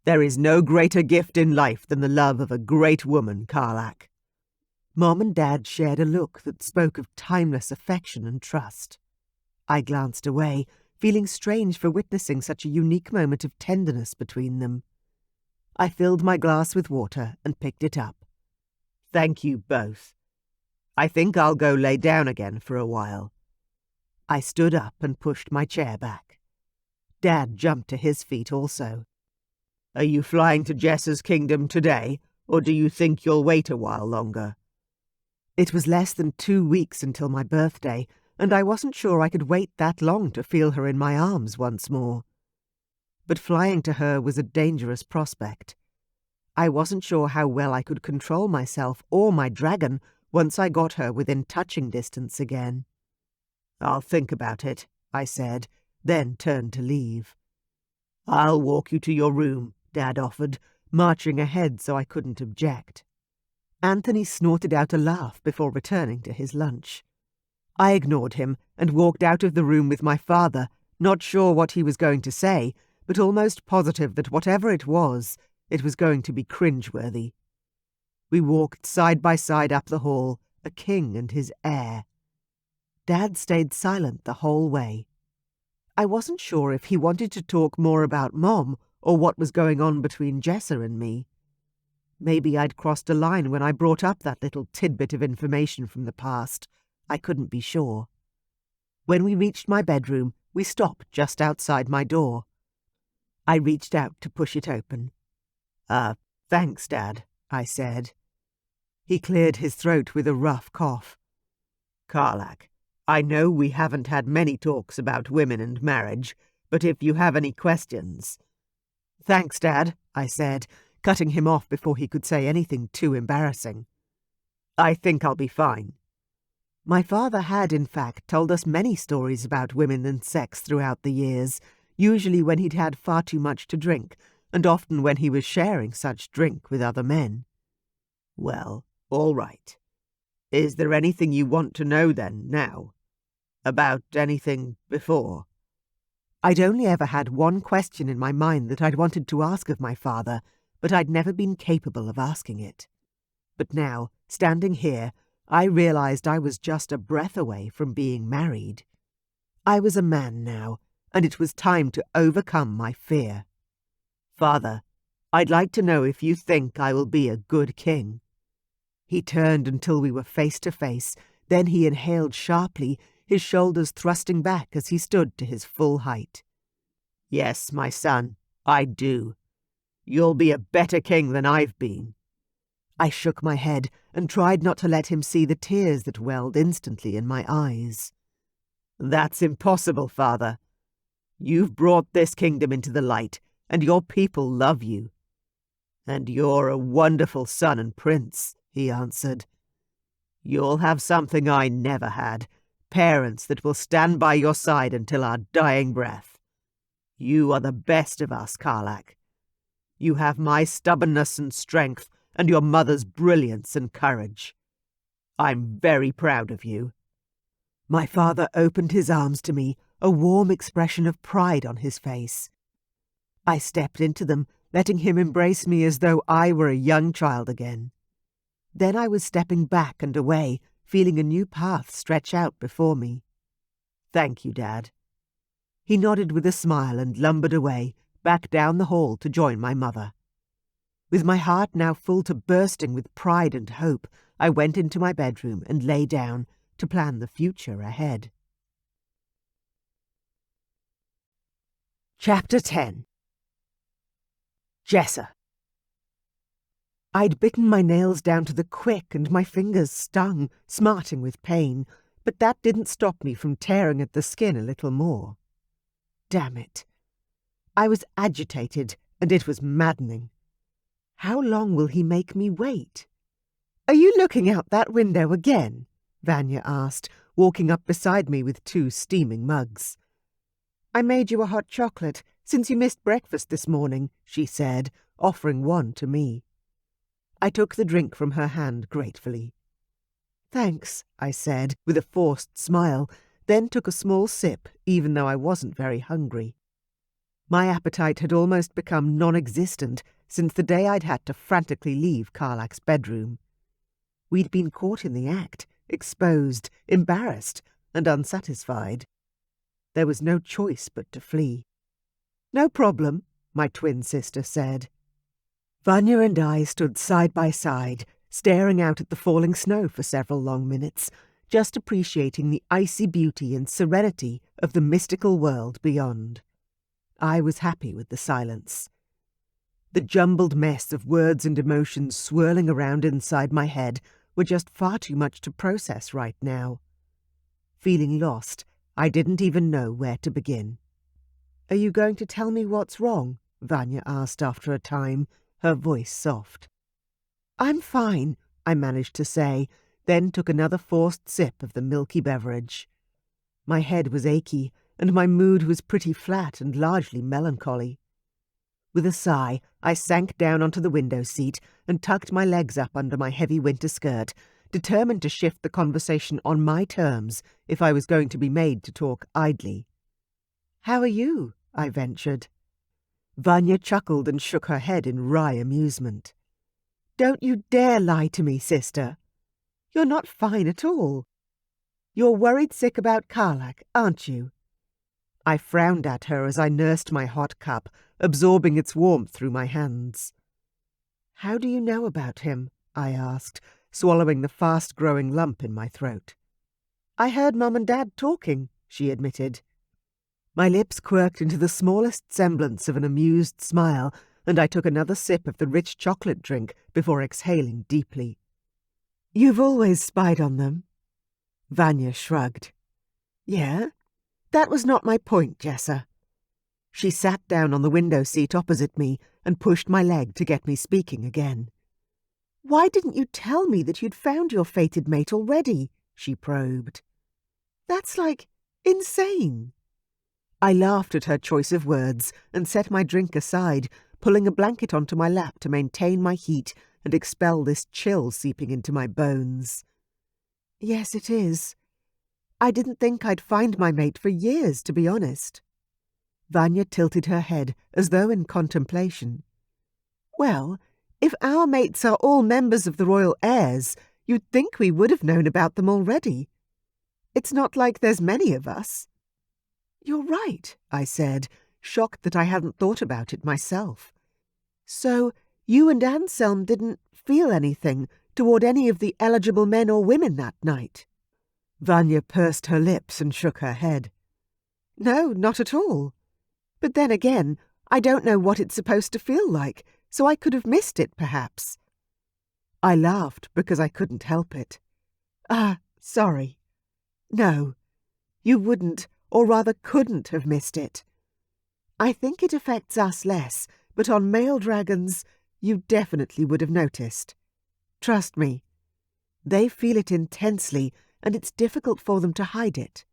There is no greater gift in life than the love of a great woman, Carlak. Mom and Dad shared a look that spoke of timeless affection and trust. I glanced away, feeling strange for witnessing such a unique moment of tenderness between them. I filled my glass with water and picked it up. Thank you both. I think I'll go lay down again for a while. I stood up and pushed my chair back. Dad jumped to his feet also. Are you flying to Jessa's kingdom today, or do you think you'll wait a while longer? It was less than 2 weeks until my birthday, and I wasn't sure I could wait that long to feel her in my arms once more. But flying to her was a dangerous prospect. I wasn't sure how well I could control myself or my dragon once I got her within touching distance again. I'll think about it, I said, then turned to leave. I'll walk you to your room, Dad offered, marching ahead so I couldn't object. Anthony snorted out a laugh before returning to his lunch. I ignored him and walked out of the room with my father, not sure what he was going to say, but almost positive that whatever it was going to be cringeworthy. We walked side by side up the hall, a king and his heir. Dad stayed silent the whole way. I wasn't sure if he wanted to talk more about Mom or what was going on between Jessa and me. Maybe I'd crossed a line when I brought up that little tidbit of information from the past. I couldn't be sure. When we reached my bedroom, we stopped just outside my door. I reached out to push it open. Thanks, Dad, I said. He cleared his throat with a rough cough. Carlak, I know we haven't had many talks about women and marriage, but if you have any questions... Thanks, Dad, I said, cutting him off before he could say anything too embarrassing. I think I'll be fine. My father had, in fact, told us many stories about women and sex throughout the years, usually when he'd had far too much to drink, and often when he was sharing such drink with other men. Well, all right. Is there anything you want to know then, now? About anything before? I'd only ever had one question in my mind that I'd wanted to ask of my father, but I'd never been capable of asking it. But now, standing here, I realized I was just a breath away from being married. I was a man now, and it was time to overcome my fear. Father, I'd like to know if you think I will be a good king." He turned until we were face to face, then he inhaled sharply, his shoulders thrusting back as he stood to his full height. "Yes, my son, I do. You'll be a better king than I've been." I shook my head and tried not to let him see the tears that welled instantly in my eyes. "That's impossible, father. You've brought this kingdom into the light, and your people love you. And you're a wonderful son and prince," he answered. "You'll have something I never had, parents that will stand by your side until our dying breath. You are the best of us, Carlak. You have my stubbornness and strength, and your mother's brilliance and courage. I'm very proud of you." My father opened his arms to me, a warm expression of pride on his face. I stepped into them, letting him embrace me as though I were a young child again. Then I was stepping back and away, feeling a new path stretch out before me. "Thank you, Dad." He nodded with a smile and lumbered away, back down the hall to join my mother. With my heart now full to bursting with pride and hope, I went into my bedroom and lay down to plan the future ahead. Chapter 10. Jessa. I'd bitten my nails down to the quick and my fingers stung, smarting with pain, but that didn't stop me from tearing at the skin a little more. Damn it. I was agitated, and it was maddening. How long will he make me wait? "Are you looking out that window again?" Vanya asked, walking up beside me with 2 steaming mugs. "I made you a hot chocolate, since you missed breakfast this morning," she said, offering one to me. I took the drink from her hand gratefully. "Thanks," I said, with a forced smile, then took a small sip, even though I wasn't very hungry. My appetite had almost become non-existent since the day I'd had to frantically leave Carlak's bedroom. We'd been caught in the act, exposed, embarrassed, and unsatisfied. There was no choice but to flee. "No problem," my twin sister said. Vanya and I stood side by side, staring out at the falling snow for several long minutes, just appreciating the icy beauty and serenity of the mystical world beyond. I was happy with the silence. The jumbled mess of words and emotions swirling around inside my head were just far too much to process right now. Feeling lost, I didn't even know where to begin. "Are you going to tell me what's wrong?" Vanya asked after a time, her voice soft. "I'm fine," I managed to say, then took another forced sip of the milky beverage. My head was achy, and my mood was pretty flat and largely melancholy. With a sigh, I sank down onto the window seat and tucked my legs up under my heavy winter skirt, determined to shift the conversation on my terms if I was going to be made to talk idly. "How are you?" I ventured. Vanya chuckled and shook her head in wry amusement. "Don't you dare lie to me, sister. You're not fine at all. You're worried sick about Carlak, aren't you?" I frowned at her as I nursed my hot cup, absorbing its warmth through my hands. "How do you know about him?" I asked, swallowing the fast-growing lump in my throat. "I heard Mum and Dad talking," she admitted. My lips quirked into the smallest semblance of an amused smile, and I took another sip of the rich chocolate drink before exhaling deeply. "You've always spied on them." Vanya shrugged. "Yeah? That was not my point, Jessa." She sat down on the window seat opposite me and pushed my leg to get me speaking again. "Why didn't you tell me that you'd found your fated mate already?" she probed. "That's insane." I laughed at her choice of words and set my drink aside, pulling a blanket onto my lap to maintain my heat and expel this chill seeping into my bones. "Yes, it is. I didn't think I'd find my mate for years, to be honest." Vanya tilted her head as though in contemplation. "Well, if our mates are all members of the royal heirs, you'd think we would have known about them already. It's not like there's many of us." "You're right," I said, shocked that I hadn't thought about it myself. So you and Anselm didn't feel anything toward any of the eligible men or women that night? Vanya pursed her lips and shook her head. No, not at all. But then again, I don't know what it's supposed to feel like, so I could have missed it, perhaps. I laughed because I couldn't help it. Sorry. No, you wouldn't, or rather couldn't have missed it. I think it affects us less, but on male dragons, you definitely would have noticed. Trust me. They feel it intensely, and it's difficult for them to hide it.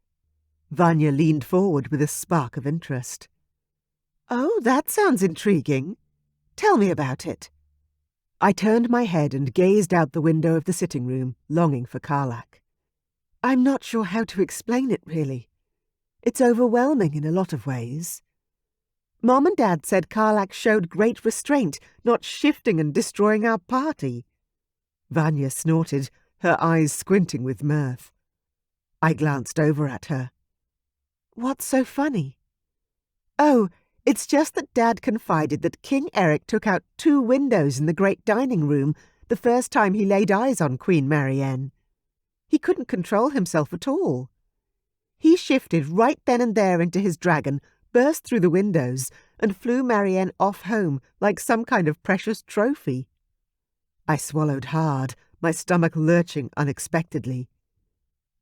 Vanya leaned forward with a spark of interest. Oh, that sounds intriguing. Tell me about it. I turned my head and gazed out the window of the sitting room, longing for Carlak. I'm not sure how to explain it, really. It's overwhelming in a lot of ways. Mom and Dad said Carlak showed great restraint, not shifting and destroying our party. Vanya snorted, her eyes squinting with mirth. I glanced over at her. What's so funny? Oh, it's just that Dad confided that King Eric took out 2 windows in the great dining room the first time he laid eyes on Queen Marianne. He couldn't control himself at all. He shifted right then and there into his dragon, burst through the windows, and flew Marianne off home like some kind of precious trophy. I swallowed hard, my stomach lurching unexpectedly.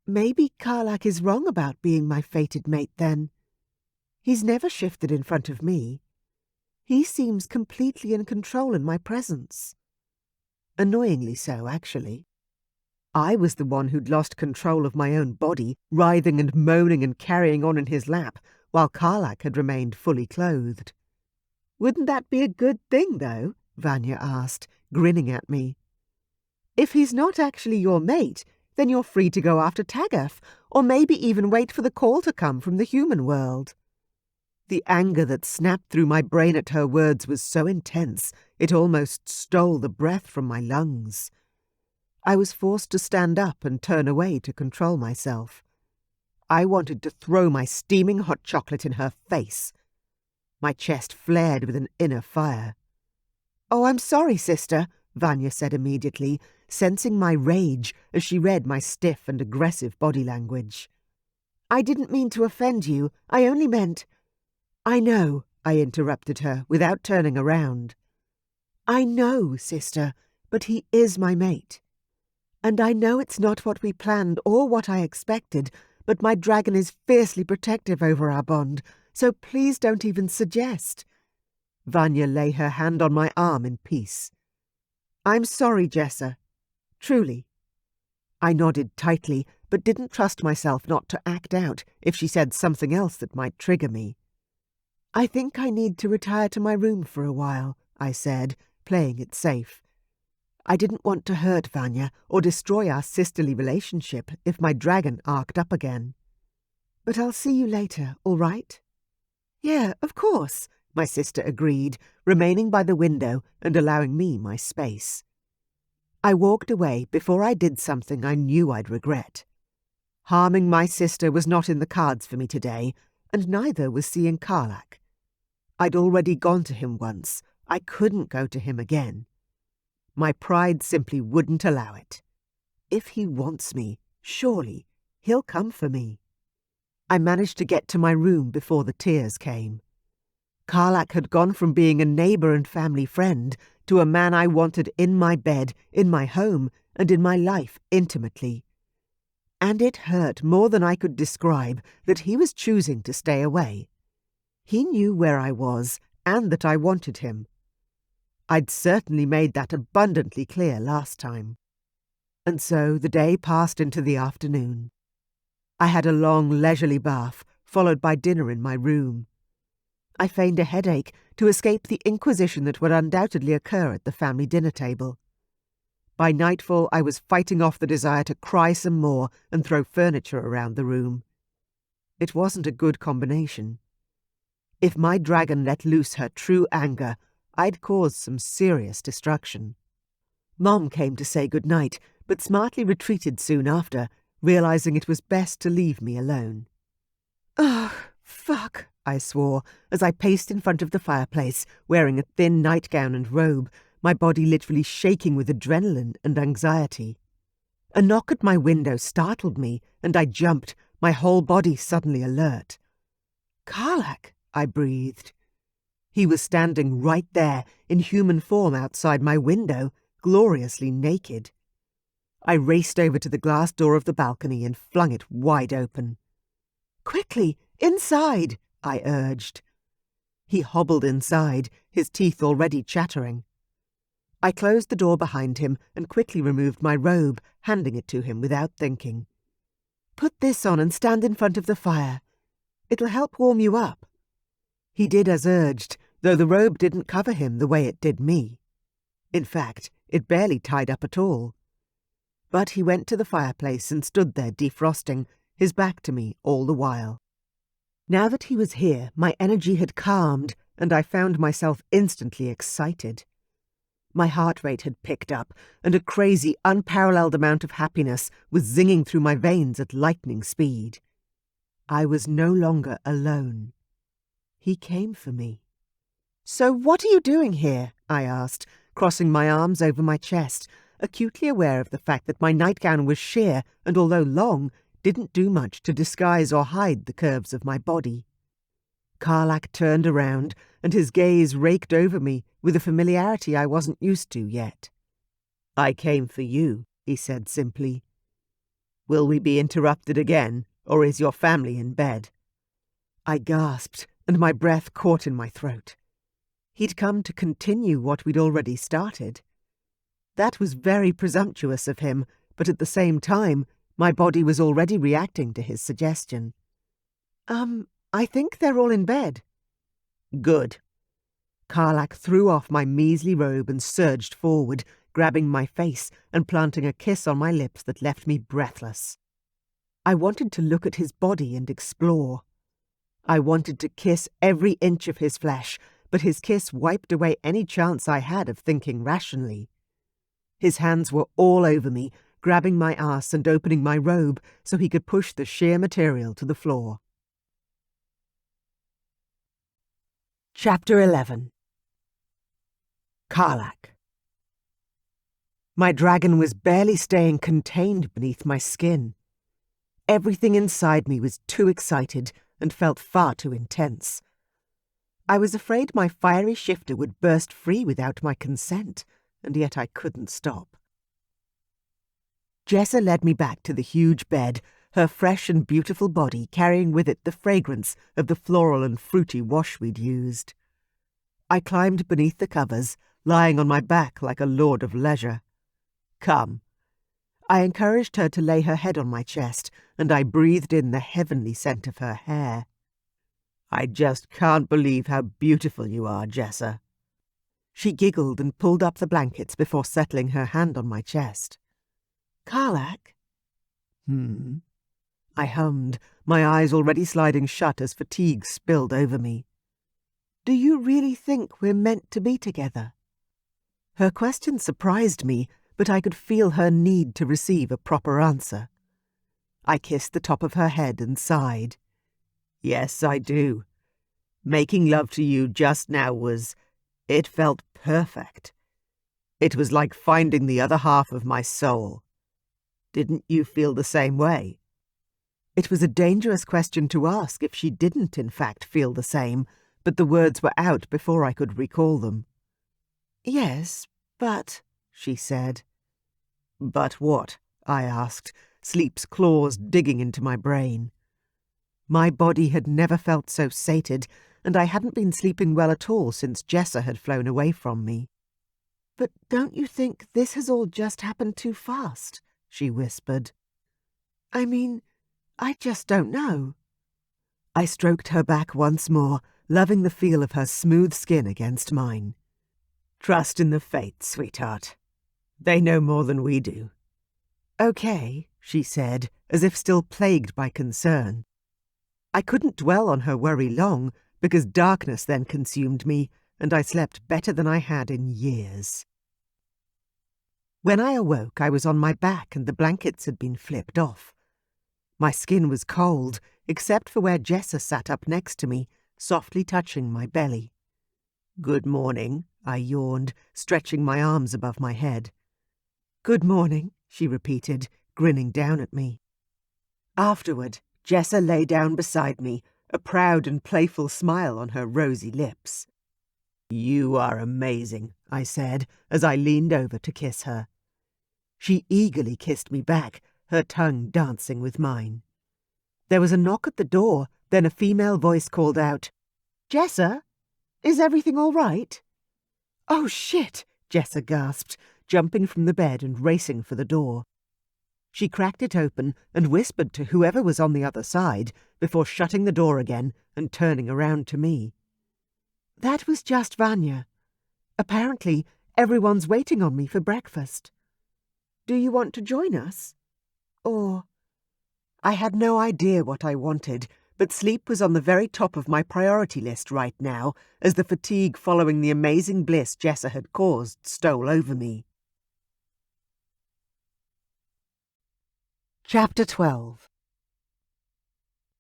Maybe Carlak is wrong about being my fated mate, then. He's never shifted in front of me. He seems completely in control in my presence. Annoyingly so, actually. I was the one who'd lost control of my own body, writhing and moaning and carrying on in his lap, while Carlak had remained fully clothed. Wouldn't that be a good thing, though? Vanya asked, grinning at me. If he's not actually your mate, then you're free to go after Taggart, or maybe even wait for the call to come from the human world. The anger that snapped through my brain at her words was so intense, it almost stole the breath from my lungs. I was forced to stand up and turn away to control myself. I wanted to throw my steaming hot chocolate in her face. My chest flared with an inner fire. Oh, I'm sorry, sister, Vanya said immediately, sensing my rage as she read my stiff and aggressive body language. I didn't mean to offend you. I only meant... I know, I interrupted her, without turning around. I know, sister, but he is my mate. And I know it's not what we planned or what I expected, but my dragon is fiercely protective over our bond, so please don't even suggest. Vanya lay her hand on my arm in peace. I'm sorry, Jessa. Truly. I nodded tightly, but didn't trust myself not to act out if she said something else that might trigger me. I think I need to retire to my room for a while, I said, playing it safe. I didn't want to hurt Vanya or destroy our sisterly relationship if my dragon arced up again. But I'll see you later, all right? Yeah, of course, my sister agreed, remaining by the window and allowing me my space. I walked away before I did something I knew I'd regret. Harming my sister was not in the cards for me today, and neither was seeing Carlak. I'd already gone to him once. I couldn't go to him again. My pride simply wouldn't allow it. If he wants me, surely he'll come for me. I managed to get to my room before the tears came. Carlak had gone from being a neighbour and family friend to a man I wanted in my bed, in my home, and in my life intimately. And it hurt more than I could describe that he was choosing to stay away. He knew where I was and that I wanted him. I'd certainly made that abundantly clear last time. And so the day passed into the afternoon. I had a long, leisurely bath, followed by dinner in my room. I feigned a headache to escape the inquisition that would undoubtedly occur at the family dinner table. By nightfall, I was fighting off the desire to cry some more and throw furniture around the room. It wasn't a good combination. If my dragon let loose her true anger, I'd cause some serious destruction. Mom came to say good night, but smartly retreated soon after, realizing it was best to leave me alone. Oh, Fuck, I swore, as I paced in front of the fireplace, wearing a thin nightgown and robe, my body literally shaking with adrenaline and anxiety. A knock at my window startled me, and I jumped, my whole body suddenly alert. "Carlak," I breathed. He was standing right there, in human form outside my window, gloriously naked. I raced over to the glass door of the balcony and flung it wide open. "Quickly, inside," I urged. He hobbled inside, his teeth already chattering. I closed the door behind him and quickly removed my robe, handing it to him without thinking. "Put this on and stand in front of the fire. It'll help warm you up." He did as urged, though the robe didn't cover him the way it did me. In fact, it barely tied up at all. But he went to the fireplace and stood there defrosting, his back to me all the while. Now that he was here, my energy had calmed, and I found myself instantly excited. My heart rate had picked up, and a crazy, unparalleled amount of happiness was zinging through my veins at lightning speed. I was no longer alone. He came for me. "So what are you doing here?" I asked, crossing my arms over my chest, acutely aware of the fact that my nightgown was sheer and, although long, didn't do much to disguise or hide the curves of my body. Carlak turned around, and his gaze raked over me with a familiarity I wasn't used to yet. "I came for you," he said simply. "Will we be interrupted again, or is your family in bed?" I gasped, and my breath caught in my throat. He'd come to continue what we'd already started. That was very presumptuous of him, but at the same time, my body was already reacting to his suggestion. I think they're all in bed." "Good." Carlak threw off my measly robe and surged forward, grabbing my face and planting a kiss on my lips that left me breathless. I wanted to look at his body and explore. I wanted to kiss every inch of his flesh, but his kiss wiped away any chance I had of thinking rationally. His hands were all over me, grabbing my ass and opening my robe so he could push the sheer material to the floor. Chapter 11. Carlak. My dragon was barely staying contained beneath my skin. Everything inside me was too excited and felt far too intense. I was afraid my fiery shifter would burst free without my consent, and yet I couldn't stop. Jessa led me back to the huge bed, her fresh and beautiful body carrying with it the fragrance of the floral and fruity wash we'd used. I climbed beneath the covers, lying on my back like a lord of leisure. "Come." I encouraged her to lay her head on my chest, and I breathed in the heavenly scent of her hair. "I just can't believe how beautiful you are, Jessa." She giggled and pulled up the blankets before settling her hand on my chest. "Carlak?" I hummed, my eyes already sliding shut as fatigue spilled over me. "Do you really think we're meant to be together?" Her question surprised me, but I could feel her need to receive a proper answer. I kissed the top of her head and sighed. "Yes, I do. Making love to you just now it felt perfect. It was like finding the other half of my soul. Didn't you feel the same way?" It was a dangerous question to ask if she didn't in fact feel the same, but the words were out before I could recall them. "Yes, but," she said. "But what?" I asked, sleep's claws digging into my brain. My body had never felt so sated, and I hadn't been sleeping well at all since Jessa had flown away from me. "But don't you think this has all just happened too fast?" she whispered. "I mean, I just don't know." I stroked her back once more, loving the feel of her smooth skin against mine. "Trust in the fates, sweetheart. They know more than we do." "Okay," she said, as if still plagued by concern. I couldn't dwell on her worry long, because darkness then consumed me, and I slept better than I had in years. When I awoke, I was on my back and the blankets had been flipped off. My skin was cold, except for where Jessa sat up next to me, softly touching my belly. "Good morning," I yawned, stretching my arms above my head. "Good morning," she repeated, grinning down at me. Afterward, Jessa lay down beside me, a proud and playful smile on her rosy lips. "You are amazing," I said, as I leaned over to kiss her. She eagerly kissed me back, her tongue dancing with mine. There was a knock at the door, then a female voice called out, "Jessa, is everything all right?" "Oh, shit!" Jessa gasped, jumping from the bed and racing for the door. She cracked it open and whispered to whoever was on the other side before shutting the door again and turning around to me. "That was just Vanya. Apparently, everyone's waiting on me for breakfast. Do you want to join us? Or—" I had no idea what I wanted, but sleep was on the very top of my priority list right now, as the fatigue following the amazing bliss Jessa had caused stole over me. Chapter 12.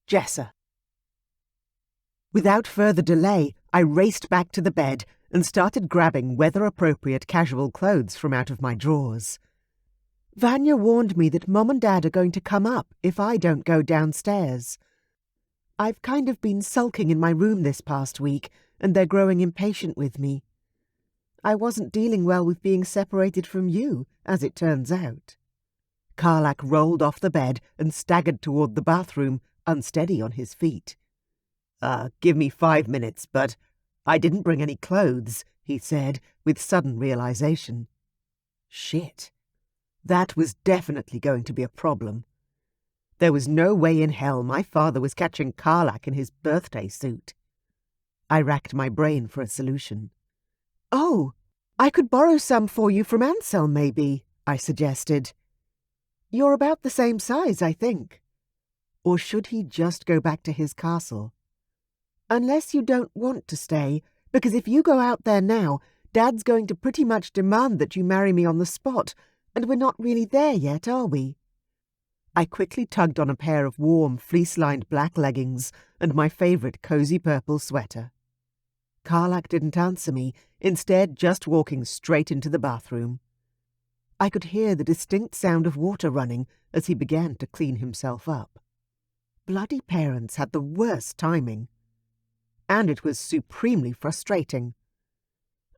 Jessa. Without further delay, I raced back to the bed and started grabbing weather-appropriate casual clothes from out of my drawers. Vanya warned me that Mom and Dad are going to come up if I don't go downstairs. I've kind of been sulking in my room this past week, and they're growing impatient with me. I wasn't dealing well with being separated from you, as it turns out. Carlak rolled off the bed and staggered toward the bathroom, unsteady on his feet. Give me 5 minutes, but I didn't bring any clothes," he said, with sudden realization. Shit. That was definitely going to be a problem. There was no way in hell my father was catching Carlak in his birthday suit. I racked my brain for a solution. "Oh, I could borrow some for you from Ansel, maybe," I suggested. "You're about the same size, I think. Or should he just go back to his castle? Unless you don't want to stay, because if you go out there now, Dad's going to pretty much demand that you marry me on the spot, and we're not really there yet, are we?" I quickly tugged on a pair of warm, fleece-lined black leggings and my favourite cosy purple sweater. Carlak didn't answer me, instead just walking straight into the bathroom. I could hear the distinct sound of water running as he began to clean himself up. Bloody parents had the worst timing. And it was supremely frustrating.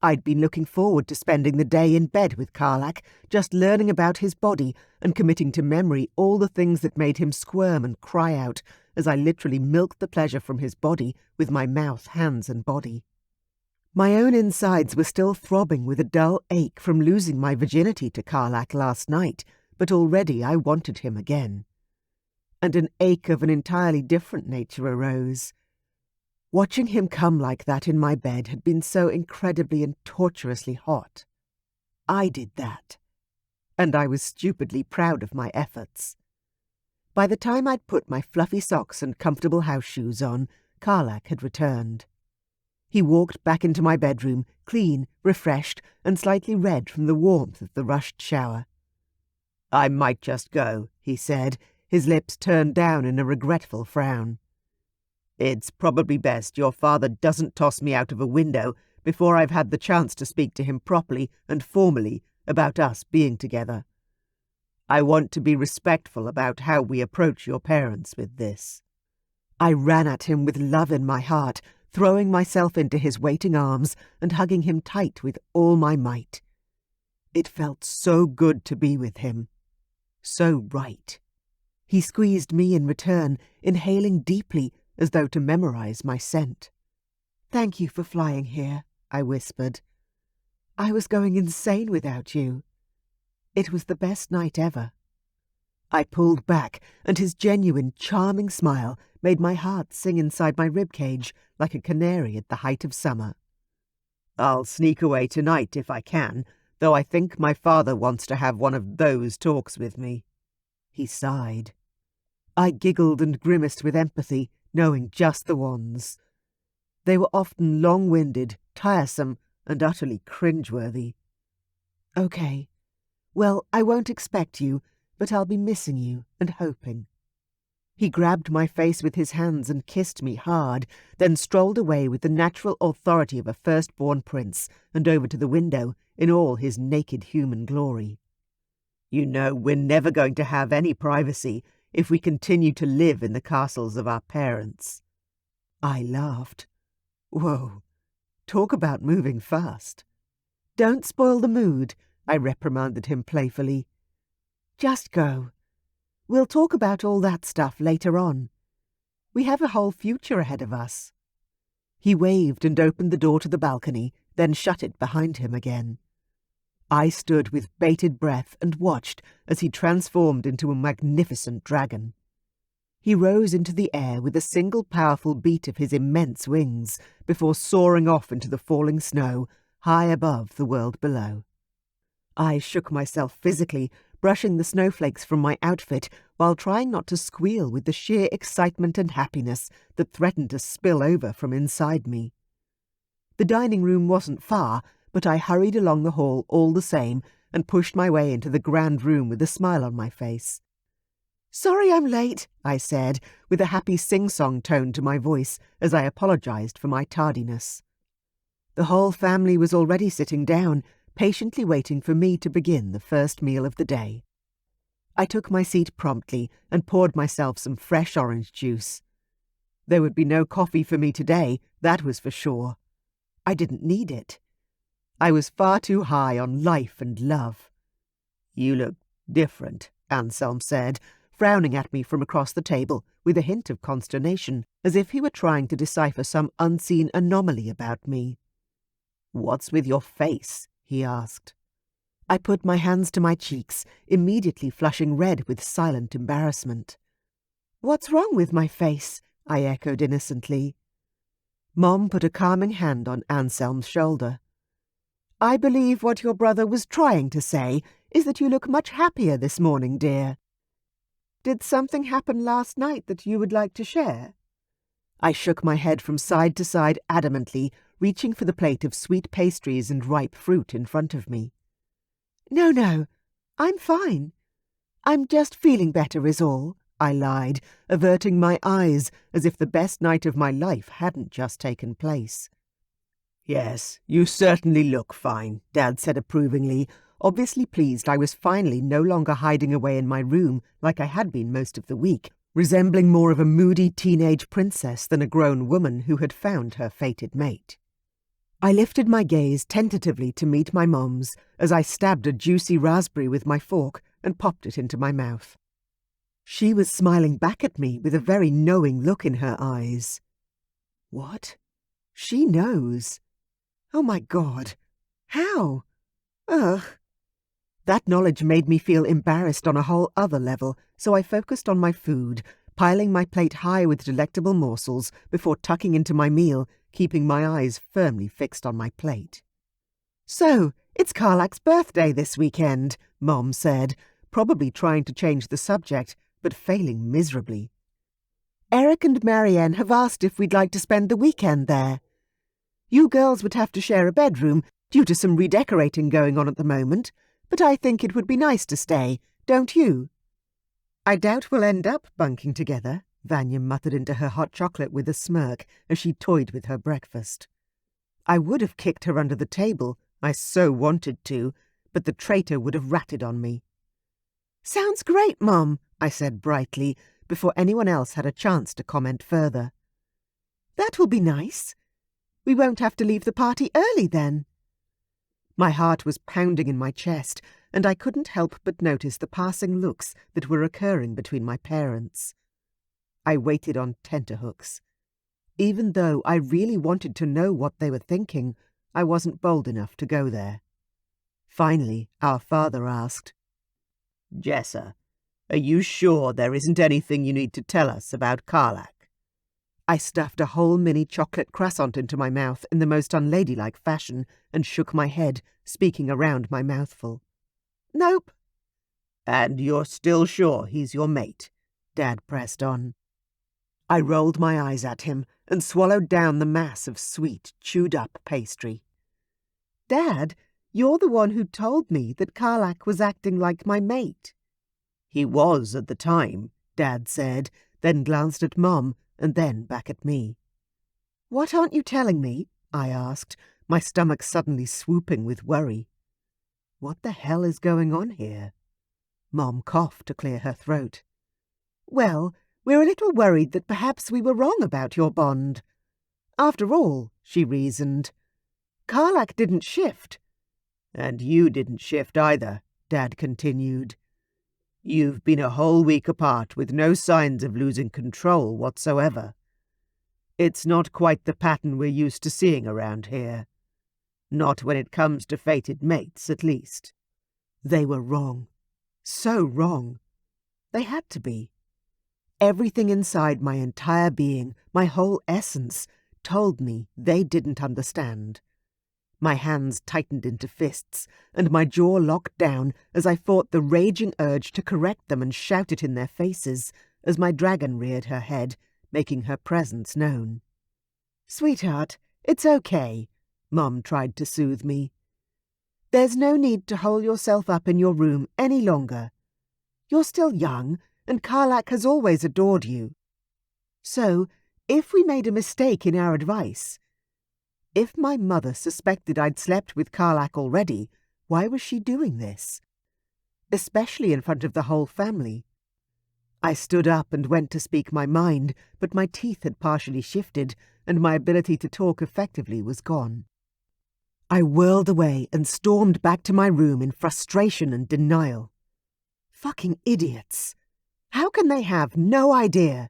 I'd been looking forward to spending the day in bed with Carlak, just learning about his body and committing to memory all the things that made him squirm and cry out as I literally milked the pleasure from his body with my mouth, hands and body. My own insides were still throbbing with a dull ache from losing my virginity to Carlak last night, but already I wanted him again. And an ache of an entirely different nature arose. Watching him come like that in my bed had been so incredibly and torturously hot. I did that, and I was stupidly proud of my efforts. By the time I'd put my fluffy socks and comfortable house shoes on, Carlak had returned. He walked back into my bedroom, clean, refreshed, and slightly red from the warmth of the rushed shower. "I might just go," he said, his lips turned down in a regretful frown. "It's probably best your father doesn't toss me out of a window before I've had the chance to speak to him properly and formally about us being together. I want to be respectful about how we approach your parents with this." I ran at him with love in my heart, throwing myself into his waiting arms and hugging him tight with all my might. It felt so good to be with him. So right. He squeezed me in return, inhaling deeply as though to memorize my scent. "Thank you for flying here," I whispered. "I was going insane without you. It was the best night ever." I pulled back, and his genuine, charming smile made my heart sing inside my ribcage like a canary at the height of summer. "I'll sneak away tonight if I can, though I think my father wants to have one of those talks with me." He sighed. I giggled and grimaced with empathy, knowing just the ones. They were often long-winded, tiresome, and utterly cringeworthy. "Okay. Well, I won't expect you, but I'll be missing you and hoping." He grabbed my face with his hands and kissed me hard, then strolled away with the natural authority of a firstborn prince and over to the window in all his naked human glory. You know, we're never going to have any privacy if we continue to live in the castles of our parents. I laughed. Whoa, talk about moving fast. Don't spoil the mood, I reprimanded him playfully. Just go. We'll talk about all that stuff later on. We have a whole future ahead of us. He waved and opened the door to the balcony, then shut it behind him again. I stood with bated breath and watched as he transformed into a magnificent dragon. He rose into the air with a single powerful beat of his immense wings before soaring off into the falling snow high above the world below. I shook myself physically, brushing the snowflakes from my outfit while trying not to squeal with the sheer excitement and happiness that threatened to spill over from inside me. The dining room wasn't far, but I hurried along the hall all the same and pushed my way into the grand room with a smile on my face. "Sorry I'm late," I said, with a happy sing-song tone to my voice as I apologized for my tardiness. The whole family was already sitting down, patiently waiting for me to begin the first meal of the day. I took my seat promptly and poured myself some fresh orange juice. There would be no coffee for me today, that was for sure. I didn't need it. I was far too high on life and love. "You look different," Anselm said, frowning at me from across the table with a hint of consternation, as if he were trying to decipher some unseen anomaly about me. "What's with your face?" he asked. I put my hands to my cheeks, immediately flushing red with silent embarrassment. "What's wrong with my face?" I echoed innocently. Mom put a calming hand on Anselm's shoulder. "I believe what your brother was trying to say is that you look much happier this morning, dear. Did something happen last night that you would like to share?" I shook my head from side to side adamantly, reaching for the plate of sweet pastries and ripe fruit in front of me. No, I'm fine. I'm just feeling better is all," I lied, averting my eyes as if the best night of my life hadn't just taken place. "Yes, you certainly look fine," Dad said approvingly, obviously pleased I was finally no longer hiding away in my room like I had been most of the week, resembling more of a moody teenage princess than a grown woman who had found her fated mate. I lifted my gaze tentatively to meet my mom's as I stabbed a juicy raspberry with my fork and popped it into my mouth. She was smiling back at me with a very knowing look in her eyes. What? She knows. Oh my God. How? Ugh. That knowledge made me feel embarrassed on a whole other level, so I focused on my food, piling my plate high with delectable morsels before tucking into my meal, keeping my eyes firmly fixed on my plate. "So, it's Carlak's birthday this weekend," Mom said, probably trying to change the subject, but failing miserably. "Eric and Marianne have asked if we'd like to spend the weekend there. You girls would have to share a bedroom due to some redecorating going on at the moment, but I think it would be nice to stay, don't you?" "I doubt we'll end up bunking together," Vanya muttered into her hot chocolate with a smirk as she toyed with her breakfast. I would have kicked her under the table, I so wanted to, but the traitor would have ratted on me. "Sounds great, Mom," I said brightly, before anyone else had a chance to comment further. "That will be nice. We won't have to leave the party early then." My heart was pounding in my chest, and I couldn't help but notice the passing looks that were occurring between my parents. I waited on tenterhooks. Even though I really wanted to know what they were thinking, I wasn't bold enough to go there. Finally, our father asked, "Jessa, are you sure there isn't anything you need to tell us about Carlak?" I stuffed a whole mini chocolate croissant into my mouth in the most unladylike fashion and shook my head, speaking around my mouthful. "Nope." "And you're still sure he's your mate?" Dad pressed on. I rolled my eyes at him and swallowed down the mass of sweet, chewed-up pastry. "Dad, you're the one who told me that Carlak was acting like my mate." "He was at the time," Dad said, then glanced at Mom, and then back at me. "What aren't you telling me?" I asked, my stomach suddenly swooping with worry. What the hell is going on here? Mom coughed to clear her throat. "Well, we're a little worried that perhaps we were wrong about your bond. After all," she reasoned, "Carlak didn't shift." "And you didn't shift either," Dad continued. "You've been a whole week apart with no signs of losing control whatsoever. It's not quite the pattern we're used to seeing around here. Not when it comes to fated mates, at least." They were wrong. So wrong. They had to be. Everything inside my entire being, my whole essence, told me they didn't understand. My hands tightened into fists, and my jaw locked down as I fought the raging urge to correct them and shout it in their faces as my dragon reared her head, making her presence known. "Sweetheart, it's okay," Mom tried to soothe me. "There's no need to hole yourself up in your room any longer. You're still young, and Carlak has always adored you. So, if we made a mistake in our advice, if my mother suspected I'd slept with Carlak already, why was she doing this? Especially in front of the whole family." I stood up and went to speak my mind, but my teeth had partially shifted, and my ability to talk effectively was gone. I whirled away and stormed back to my room in frustration and denial. Fucking idiots! How can they have no idea?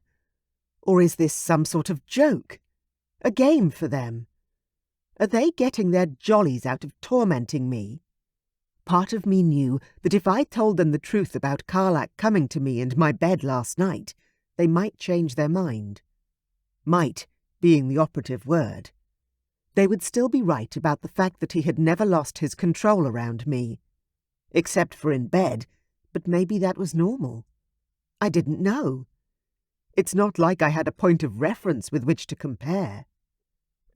Or is this some sort of joke? A game for them? Are they getting their jollies out of tormenting me? Part of me knew that if I told them the truth about Carlak coming to me and my bed last night, they might change their mind. Might being the operative word. They would still be right about the fact that he had never lost his control around me. Except for in bed, but maybe that was normal. I didn't know. It's not like I had a point of reference with which to compare.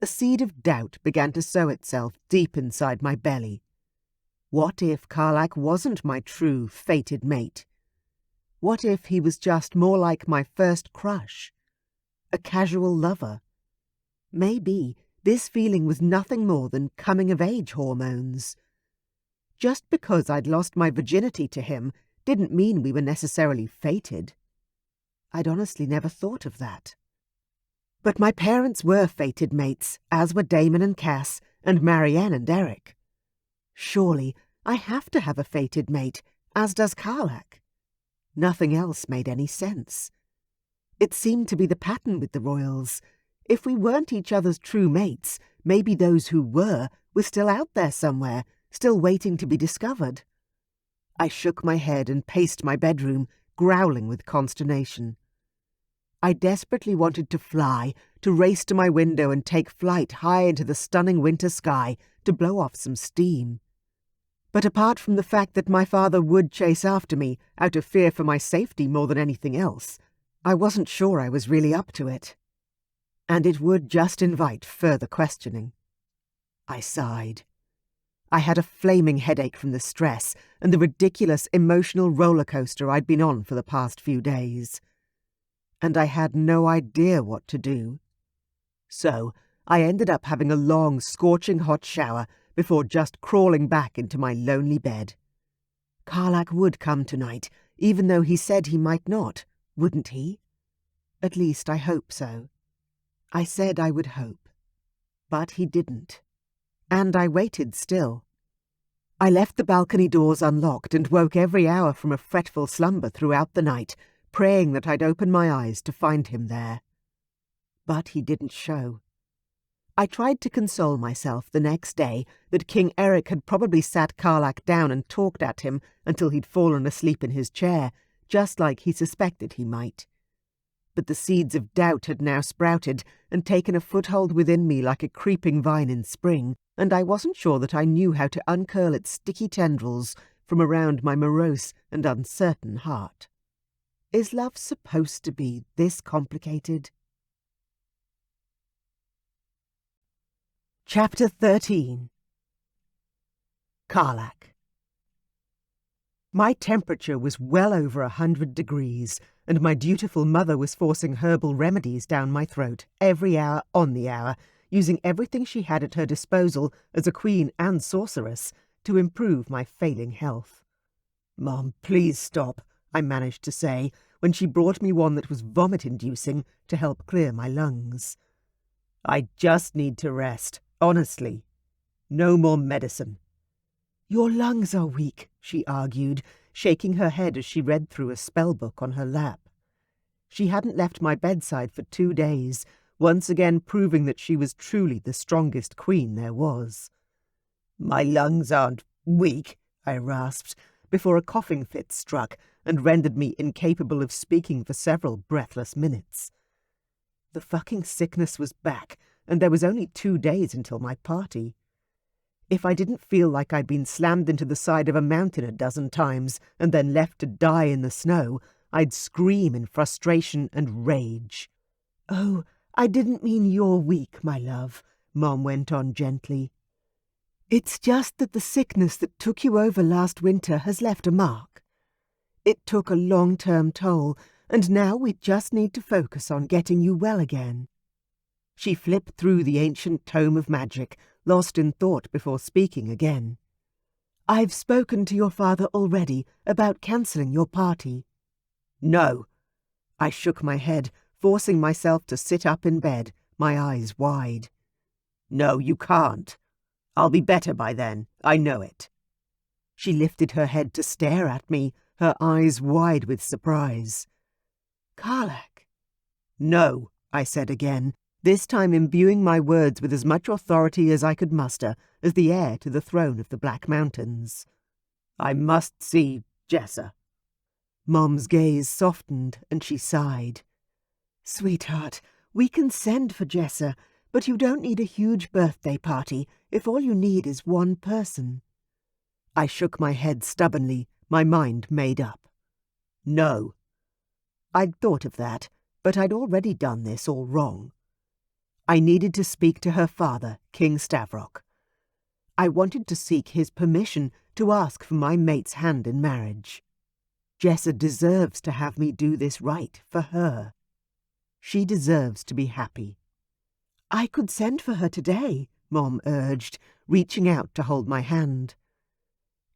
A seed of doubt began to sow itself deep inside my belly. What if Carlak wasn't my true, fated mate? What if he was just more like my first crush? A casual lover? Maybe this feeling was nothing more than coming-of-age hormones. Just because I'd lost my virginity to him didn't mean we were necessarily fated. I'd honestly never thought of that. But my parents were fated mates, as were Damon and Cass, and Marianne and Eric. Surely I have to have a fated mate, as does Carlak. Nothing else made any sense. It seemed to be the pattern with the royals. If we weren't each other's true mates, maybe those who were still out there somewhere, still waiting to be discovered. I shook my head and paced my bedroom, growling with consternation. I desperately wanted to fly, to race to my window and take flight high into the stunning winter sky to blow off some steam. But apart from the fact that my father would chase after me, out of fear for my safety more than anything else, I wasn't sure I was really up to it. And it would just invite further questioning. I sighed. I had a flaming headache from the stress and the ridiculous emotional roller coaster I'd been on for the past few days. And I had no idea what to do. So I ended up having a long, scorching hot shower before just crawling back into my lonely bed. Carlak would come tonight, even though he said he might not, wouldn't he? At least I hope so. I said I would hope. But he didn't. And I waited still. I left the balcony doors unlocked and woke every hour from a fretful slumber throughout the night, praying that I'd open my eyes to find him there. But he didn't show. I tried to console myself the next day that King Eric had probably sat Carlak down and talked at him until he'd fallen asleep in his chair, just like he suspected he might. But the seeds of doubt had now sprouted and taken a foothold within me like a creeping vine in spring, and I wasn't sure that I knew how to uncurl its sticky tendrils from around my morose and uncertain heart. Is love supposed to be this complicated? Chapter 13. Carlak. My temperature was well over 100 degrees, and my dutiful mother was forcing herbal remedies down my throat every hour on the hour, using everything she had at her disposal as a queen and sorceress to improve my failing health. "Mom, please stop," I managed to say, when she brought me one that was vomit-inducing to help clear my lungs. "I just need to rest, honestly. No more medicine." "Your lungs are weak," she argued, shaking her head as she read through a spellbook on her lap. She hadn't left my bedside for 2 days, once again proving that she was truly the strongest queen there was. "My lungs aren't weak," I rasped, before a coughing fit struck and rendered me incapable of speaking for several breathless minutes. The fucking sickness was back, and there was only 2 days until my party. If I didn't feel like I'd been slammed into the side of a mountain a dozen times and then left to die in the snow, I'd scream in frustration and rage. "Oh, I didn't mean you're weak, my love," Mom went on gently. "It's just that the sickness that took you over last winter has left a mark. It took a long-term toll, and now we just need to focus on getting you well again." She flipped through the ancient tome of magic, lost in thought before speaking again. "I've spoken to your father already about cancelling your party." "No." I shook my head, forcing myself to sit up in bed, my eyes wide. "No, you can't. I'll be better by then, I know it." She lifted her head to stare at me, her eyes wide with surprise. "Carlak." "No," I said again, this time imbuing my words with as much authority as I could muster as the heir to the throne of the Black Mountains. "I must see Jessa." Mom's gaze softened and she sighed. "Sweetheart, we can send for Jessa, but you don't need a huge birthday party if all you need is one person." I shook my head stubbornly, my mind made up. "No." I'd thought of that, but I'd already done this all wrong. I needed to speak to her father, King Stavrock. I wanted to seek his permission to ask for my mate's hand in marriage. Jessa deserves to have me do this right for her. She deserves to be happy. "I could send for her today," Mom urged, reaching out to hold my hand.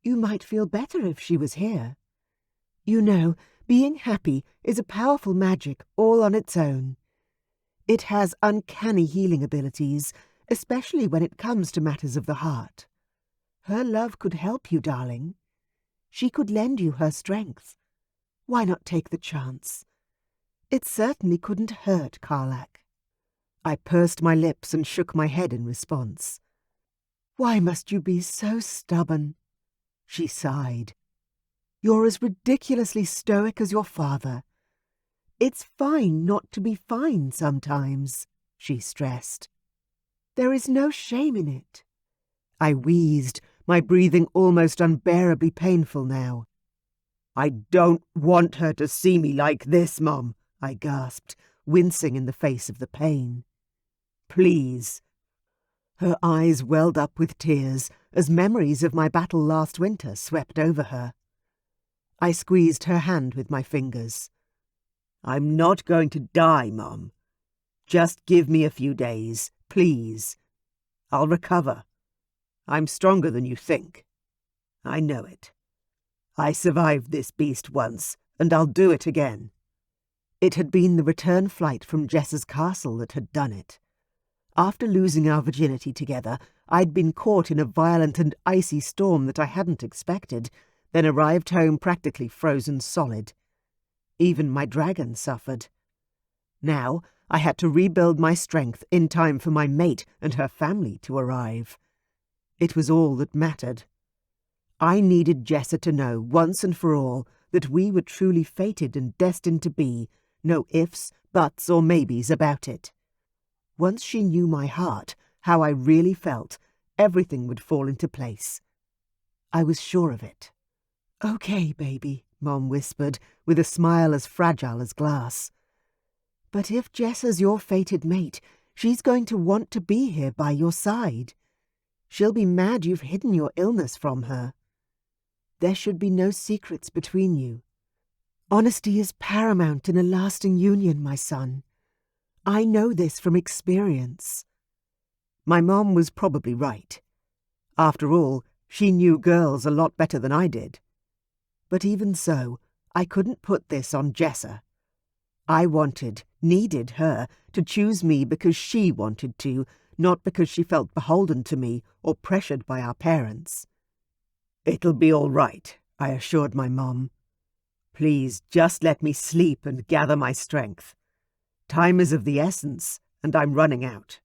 "You might feel better if she was here. You know, being happy is a powerful magic all on its own. It has uncanny healing abilities, especially when it comes to matters of the heart. Her love could help you, darling. She could lend you her strength. Why not take the chance? It certainly couldn't hurt, Carlak." I pursed my lips and shook my head in response. "Why must you be so stubborn?" She sighed. "You're as ridiculously stoic as your father. It's fine not to be fine sometimes," she stressed. "There is no shame in it." I wheezed, my breathing almost unbearably painful now. "I don't want her to see me like this, Mom," I gasped, wincing in the face of the pain. "Please." Her eyes welled up with tears as memories of my battle last winter swept over her. I squeezed her hand with my fingers. "I'm not going to die, Mom. Just give me a few days, please. I'll recover. I'm stronger than you think. I know it. I survived this beast once, and I'll do it again." It had been the return flight from Jessa's castle that had done it. After losing our virginity together, I'd been caught in a violent and icy storm that I hadn't expected, then arrived home practically frozen solid. Even my dragon suffered. Now I had to rebuild my strength in time for my mate and her family to arrive. It was all that mattered. I needed Jessa to know once and for all that we were truly fated and destined to be, no ifs, buts, or maybes about it. Once she knew my heart, how I really felt, everything would fall into place. I was sure of it. "Okay, baby," Mom whispered, with a smile as fragile as glass. "But if Jessa's your fated mate, she's going to want to be here by your side. She'll be mad you've hidden your illness from her. There should be no secrets between you. Honesty is paramount in a lasting union, my son. I know this from experience. My mom was probably right. After all, she knew girls a lot better than I did. But even so, I couldn't put this on Jessa. I needed her to choose me because she wanted to, not because she felt beholden to me or pressured by our parents. "It'll be all right," I assured my mom. "Please, just let me sleep and gather my strength. Time is of the essence, and I'm running out."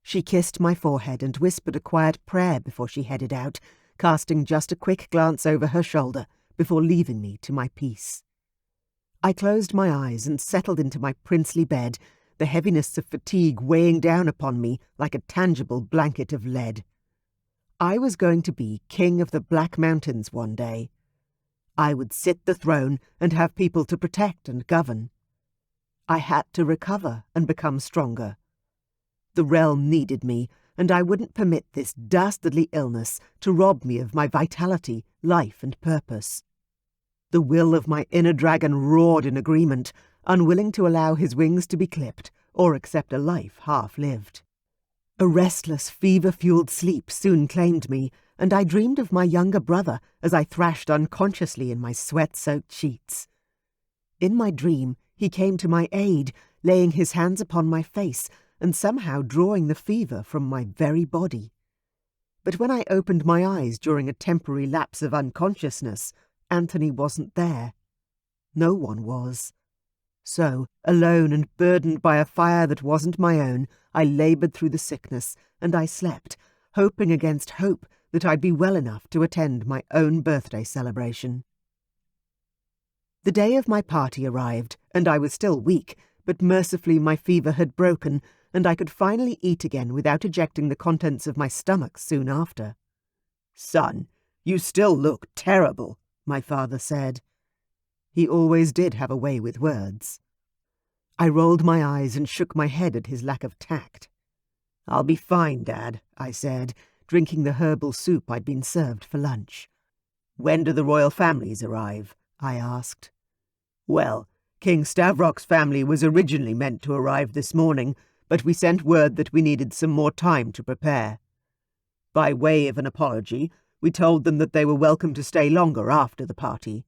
She kissed my forehead and whispered a quiet prayer before she headed out, casting just a quick glance over her shoulder before leaving me to my peace. I closed my eyes and settled into my princely bed, the heaviness of fatigue weighing down upon me like a tangible blanket of lead. I was going to be king of the Black Mountains one day. I would sit the throne and have people to protect and govern. I had to recover and become stronger. The realm needed me, and I wouldn't permit this dastardly illness to rob me of my vitality, life, and purpose. The will of my inner dragon roared in agreement, unwilling to allow his wings to be clipped or accept a life half-lived. A restless, fever-fueled sleep soon claimed me, and I dreamed of my younger brother as I thrashed unconsciously in my sweat-soaked sheets. In my dream, he came to my aid, laying his hands upon my face and somehow drawing the fever from my very body. But when I opened my eyes during a temporary lapse of unconsciousness, Anthony wasn't there. No one was. So, alone and burdened by a fire that wasn't my own, I laboured through the sickness, and I slept, hoping against hope that I'd be well enough to attend my own birthday celebration. The day of my party arrived, and I was still weak, but mercifully my fever had broken, and I could finally eat again without ejecting the contents of my stomach soon after. "Son, you still look terrible," my father said. He always did have a way with words. I rolled my eyes and shook my head at his lack of tact. "I'll be fine, Dad," I said, drinking the herbal soup I'd been served for lunch. "When do the royal families arrive?" I asked. "Well, King Stavrok's family was originally meant to arrive this morning, but we sent word that we needed some more time to prepare. By way of an apology, we told them that they were welcome to stay longer after the party."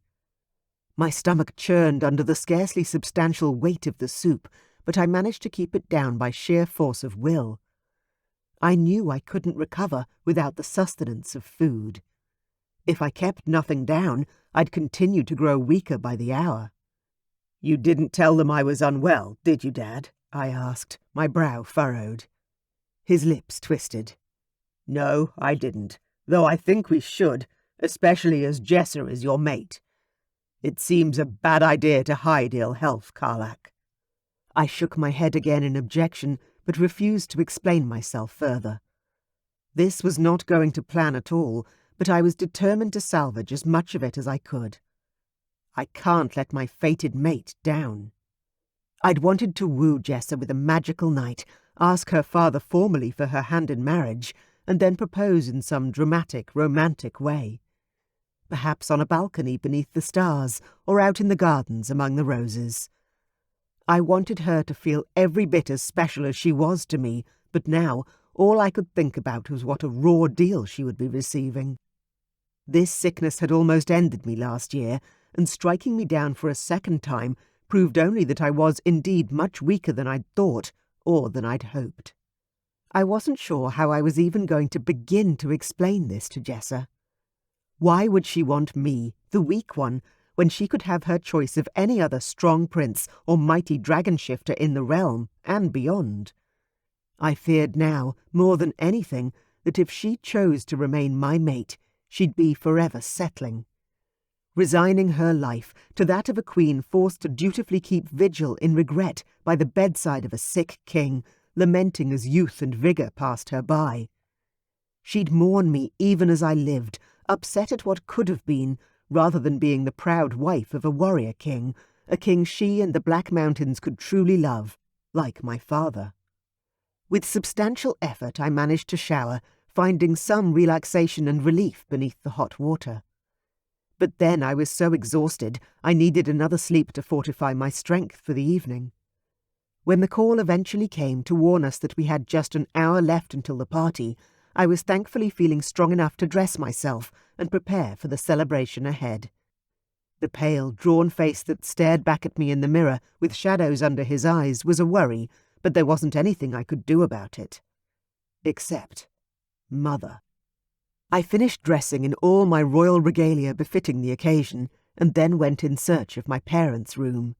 My stomach churned under the scarcely substantial weight of the soup, but I managed to keep it down by sheer force of will. I knew I couldn't recover without the sustenance of food. If I kept nothing down, I'd continue to grow weaker by the hour. "You didn't tell them I was unwell, did you, Dad?" I asked, my brow furrowed. His lips twisted. "No, I didn't, though I think we should, especially as Jessa is your mate. It seems a bad idea to hide ill health, Carlak." I shook my head again in objection, but refused to explain myself further. This was not going to plan at all, but I was determined to salvage as much of it as I could. I can't let my fated mate down. I'd wanted to woo Jessa with a magical night, ask her father formally for her hand in marriage, and then propose in some dramatic, romantic way. Perhaps on a balcony beneath the stars, or out in the gardens among the roses. I wanted her to feel every bit as special as she was to me, but now all I could think about was what a raw deal she would be receiving. This sickness had almost ended me last year, and striking me down for a second time proved only that I was indeed much weaker than I'd thought, or than I'd hoped. I wasn't sure how I was even going to begin to explain this to Jessa. Why would she want me, the weak one, when she could have her choice of any other strong prince or mighty dragon shifter in the realm, and beyond? I feared now, more than anything, that if she chose to remain my mate, she'd be forever settling. Resigning her life to that of a queen forced to dutifully keep vigil in regret by the bedside of a sick king, lamenting as youth and vigour passed her by. She'd mourn me even as I lived, upset at what could have been, rather than being the proud wife of a warrior king, a king she and the Black Mountains could truly love, like my father. With substantial effort I managed to shower, finding some relaxation and relief beneath the hot water. But then I was so exhausted I needed another sleep to fortify my strength for the evening. When the call eventually came to warn us that we had just an hour left until the party, I was thankfully feeling strong enough to dress myself and prepare for the celebration ahead. The pale, drawn face that stared back at me in the mirror with shadows under his eyes was a worry, but there wasn't anything I could do about it. Except Mother. I finished dressing in all my royal regalia befitting the occasion, and then went in search of my parents' room.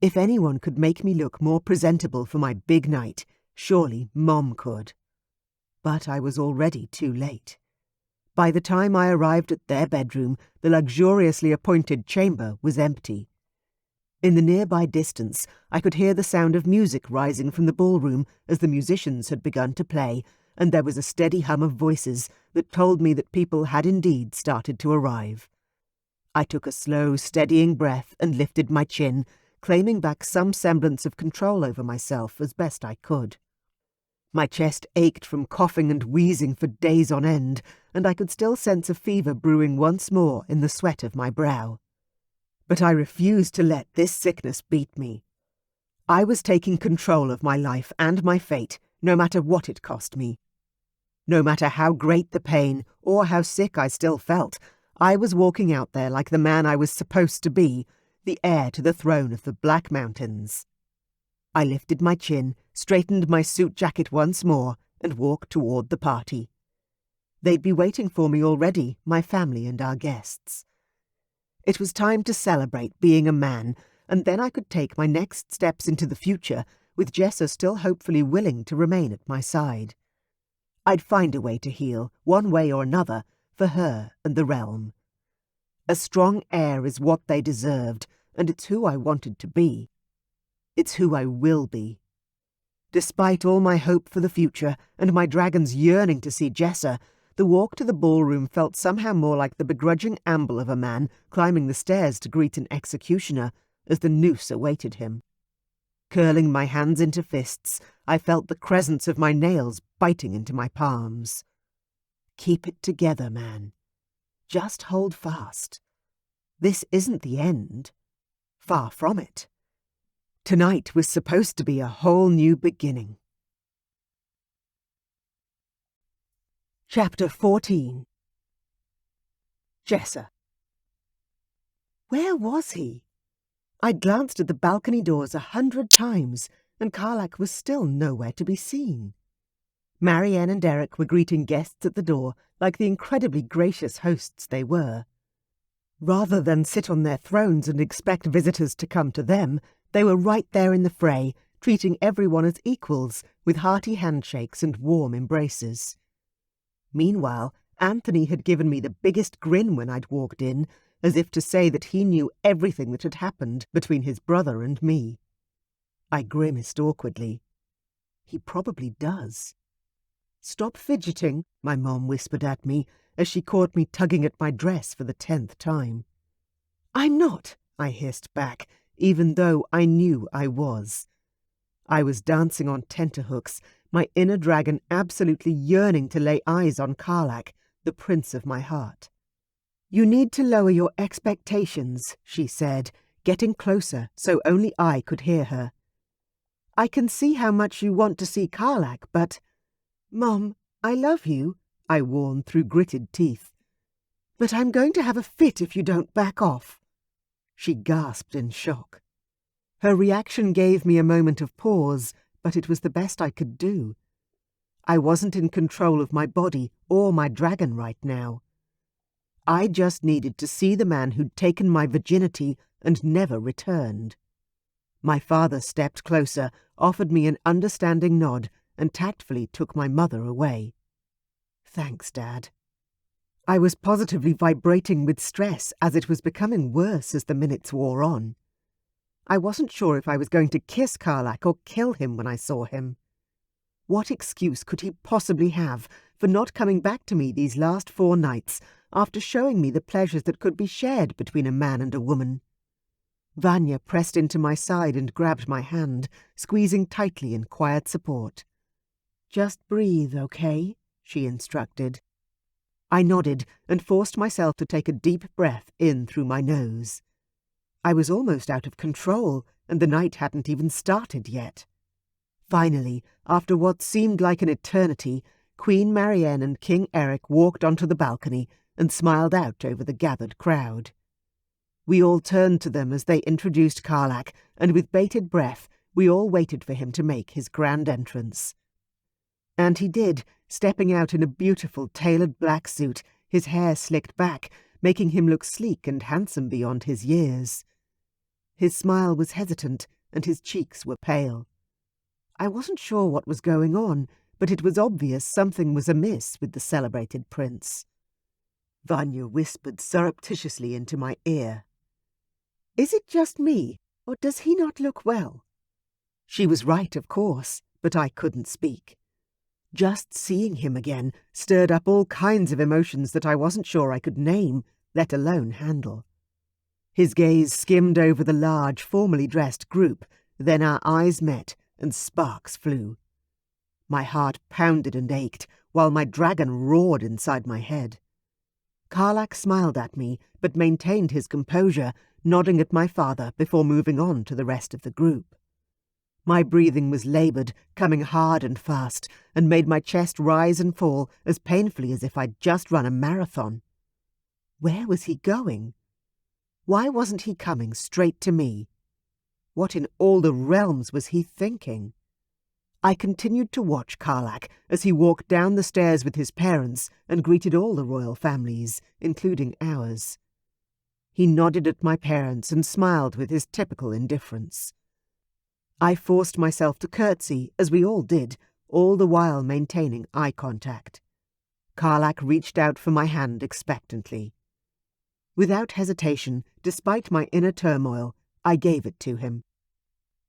If anyone could make me look more presentable for my big night, surely Mom could. But I was already too late. By the time I arrived at their bedroom, the luxuriously appointed chamber was empty. In the nearby distance, I could hear the sound of music rising from the ballroom as the musicians had begun to play, and there was a steady hum of voices that told me that people had indeed started to arrive. I took a slow, steadying breath and lifted my chin, claiming back some semblance of control over myself as best I could. My chest ached from coughing and wheezing for days on end, and I could still sense a fever brewing once more in the sweat of my brow. But I refused to let this sickness beat me. I was taking control of my life and my fate, no matter what it cost me. No matter how great the pain, or how sick I still felt, I was walking out there like the man I was supposed to be, the heir to the throne of the Black Mountains. I lifted my chin, straightened my suit jacket once more, and walked toward the party. They'd be waiting for me already, my family and our guests. It was time to celebrate being a man, and then I could take my next steps into the future, with Jessa still hopefully willing to remain at my side. I'd find a way to heal, one way or another, for her and the realm. A strong heir is what they deserved, and it's who I wanted to be. It's who I will be. Despite all my hope for the future and my dragon's yearning to see Jessa, the walk to the ballroom felt somehow more like the begrudging amble of a man climbing the stairs to greet an executioner as the noose awaited him. Curling my hands into fists, I felt the crescents of my nails biting into my palms. Keep it together, man. Just hold fast. This isn't the end. Far from it. Tonight was supposed to be a whole new beginning. Chapter 14. Jessa. Where was he? I'd glanced at the balcony doors 100 times, and Carlak was still nowhere to be seen. Marianne and Eric were greeting guests at the door like the incredibly gracious hosts they were. Rather than sit on their thrones and expect visitors to come to them, they were right there in the fray, treating everyone as equals, with hearty handshakes and warm embraces. Meanwhile, Anthony had given me the biggest grin when I'd walked in, as if to say that he knew everything that had happened between his brother and me. I grimaced awkwardly. He probably does. "Stop fidgeting," my mom whispered at me, as she caught me tugging at my dress for the 10th time. "I'm not," I hissed back, even though I knew I was. I was dancing on tenterhooks, my inner dragon absolutely yearning to lay eyes on Carlak, the prince of my heart. "You need to lower your expectations," she said, getting closer so only I could hear her. "I can see how much you want to see Carlak, but—" "Mom, I love you," I warned through gritted teeth. "But I'm going to have a fit if you don't back off." She gasped in shock. Her reaction gave me a moment of pause, but it was the best I could do. I wasn't in control of my body or my dragon right now. I just needed to see the man who'd taken my virginity and never returned. My father stepped closer, offered me an understanding nod, and tactfully took my mother away. "Thanks, Dad." I was positively vibrating with stress as it was becoming worse as the minutes wore on. I wasn't sure if I was going to kiss Carlak or kill him when I saw him. What excuse could he possibly have for not coming back to me these last 4 nights after showing me the pleasures that could be shared between a man and a woman? Vanya pressed into my side and grabbed my hand, squeezing tightly in quiet support. "Just breathe, okay?" she instructed. I nodded and forced myself to take a deep breath in through my nose. I was almost out of control, and the night hadn't even started yet. Finally, after what seemed like an eternity, Queen Marianne and King Eric walked onto the balcony and smiled out over the gathered crowd. We all turned to them as they introduced Carlak, and with bated breath, we all waited for him to make his grand entrance. And he did, stepping out in a beautiful tailored black suit, his hair slicked back, making him look sleek and handsome beyond his years. His smile was hesitant, and his cheeks were pale. I wasn't sure what was going on, but it was obvious something was amiss with the celebrated prince. Vanya whispered surreptitiously into my ear. "Is it just me, or does he not look well?" She was right, of course, but I couldn't speak. Just seeing him again stirred up all kinds of emotions that I wasn't sure I could name, let alone handle. His gaze skimmed over the large, formally dressed group, then our eyes met, and sparks flew. My heart pounded and ached, while my dragon roared inside my head. Carlak smiled at me, but maintained his composure, nodding at my father before moving on to the rest of the group. My breathing was laboured, coming hard and fast, and made my chest rise and fall as painfully as if I'd just run a marathon. Where was he going? Why wasn't he coming straight to me? What in all the realms was he thinking? I continued to watch Carlak as he walked down the stairs with his parents and greeted all the royal families, including ours. He nodded at my parents and smiled with his typical indifference. I forced myself to curtsy, as we all did, all the while maintaining eye contact. Carlak reached out for my hand expectantly. Without hesitation, despite my inner turmoil, I gave it to him.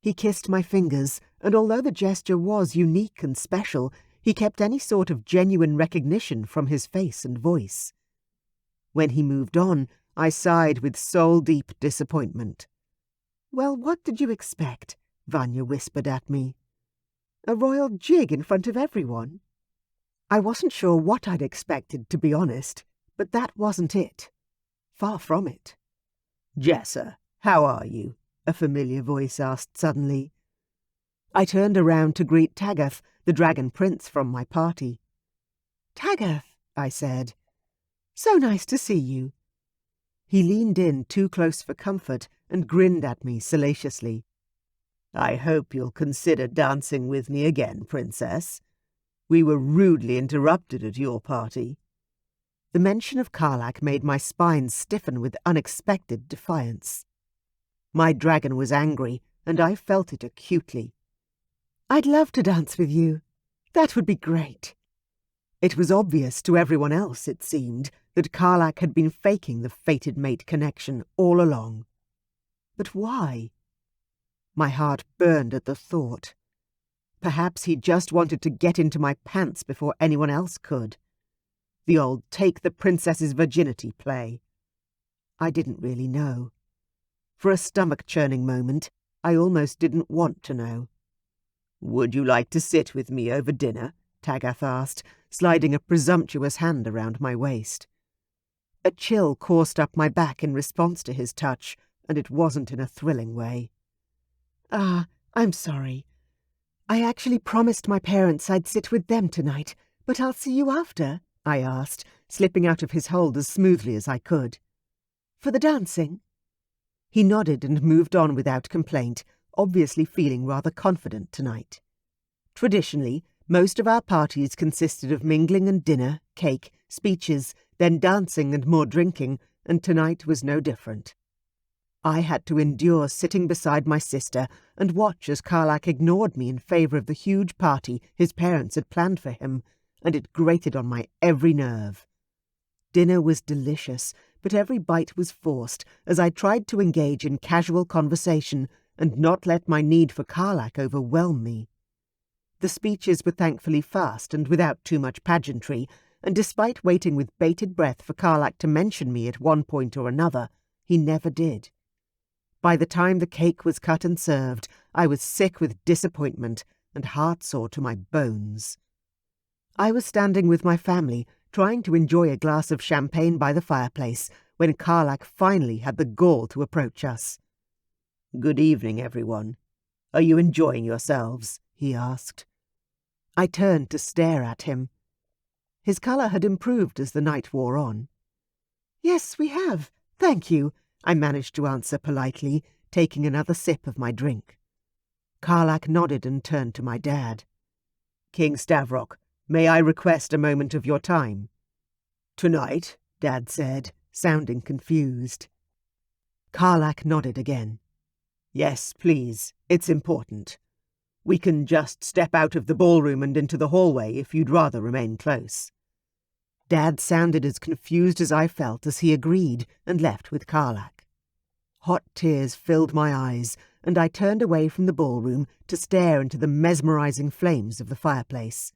He kissed my fingers, and although the gesture was unique and special, he kept any sort of genuine recognition from his face and voice. When he moved on, I sighed with soul-deep disappointment. "Well, what did you expect?" Vanya whispered at me. "A royal jig in front of everyone?" I wasn't sure what I'd expected, to be honest, but that wasn't it. Far from it. "Jessa, how are you?" a familiar voice asked suddenly. I turned around to greet Tagath, the dragon prince from my party. "Tagath," I said. "So nice to see you." He leaned in too close for comfort and grinned at me salaciously. "I hope you'll consider dancing with me again, Princess. We were rudely interrupted at your party." The mention of Carlak made my spine stiffen with unexpected defiance. My dragon was angry, and I felt it acutely. "I'd love to dance with you. That would be great." It was obvious to everyone else, it seemed, that Carlak had been faking the fated mate connection all along. But why? My heart burned at the thought. Perhaps he just wanted to get into my pants before anyone else could. The old take the princess's virginity play. I didn't really know. For a stomach-churning moment, I almost didn't want to know. "Would you like to sit with me over dinner?" Tagath asked, sliding a presumptuous hand around my waist. A chill coursed up my back in response to his touch, and it wasn't in a thrilling way. I'm sorry. I actually promised my parents I'd sit with them tonight, but I'll see you after," I asked, slipping out of his hold as smoothly as I could. "For the dancing?" He nodded and moved on without complaint, obviously feeling rather confident tonight. Traditionally, most of our parties consisted of mingling and dinner, cake, speeches, then dancing and more drinking, and tonight was no different. I had to endure sitting beside my sister and watch as Carlak ignored me in favour of the huge party his parents had planned for him, and it grated on my every nerve. Dinner was delicious, but every bite was forced as I tried to engage in casual conversation and not let my need for Carlak overwhelm me. The speeches were thankfully fast and without too much pageantry, and despite waiting with bated breath for Carlak to mention me at one point or another, he never did. By the time the cake was cut and served, I was sick with disappointment and heartsore to my bones. I was standing with my family, trying to enjoy a glass of champagne by the fireplace, when Carlak finally had the gall to approach us. "Good evening, everyone. Are you enjoying yourselves?" he asked. I turned to stare at him. His colour had improved as the night wore on. "Yes, we have, thank you," I managed to answer politely, taking another sip of my drink. Carlak nodded and turned to my dad. "King Stavrock, may I request a moment of your time?" "Tonight?" Dad said, sounding confused. Carlak nodded again. "Yes, please. It's important. We can just step out of the ballroom and into the hallway if you'd rather remain close." Dad sounded as confused as I felt as he agreed and left with Carlak. Hot tears filled my eyes, and I turned away from the ballroom to stare into the mesmerizing flames of the fireplace.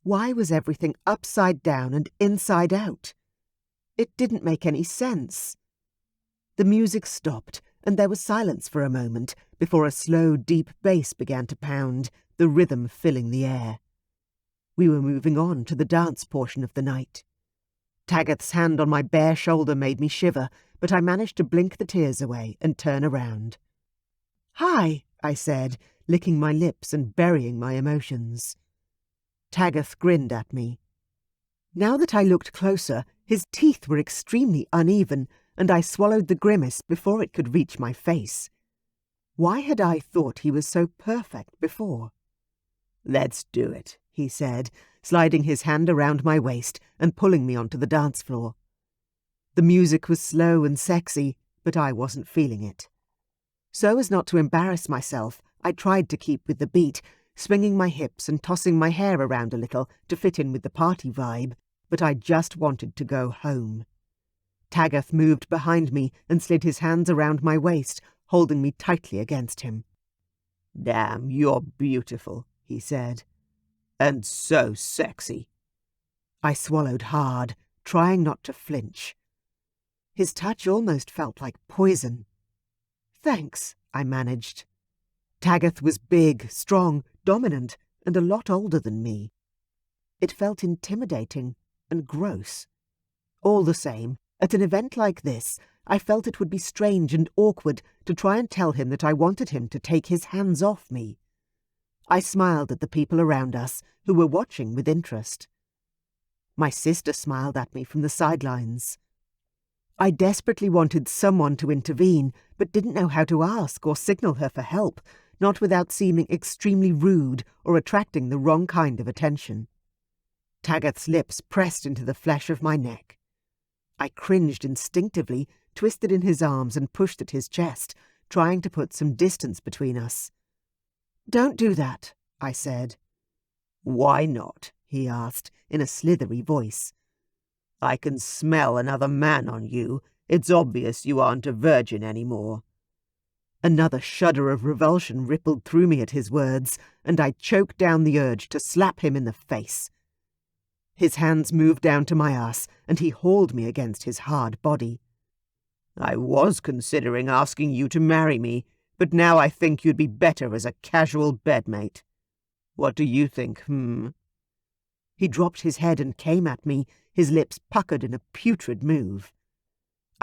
Why was everything upside down and inside out? It didn't make any sense. The music stopped, and there was silence for a moment before a slow, deep bass began to pound, the rhythm filling the air. We were moving on to the dance portion of the night. Taggeth's hand on my bare shoulder made me shiver, but I managed to blink the tears away and turn around. "Hi," I said, licking my lips and burying my emotions. Taggeth grinned at me. Now that I looked closer, his teeth were extremely uneven, and I swallowed the grimace before it could reach my face. Why had I thought he was so perfect before? "Let's do it," he said, sliding his hand around my waist and pulling me onto the dance floor. The music was slow and sexy, but I wasn't feeling it. So as not to embarrass myself, I tried to keep with the beat, swinging my hips and tossing my hair around a little to fit in with the party vibe, but I just wanted to go home. Taggeth moved behind me and slid his hands around my waist, holding me tightly against him. "Damn, you're beautiful," he said. "And so sexy." I swallowed hard, trying not to flinch. His touch almost felt like poison. "Thanks," I managed. Taggeth was big, strong, dominant, and a lot older than me. It felt intimidating and gross. All the same, at an event like this, I felt it would be strange and awkward to try and tell him that I wanted him to take his hands off me. I smiled at the people around us, who were watching with interest. My sister smiled at me from the sidelines. I desperately wanted someone to intervene, but didn't know how to ask or signal her for help, not without seeming extremely rude or attracting the wrong kind of attention. Taggeth's lips pressed into the flesh of my neck. I cringed instinctively, twisted in his arms and pushed at his chest, trying to put some distance between us. "Don't do that," I said. "Why not?" he asked, in a slithery voice. "I can smell another man on you. It's obvious you aren't a virgin anymore." Another shudder of revulsion rippled through me at his words, and I choked down the urge to slap him in the face. His hands moved down to my ass, and he hauled me against his hard body. "I was considering asking you to marry me, but now I think you'd be better as a casual bedmate. What do you think, He dropped his head and came at me, his lips puckered in a putrid move.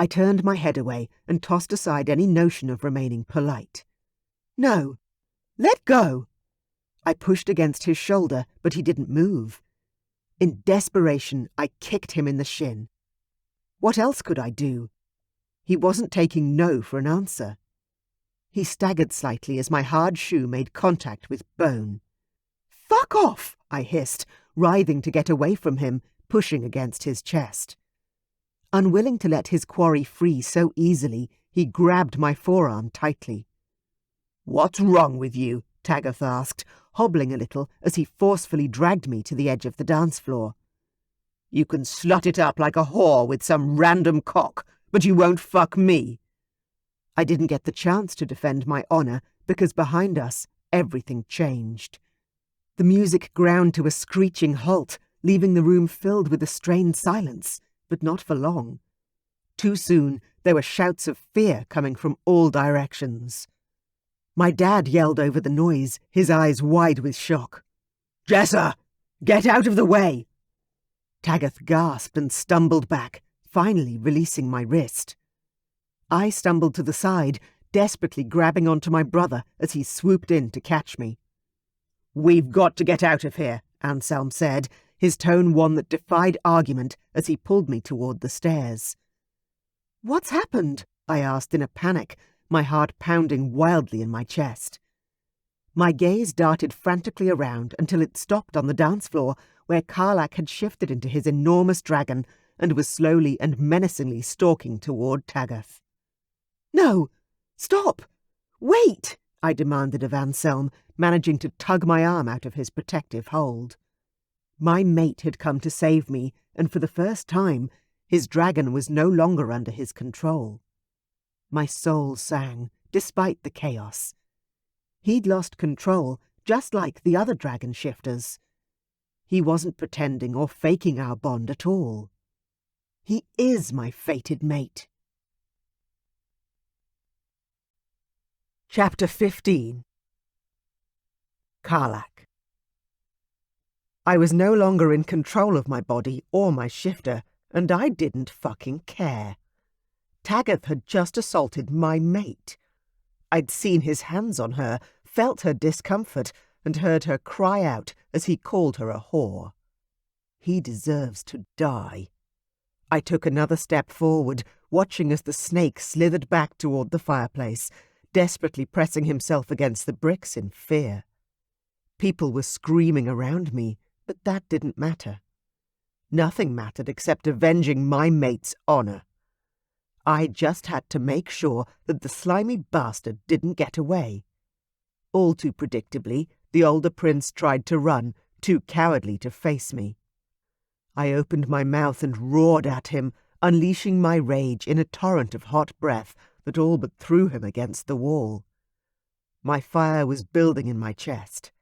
I turned my head away and tossed aside any notion of remaining polite. "No! Let go!" I pushed against his shoulder, but he didn't move. In desperation, I kicked him in the shin. What else could I do? He wasn't taking no for an answer. He staggered slightly as my hard shoe made contact with bone. "Fuck off!" I hissed, writhing to get away from him, pushing against his chest. Unwilling to let his quarry free so easily, he grabbed my forearm tightly. "What's wrong with you?" Taggeth asked, hobbling a little as he forcefully dragged me to the edge of the dance floor. "You can slut it up like a whore with some random cock, but you won't fuck me." I didn't get the chance to defend my honour because behind us everything changed. The music ground to a screeching halt, leaving the room filled with a strained silence, but not for long. Too soon there were shouts of fear coming from all directions. My dad yelled over the noise, his eyes wide with shock. "Jessa! Get out of the way!" Tagath gasped and stumbled back, finally releasing my wrist. I stumbled to the side, desperately grabbing onto my brother as he swooped in to catch me. "We've got to get out of here," Anselm said, his tone one that defied argument as he pulled me toward the stairs. "What's happened?" I asked in a panic, my heart pounding wildly in my chest. My gaze darted frantically around until it stopped on the dance floor, where Carlak had shifted into his enormous dragon and was slowly and menacingly stalking toward Tagath. "No! Stop! Wait!" I demanded of Anselm, managing to tug my arm out of his protective hold. My mate had come to save me, and for the first time, his dragon was no longer under his control. My soul sang, despite the chaos. He'd lost control, just like the other dragon shifters. He wasn't pretending or faking our bond at all. He is my fated mate. Chapter 15. Carlak. I was no longer in control of my body or my shifter, and I didn't fucking care. Tagath had just assaulted my mate. I'd seen his hands on her, felt her discomfort, and heard her cry out as he called her a whore. He deserves to die. I took another step forward, watching as the snake slithered back toward the fireplace, desperately pressing himself against the bricks in fear. People were screaming around me, but that didn't matter. Nothing mattered except avenging my mate's honor. I just had to make sure that the slimy bastard didn't get away. All too predictably, the older prince tried to run, too cowardly to face me. I opened my mouth and roared at him, unleashing my rage in a torrent of hot breath that all but threw him against the wall. My fire was building in my chest.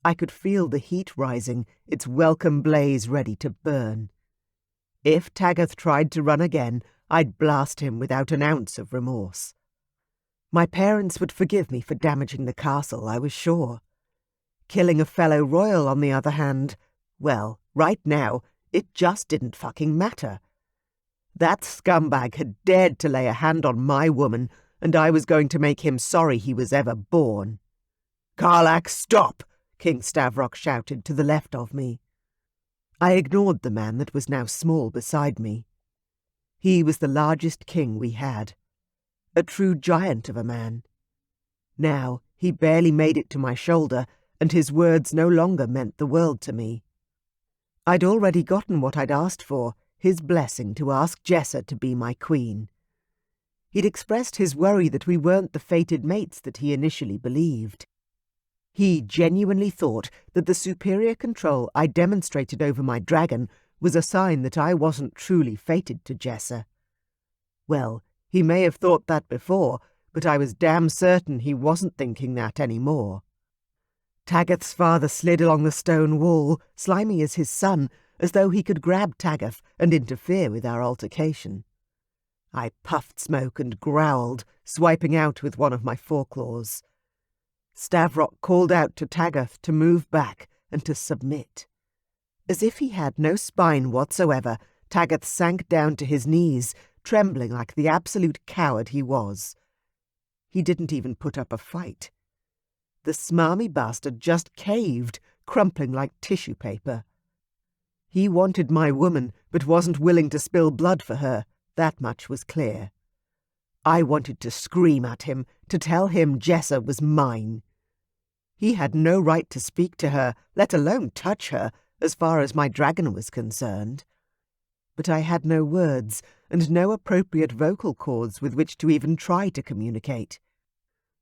I could feel the heat rising, its welcome blaze ready to burn. If Tagath tried to run again, I'd blast him without an ounce of remorse. My parents would forgive me for damaging the castle, I was sure. Killing a fellow royal, on the other hand, well, right now, it just didn't fucking matter. That scumbag had dared to lay a hand on my woman, and I was going to make him sorry he was ever born. "Carlak, stop!" King Stavrock shouted to the left of me. I ignored the man that was now small beside me. He was the largest king we had. A true giant of a man. Now he barely made it to my shoulder, and his words no longer meant the world to me. I'd already gotten what I'd asked for, his blessing to ask Jessa to be my queen. He'd expressed his worry that we weren't the fated mates that he initially believed. He genuinely thought that the superior control I demonstrated over my dragon was a sign that I wasn't truly fated to Jessa. Well, he may have thought that before, but I was damn certain he wasn't thinking that anymore. Tagath's father slid along the stone wall, slimy as his son, as though he could grab Tagath and interfere with our altercation. I puffed smoke and growled, swiping out with one of my foreclaws. Stavrock called out to Tagath to move back and to submit. As if he had no spine whatsoever, Tagath sank down to his knees, trembling like the absolute coward he was. He didn't even put up a fight. The smarmy bastard just caved, crumpling like tissue paper. He wanted my woman, but wasn't willing to spill blood for her, that much was clear. I wanted to scream at him, to tell him Jessa was mine. He had no right to speak to her, let alone touch her, as far as my dragon was concerned. But I had no words, and no appropriate vocal cords with which to even try to communicate.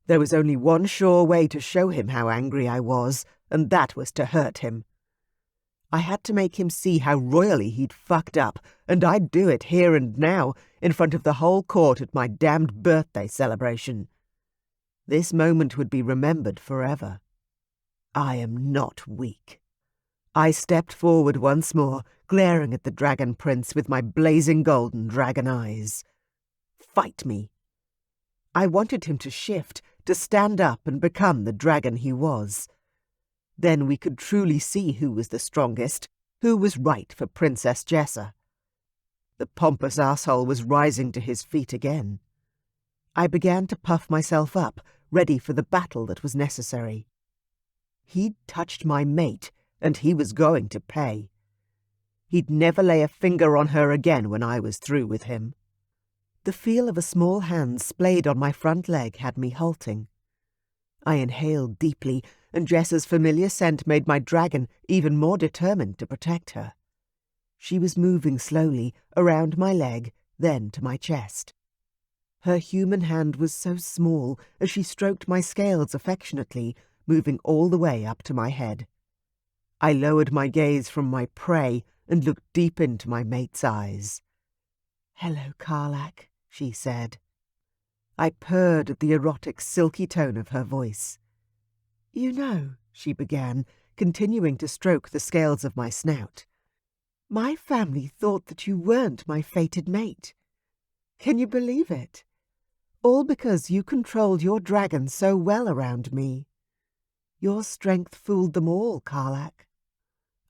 There was only one sure way to show him how angry I was, and that was to hurt him. I had to make him see how royally he'd fucked up, and I'd do it here and now, in front of the whole court at my damned birthday celebration. This moment would be remembered forever. I am not weak. I stepped forward once more, glaring at the dragon prince with my blazing golden dragon eyes. Fight me. I wanted him to shift, to stand up and become the dragon he was. Then we could truly see who was the strongest, Who was right for Princess Jessa? The pompous asshole was rising to his feet again. I began to puff myself up, ready for the battle that was necessary. He'd touched my mate, and he was going to pay. He'd never lay a finger on her again when I was through with him. The feel of a small hand splayed on my front leg had me halting. I inhaled deeply, and Jessa's familiar scent made my dragon even more determined to protect her. She was moving slowly, around my leg, then to my chest. Her human hand was so small as she stroked my scales affectionately, moving all the way up to my head. I lowered my gaze from my prey and looked deep into my mate's eyes. "Hello, Carlak," she said. I purred at the erotic, silky tone of her voice. "You know," she began, continuing to stroke the scales of my snout, "my family thought that you weren't my fated mate. Can you believe it? All because you controlled your dragon so well around me. Your strength fooled them all, Carlak."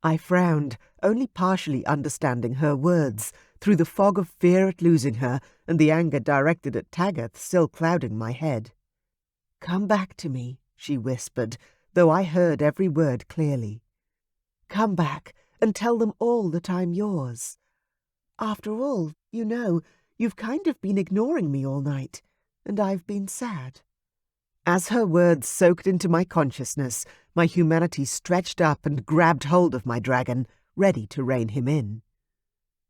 I frowned, only partially understanding her words, through the fog of fear at losing her and the anger directed at Taggart still clouding my head. "Come back to me," she whispered, though I heard every word clearly. "Come back and tell them all that I'm yours. After all, you know, you've kind of been ignoring me all night, and I've been sad." As her words soaked into my consciousness, my humanity stretched up and grabbed hold of my dragon, ready to rein him in.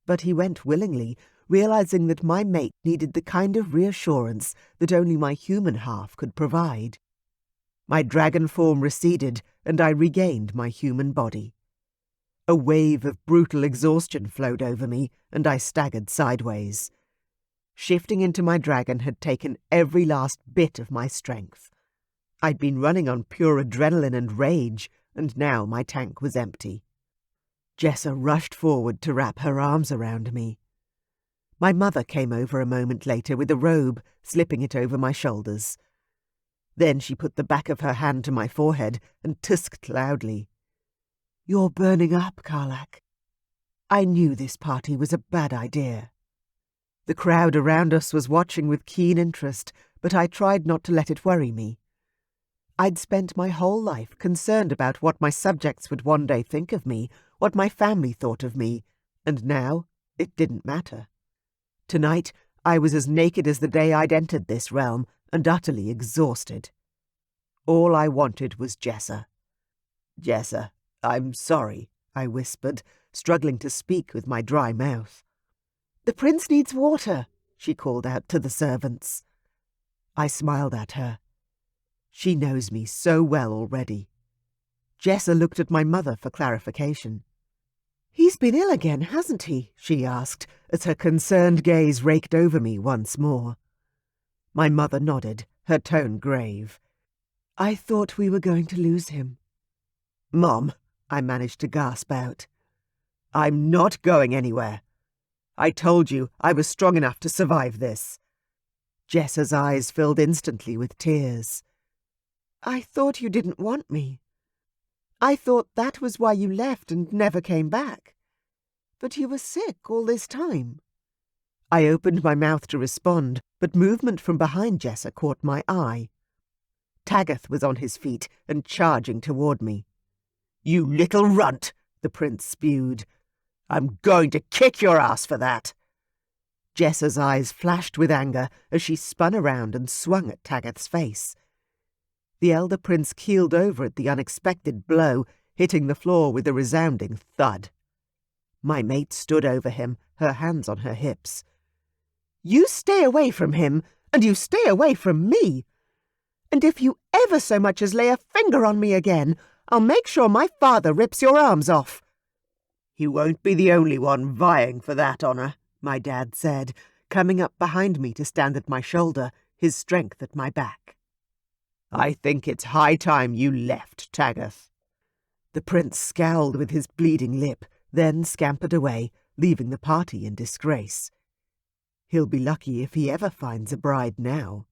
But he went willingly, realizing that my mate needed the kind of reassurance that only my human half could provide. My dragon form receded, and I regained my human body. A wave of brutal exhaustion flowed over me, and I staggered sideways. Shifting into my dragon had taken every last bit of my strength. I'd been running on pure adrenaline and rage, and now my tank was empty. Jessa rushed forward to wrap her arms around me. My mother came over a moment later with a robe, slipping it over my shoulders. Then she put the back of her hand to my forehead and tusked loudly. "You're burning up, Carlak." I knew this party was a bad idea. The crowd around us was watching with keen interest, but I tried not to let it worry me. I'd spent my whole life concerned about what my subjects would one day think of me, what my family thought of me, and now it didn't matter. Tonight I was as naked as the day I'd entered this realm, and utterly exhausted. All I wanted was Jessa. "Jessa, I'm sorry," I whispered, struggling to speak with my dry mouth. "The prince needs water," she called out to the servants. I smiled at her. She knows me so well already. Jessa looked at my mother for clarification. "He's been ill again, hasn't he?" she asked, as her concerned gaze raked over me once more. My mother nodded, her tone grave. "I thought we were going to lose him." "Mom," I managed to gasp out, "I'm not going anywhere. I told you I was strong enough to survive this." Jessa's eyes filled instantly with tears. "I thought you didn't want me. I thought that was why you left and never came back. But you were sick all this time." I opened my mouth to respond, but movement from behind Jessa caught my eye. Taggart was on his feet and charging toward me. "You little runt," the prince spewed. "I'm going to kick your ass for that." Jessa's eyes flashed with anger as she spun around and swung at Taggart's face. The elder prince keeled over at the unexpected blow, hitting the floor with a resounding thud. My mate stood over him, her hands on her hips. "You stay away from him, and you stay away from me. And if you ever so much as lay a finger on me again, I'll make sure my father rips your arms off." "He won't be the only one vying for that honor," my dad said, coming up behind me to stand at my shoulder, his strength at my back. "I think it's high time you left, Taggart." The prince scowled with his bleeding lip, then scampered away, leaving the party in disgrace. He'll be lucky if he ever finds a bride now.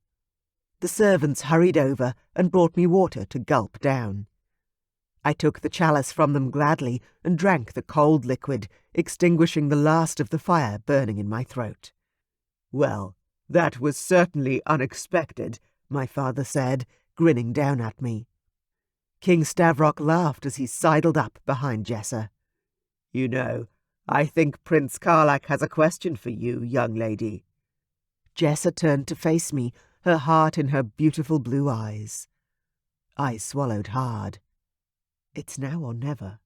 The servants hurried over and brought me water to gulp down. I took the chalice from them gladly and drank the cold liquid, extinguishing the last of the fire burning in my throat. "Well, that was certainly unexpected," my father said, grinning down at me. King Stavrock laughed as he sidled up behind Jessa. "You know, I think Prince Carlak has a question for you, young lady." Jessa turned to face me, her heart in her beautiful blue eyes. I swallowed hard. It's now or never.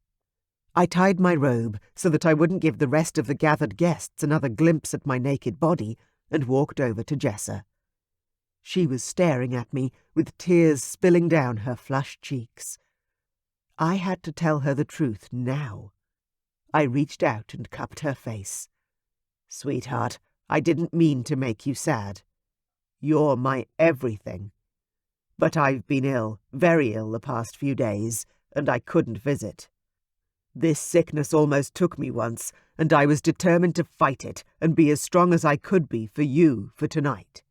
I tied my robe so that I wouldn't give the rest of the gathered guests another glimpse at my naked body and walked over to Jessa. She was staring at me with tears spilling down her flushed cheeks. I had to tell her the truth now. I reached out and cupped her face. "Sweetheart, I didn't mean to make you sad. You're my everything. But I've been ill, very ill the past few days, and I couldn't visit. This sickness almost took me once, and I was determined to fight it and be as strong as I could be for you for tonight."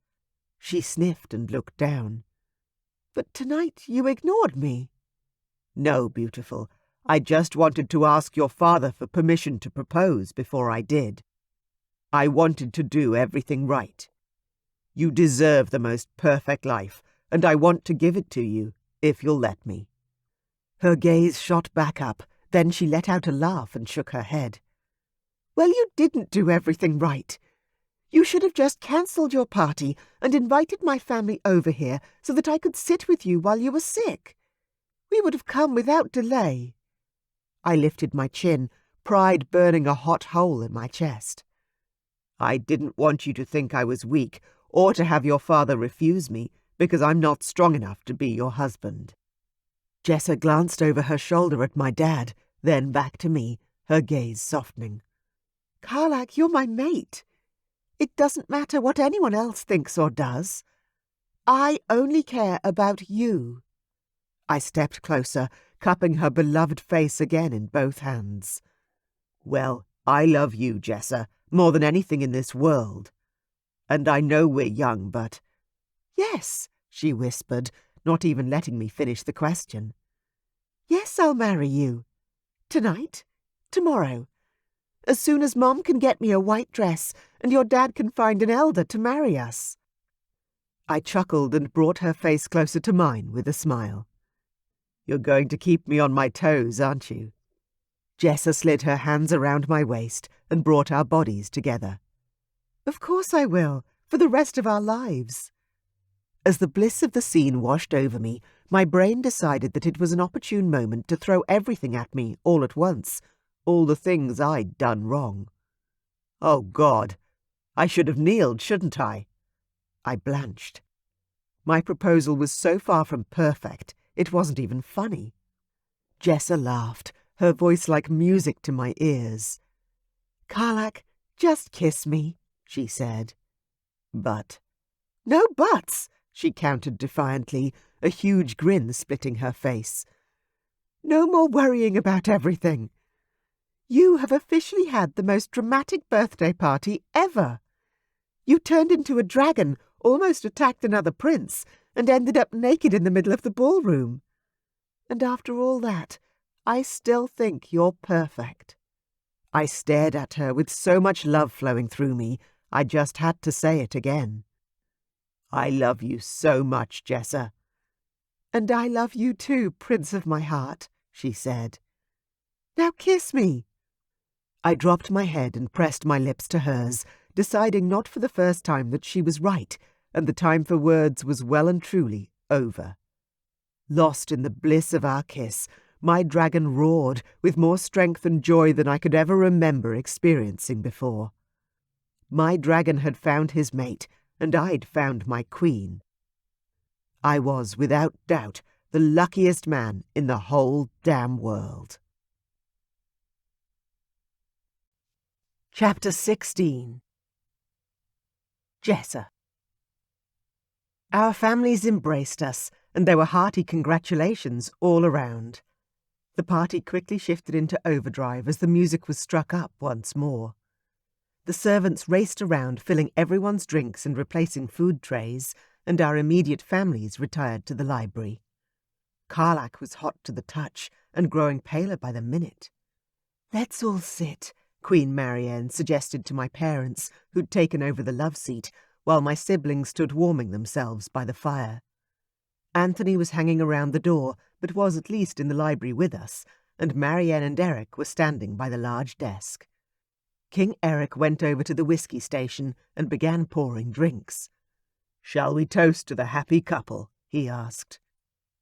She sniffed and looked down. "But tonight you ignored me." "No, beautiful. I just wanted to ask your father for permission to propose before I did. I wanted to do everything right. You deserve the most perfect life, and I want to give it to you, if you'll let me." Her gaze shot back up, then she let out a laugh and shook her head. "Well, you didn't do everything right. You should have just cancelled your party and invited my family over here so that I could sit with you while you were sick. We would have come without delay." I lifted my chin, pride burning a hot hole in my chest. "I didn't want you to think I was weak, or to have your father refuse me, because I'm not strong enough to be your husband." Jessa glanced over her shoulder at my dad, then back to me, her gaze softening. "Carlak, you're my mate. It doesn't matter what anyone else thinks or does. I only care about you." I stepped closer, cupping her beloved face again in both hands. "Well, I love you, Jessa, more than anything in this world. And I know we're young, but—" "Yes," she whispered, not even letting me finish the question. "Yes, I'll marry you. Tonight, tomorrow. As soon as Mom can get me a white dress and your dad can find an elder to marry us." I chuckled and brought her face closer to mine with a smile. "You're going to keep me on my toes, aren't you?" Jessa slid her hands around my waist and brought our bodies together. "Of course I will, for the rest of our lives." As the bliss of the scene washed over me, my brain decided that it was an opportune moment to throw everything at me all at once, all the things I'd done wrong. "Oh, God! I should have kneeled, shouldn't I?" I blanched. My proposal was so far from perfect, it wasn't even funny. Jessa laughed, her voice like music to my ears. "Carlak, just kiss me," she said. "But—" "No buts," she countered defiantly, a huge grin splitting her face. "No more worrying about everything. You have officially had the most dramatic birthday party ever. You turned into a dragon, almost attacked another prince, and ended up naked in the middle of the ballroom. And after all that, I still think you're perfect." I stared at her with so much love flowing through me, I just had to say it again. "I love you so much, Jessa." "And I love you too, Prince of my heart," she said. "Now kiss me." I dropped my head and pressed my lips to hers, deciding not for the first time that she was right, and the time for words was well and truly over. Lost in the bliss of our kiss, my dragon roared with more strength and joy than I could ever remember experiencing before. My dragon had found his mate, and I'd found my queen. I was, without doubt, the luckiest man in the whole damn world. Chapter 16. Jessa. Our families embraced us, and there were hearty congratulations all around. The party quickly shifted into overdrive as the music was struck up once more. The servants raced around filling everyone's drinks and replacing food trays, and our immediate families retired to the library. Carlak was hot to the touch and growing paler by the minute. "Let's all sit," Queen Marianne suggested to my parents, who'd taken over the love seat, while my siblings stood warming themselves by the fire. Anthony was hanging around the door, but was at least in the library with us, and Marianne and Eric were standing by the large desk. King Eric went over to the whiskey station and began pouring drinks. "Shall we toast to the happy couple?" he asked.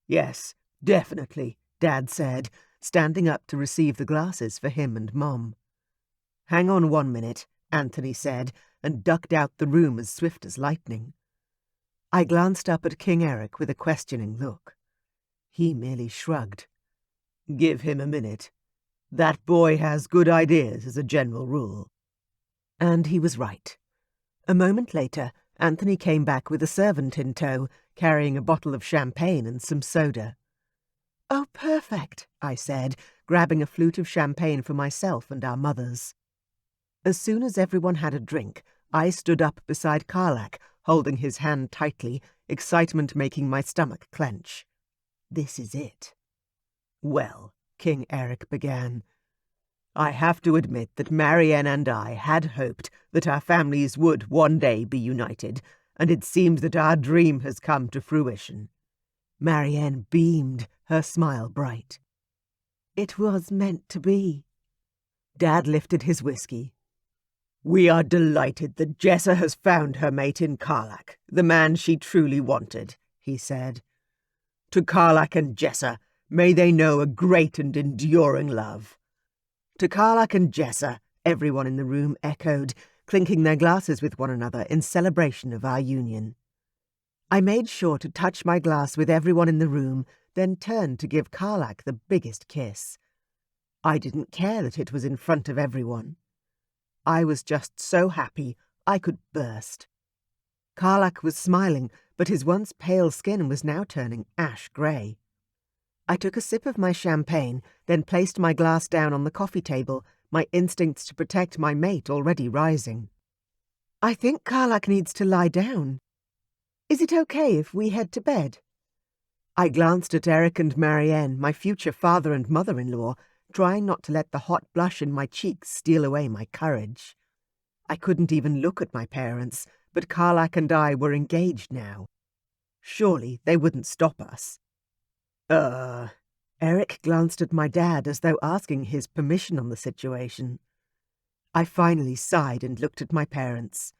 "Yes, definitely," Dad said, standing up to receive the glasses for him and Mom. "Hang on 1 minute," Anthony said, and ducked out the room as swift as lightning. I glanced up at King Eric with a questioning look. He merely shrugged. "Give him a minute. That boy has good ideas as a general rule." And he was right. A moment later, Anthony came back with a servant in tow, carrying a bottle of champagne and some soda. "Oh, perfect," I said, grabbing a flute of champagne for myself and our mothers. As soon as everyone had a drink, I stood up beside Carlak, holding his hand tightly, excitement making my stomach clench. This is it. "Well," King Eric began, "I have to admit that Marianne and I had hoped that our families would one day be united, and it seems that our dream has come to fruition." Marianne beamed, her smile bright. "It was meant to be." Dad lifted his whiskey. "We are delighted that Jessa has found her mate in Carlak, the man she truly wanted," he said. "To Carlak and Jessa, may they know a great and enduring love." "To Carlak and Jessa," everyone in the room echoed, clinking their glasses with one another in celebration of our union. I made sure to touch my glass with everyone in the room, then turned to give Carlak the biggest kiss. I didn't care that it was in front of everyone. I was just so happy I could burst. Carlak was smiling, but his once pale skin was now turning ash-grey. I took a sip of my champagne, then placed my glass down on the coffee table, my instincts to protect my mate already rising. "I think Carlak needs to lie down. Is it okay if we head to bed?" I glanced at Eric and Marianne, my future father and mother-in-law, trying not to let the hot blush in my cheeks steal away my courage. I couldn't even look at my parents, but Carlak and I were engaged now. Surely they wouldn't stop us. Eric glanced at my dad as though asking his permission on the situation. I finally sighed and looked at my parents.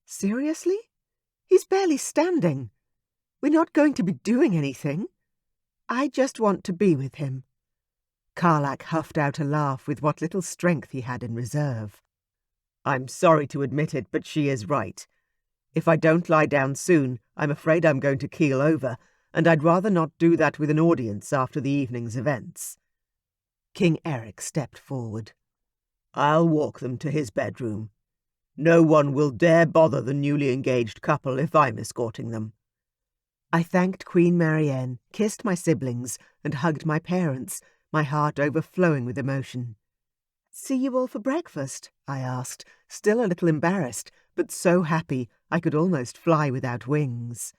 "Seriously? He's barely standing. We're not going to be doing anything. I just want to be with him." Carlak huffed out a laugh with what little strength he had in reserve. "I'm sorry to admit it, but she is right. If I don't lie down soon, I'm afraid I'm going to keel over, and I'd rather not do that with an audience after the evening's events." King Eric stepped forward. "I'll walk them to his bedroom. No one will dare bother the newly engaged couple if I'm escorting them." I thanked Queen Marianne, kissed my siblings, and hugged my parents, my heart overflowing with emotion. "See you all for breakfast?" I asked, still a little embarrassed, but so happy I could almost fly without wings.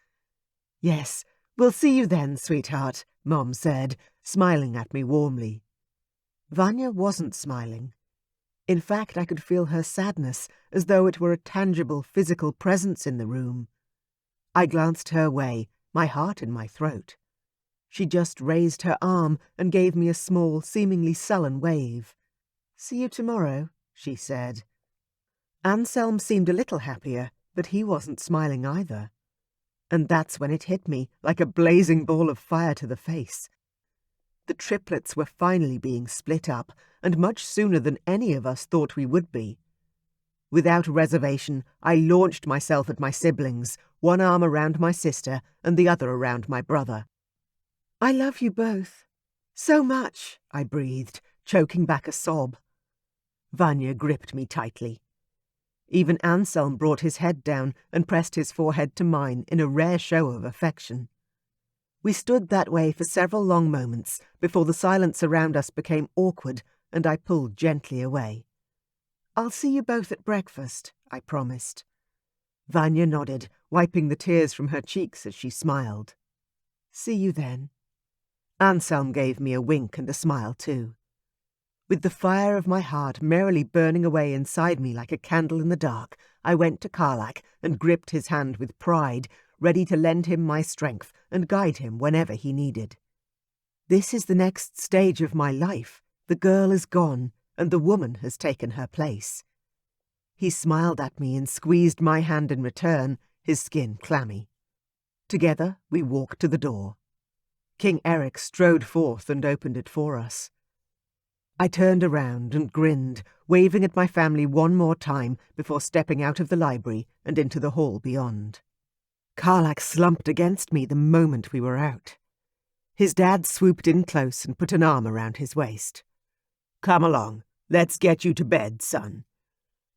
"Yes, we'll see you then, sweetheart," Mom said, smiling at me warmly. Vanya wasn't smiling. In fact, I could feel her sadness, as though it were a tangible physical presence in the room. I glanced her way, my heart in my throat. She just raised her arm and gave me a small, seemingly sullen wave. "See you tomorrow," she said. Anselm seemed a little happier, but he wasn't smiling either. And that's when it hit me, like a blazing ball of fire to the face. The triplets were finally being split up, and much sooner than any of us thought we would be. Without reservation, I launched myself at my siblings, one arm around my sister and the other around my brother. "I love you both. So much," I breathed, choking back a sob. Vanya gripped me tightly. Even Anselm brought his head down and pressed his forehead to mine in a rare show of affection. We stood that way for several long moments before the silence around us became awkward and I pulled gently away. "I'll see you both at breakfast," I promised. Vanya nodded, wiping the tears from her cheeks as she smiled. "See you then." Anselm gave me a wink and a smile too. With the fire of my heart merrily burning away inside me like a candle in the dark, I went to Carlak and gripped his hand with pride, ready to lend him my strength and guide him whenever he needed. This is the next stage of my life. The girl is gone, and the woman has taken her place. He smiled at me and squeezed my hand in return, his skin clammy. Together we walked to the door. King Eric strode forth and opened it for us. I turned around and grinned, waving at my family one more time before stepping out of the library and into the hall beyond. Carlak slumped against me the moment we were out. His dad swooped in close and put an arm around his waist. "Come along, let's get you to bed, son."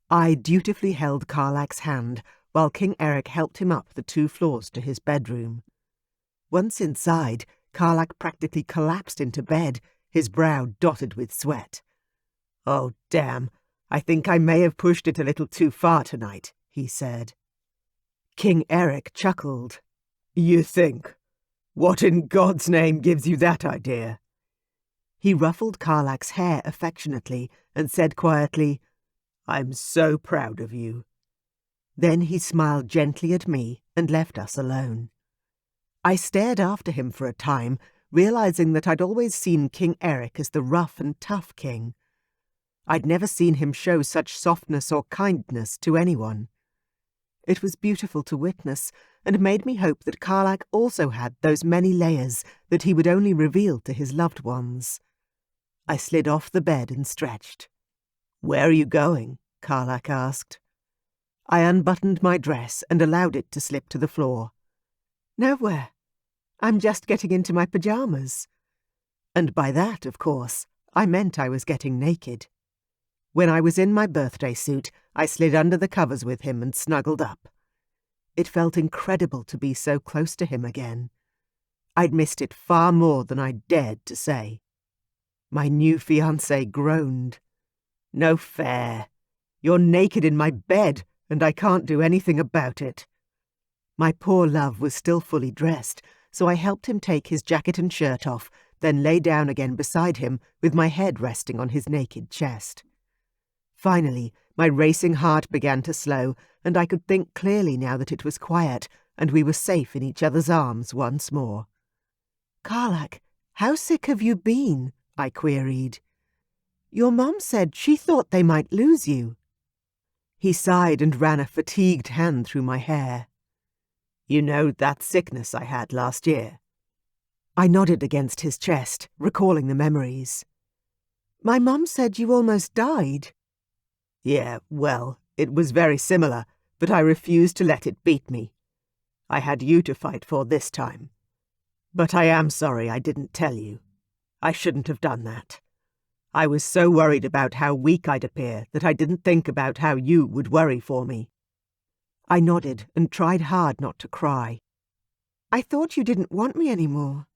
I dutifully held Carlak's hand while King Eric helped him up the 2 floors to his bedroom. Once inside, Carlak practically collapsed into bed, his brow dotted with sweat. "Oh, damn, I think I may have pushed it a little too far tonight," he said. King Eric chuckled. "You think? What in God's name gives you that idea?" He ruffled Carlak's hair affectionately and said quietly, "I'm so proud of you." Then he smiled gently at me and left us alone. I stared after him for a time, realizing that I'd always seen King Eric as the rough and tough king. I'd never seen him show such softness or kindness to anyone. It was beautiful to witness, and made me hope that Carlak also had those many layers that he would only reveal to his loved ones. I slid off the bed and stretched. "Where are you going?" Carlak asked. I unbuttoned my dress and allowed it to slip to the floor. "Nowhere. I'm just getting into my pyjamas." And by that, of course, I meant I was getting naked. When I was in my birthday suit, I slid under the covers with him and snuggled up. It felt incredible to be so close to him again. I'd missed it far more than I dared to say. My new fiancé groaned. "No fair. You're naked in my bed, and I can't do anything about it." My poor love was still fully dressed, so I helped him take his jacket and shirt off, then lay down again beside him with my head resting on his naked chest. Finally, my racing heart began to slow, and I could think clearly now that it was quiet, and we were safe in each other's arms once more. "Carlak, how sick have you been?" I queried. "Your mom said she thought they might lose you." He sighed and ran a fatigued hand through my hair. "You know that sickness I had last year?" I nodded against his chest, recalling the memories. "My mum said you almost died." "Yeah, well, it was very similar, but I refused to let it beat me. I had you to fight for this time. But I am sorry I didn't tell you. I shouldn't have done that. I was so worried about how weak I'd appear that I didn't think about how you would worry for me." I nodded and tried hard not to cry. "I thought you didn't want me anymore.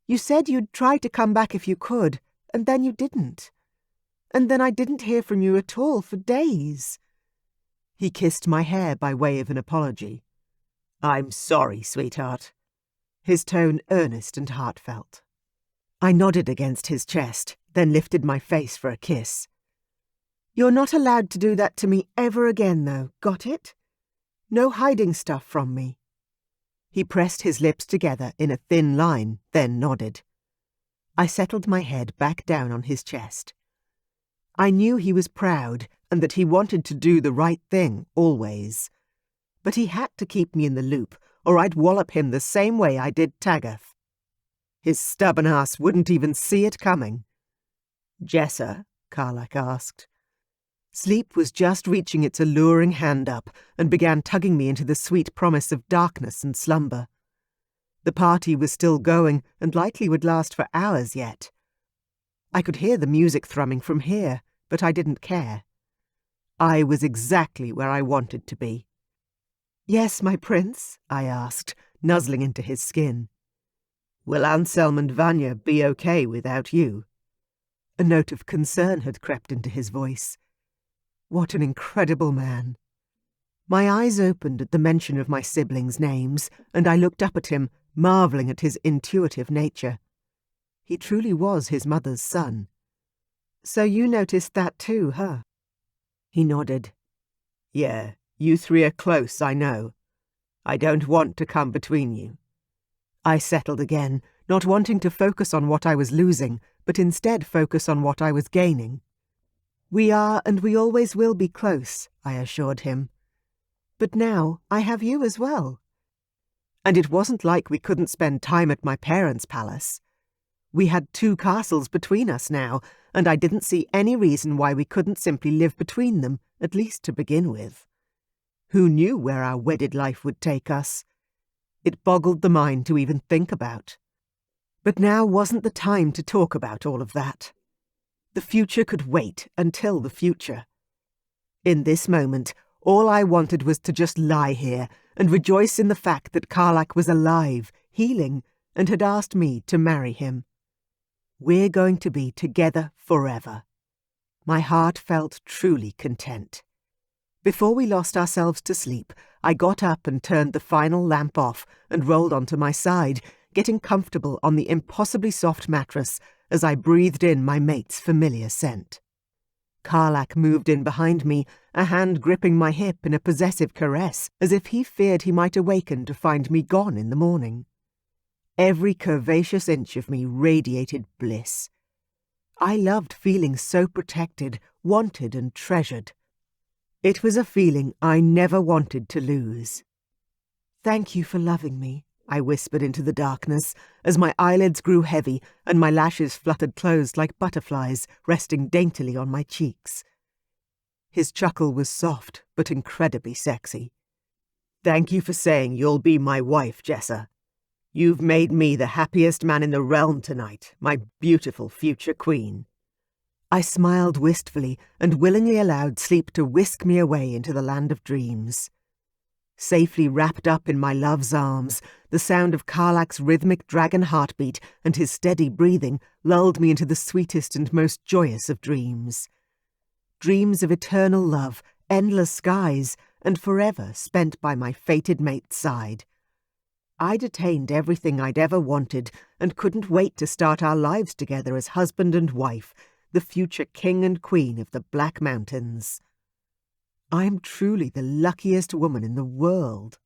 You said you'd try to come back if you could, and then you didn't. And then I didn't hear from you at all for days." He kissed my hair by way of an apology. "I'm sorry, sweetheart." His tone earnest and heartfelt. I nodded against his chest, then lifted my face for a kiss. "You're not allowed to do that to me ever again, though, got it? No hiding stuff from me." He pressed his lips together in a thin line, then nodded. I settled my head back down on his chest. I knew he was proud and that he wanted to do the right thing, always. But he had to keep me in the loop, or I'd wallop him the same way I did Taggart. His stubborn ass wouldn't even see it coming. "Jessa?" Carlak asked. Sleep was just reaching its alluring hand up and began tugging me into the sweet promise of darkness and slumber. The party was still going and likely would last for hours yet. I could hear the music thrumming from here, but I didn't care. I was exactly where I wanted to be. "Yes, my prince?" I asked, nuzzling into his skin. "Will Anselm and Vanya be okay without you?" A note of concern had crept into his voice. What an incredible man. My eyes opened at the mention of my siblings' names, and I looked up at him, marvelling at his intuitive nature. He truly was his mother's son. So you noticed that too, huh? He nodded. Yeah, you three are close, I know. I don't want to come between you. I settled again, not wanting to focus on what I was losing, but instead focus on what I was gaining. We are and we always will be close, I assured him. But now I have you as well. And it wasn't like we couldn't spend time at my parents' palace. We had 2 castles between us now, and I didn't see any reason why we couldn't simply live between them, at least to begin with. Who knew where our wedded life would take us? It boggled the mind to even think about. But now wasn't the time to talk about all of that. The future could wait until the future. In this moment, all I wanted was to just lie here and rejoice in the fact that Carlak was alive, healing, and had asked me to marry him. We're going to be together forever. My heart felt truly content. Before we lost ourselves to sleep, I got up and turned the final lamp off and rolled onto my side, getting comfortable on the impossibly soft mattress as I breathed in my mate's familiar scent. Carlak moved in behind me, a hand gripping my hip in a possessive caress, as if he feared he might awaken to find me gone in the morning. Every curvaceous inch of me radiated bliss. I loved feeling so protected, wanted and treasured. It was a feeling I never wanted to lose. "Thank you for loving me," I whispered into the darkness as my eyelids grew heavy and my lashes fluttered closed like butterflies resting daintily on my cheeks. His chuckle was soft but incredibly sexy. "Thank you for saying you'll be my wife, Jessa. You've made me the happiest man in the realm tonight, my beautiful future queen." I smiled wistfully and willingly allowed sleep to whisk me away into the land of dreams. Safely wrapped up in my love's arms, the sound of Carlak's rhythmic dragon heartbeat and his steady breathing lulled me into the sweetest and most joyous of dreams. Dreams of eternal love, endless skies, and forever spent by my fated mate's side. I'd attained everything I'd ever wanted and couldn't wait to start our lives together as husband and wife, the future king and queen of the Black Mountains. I'm truly the luckiest woman in the world.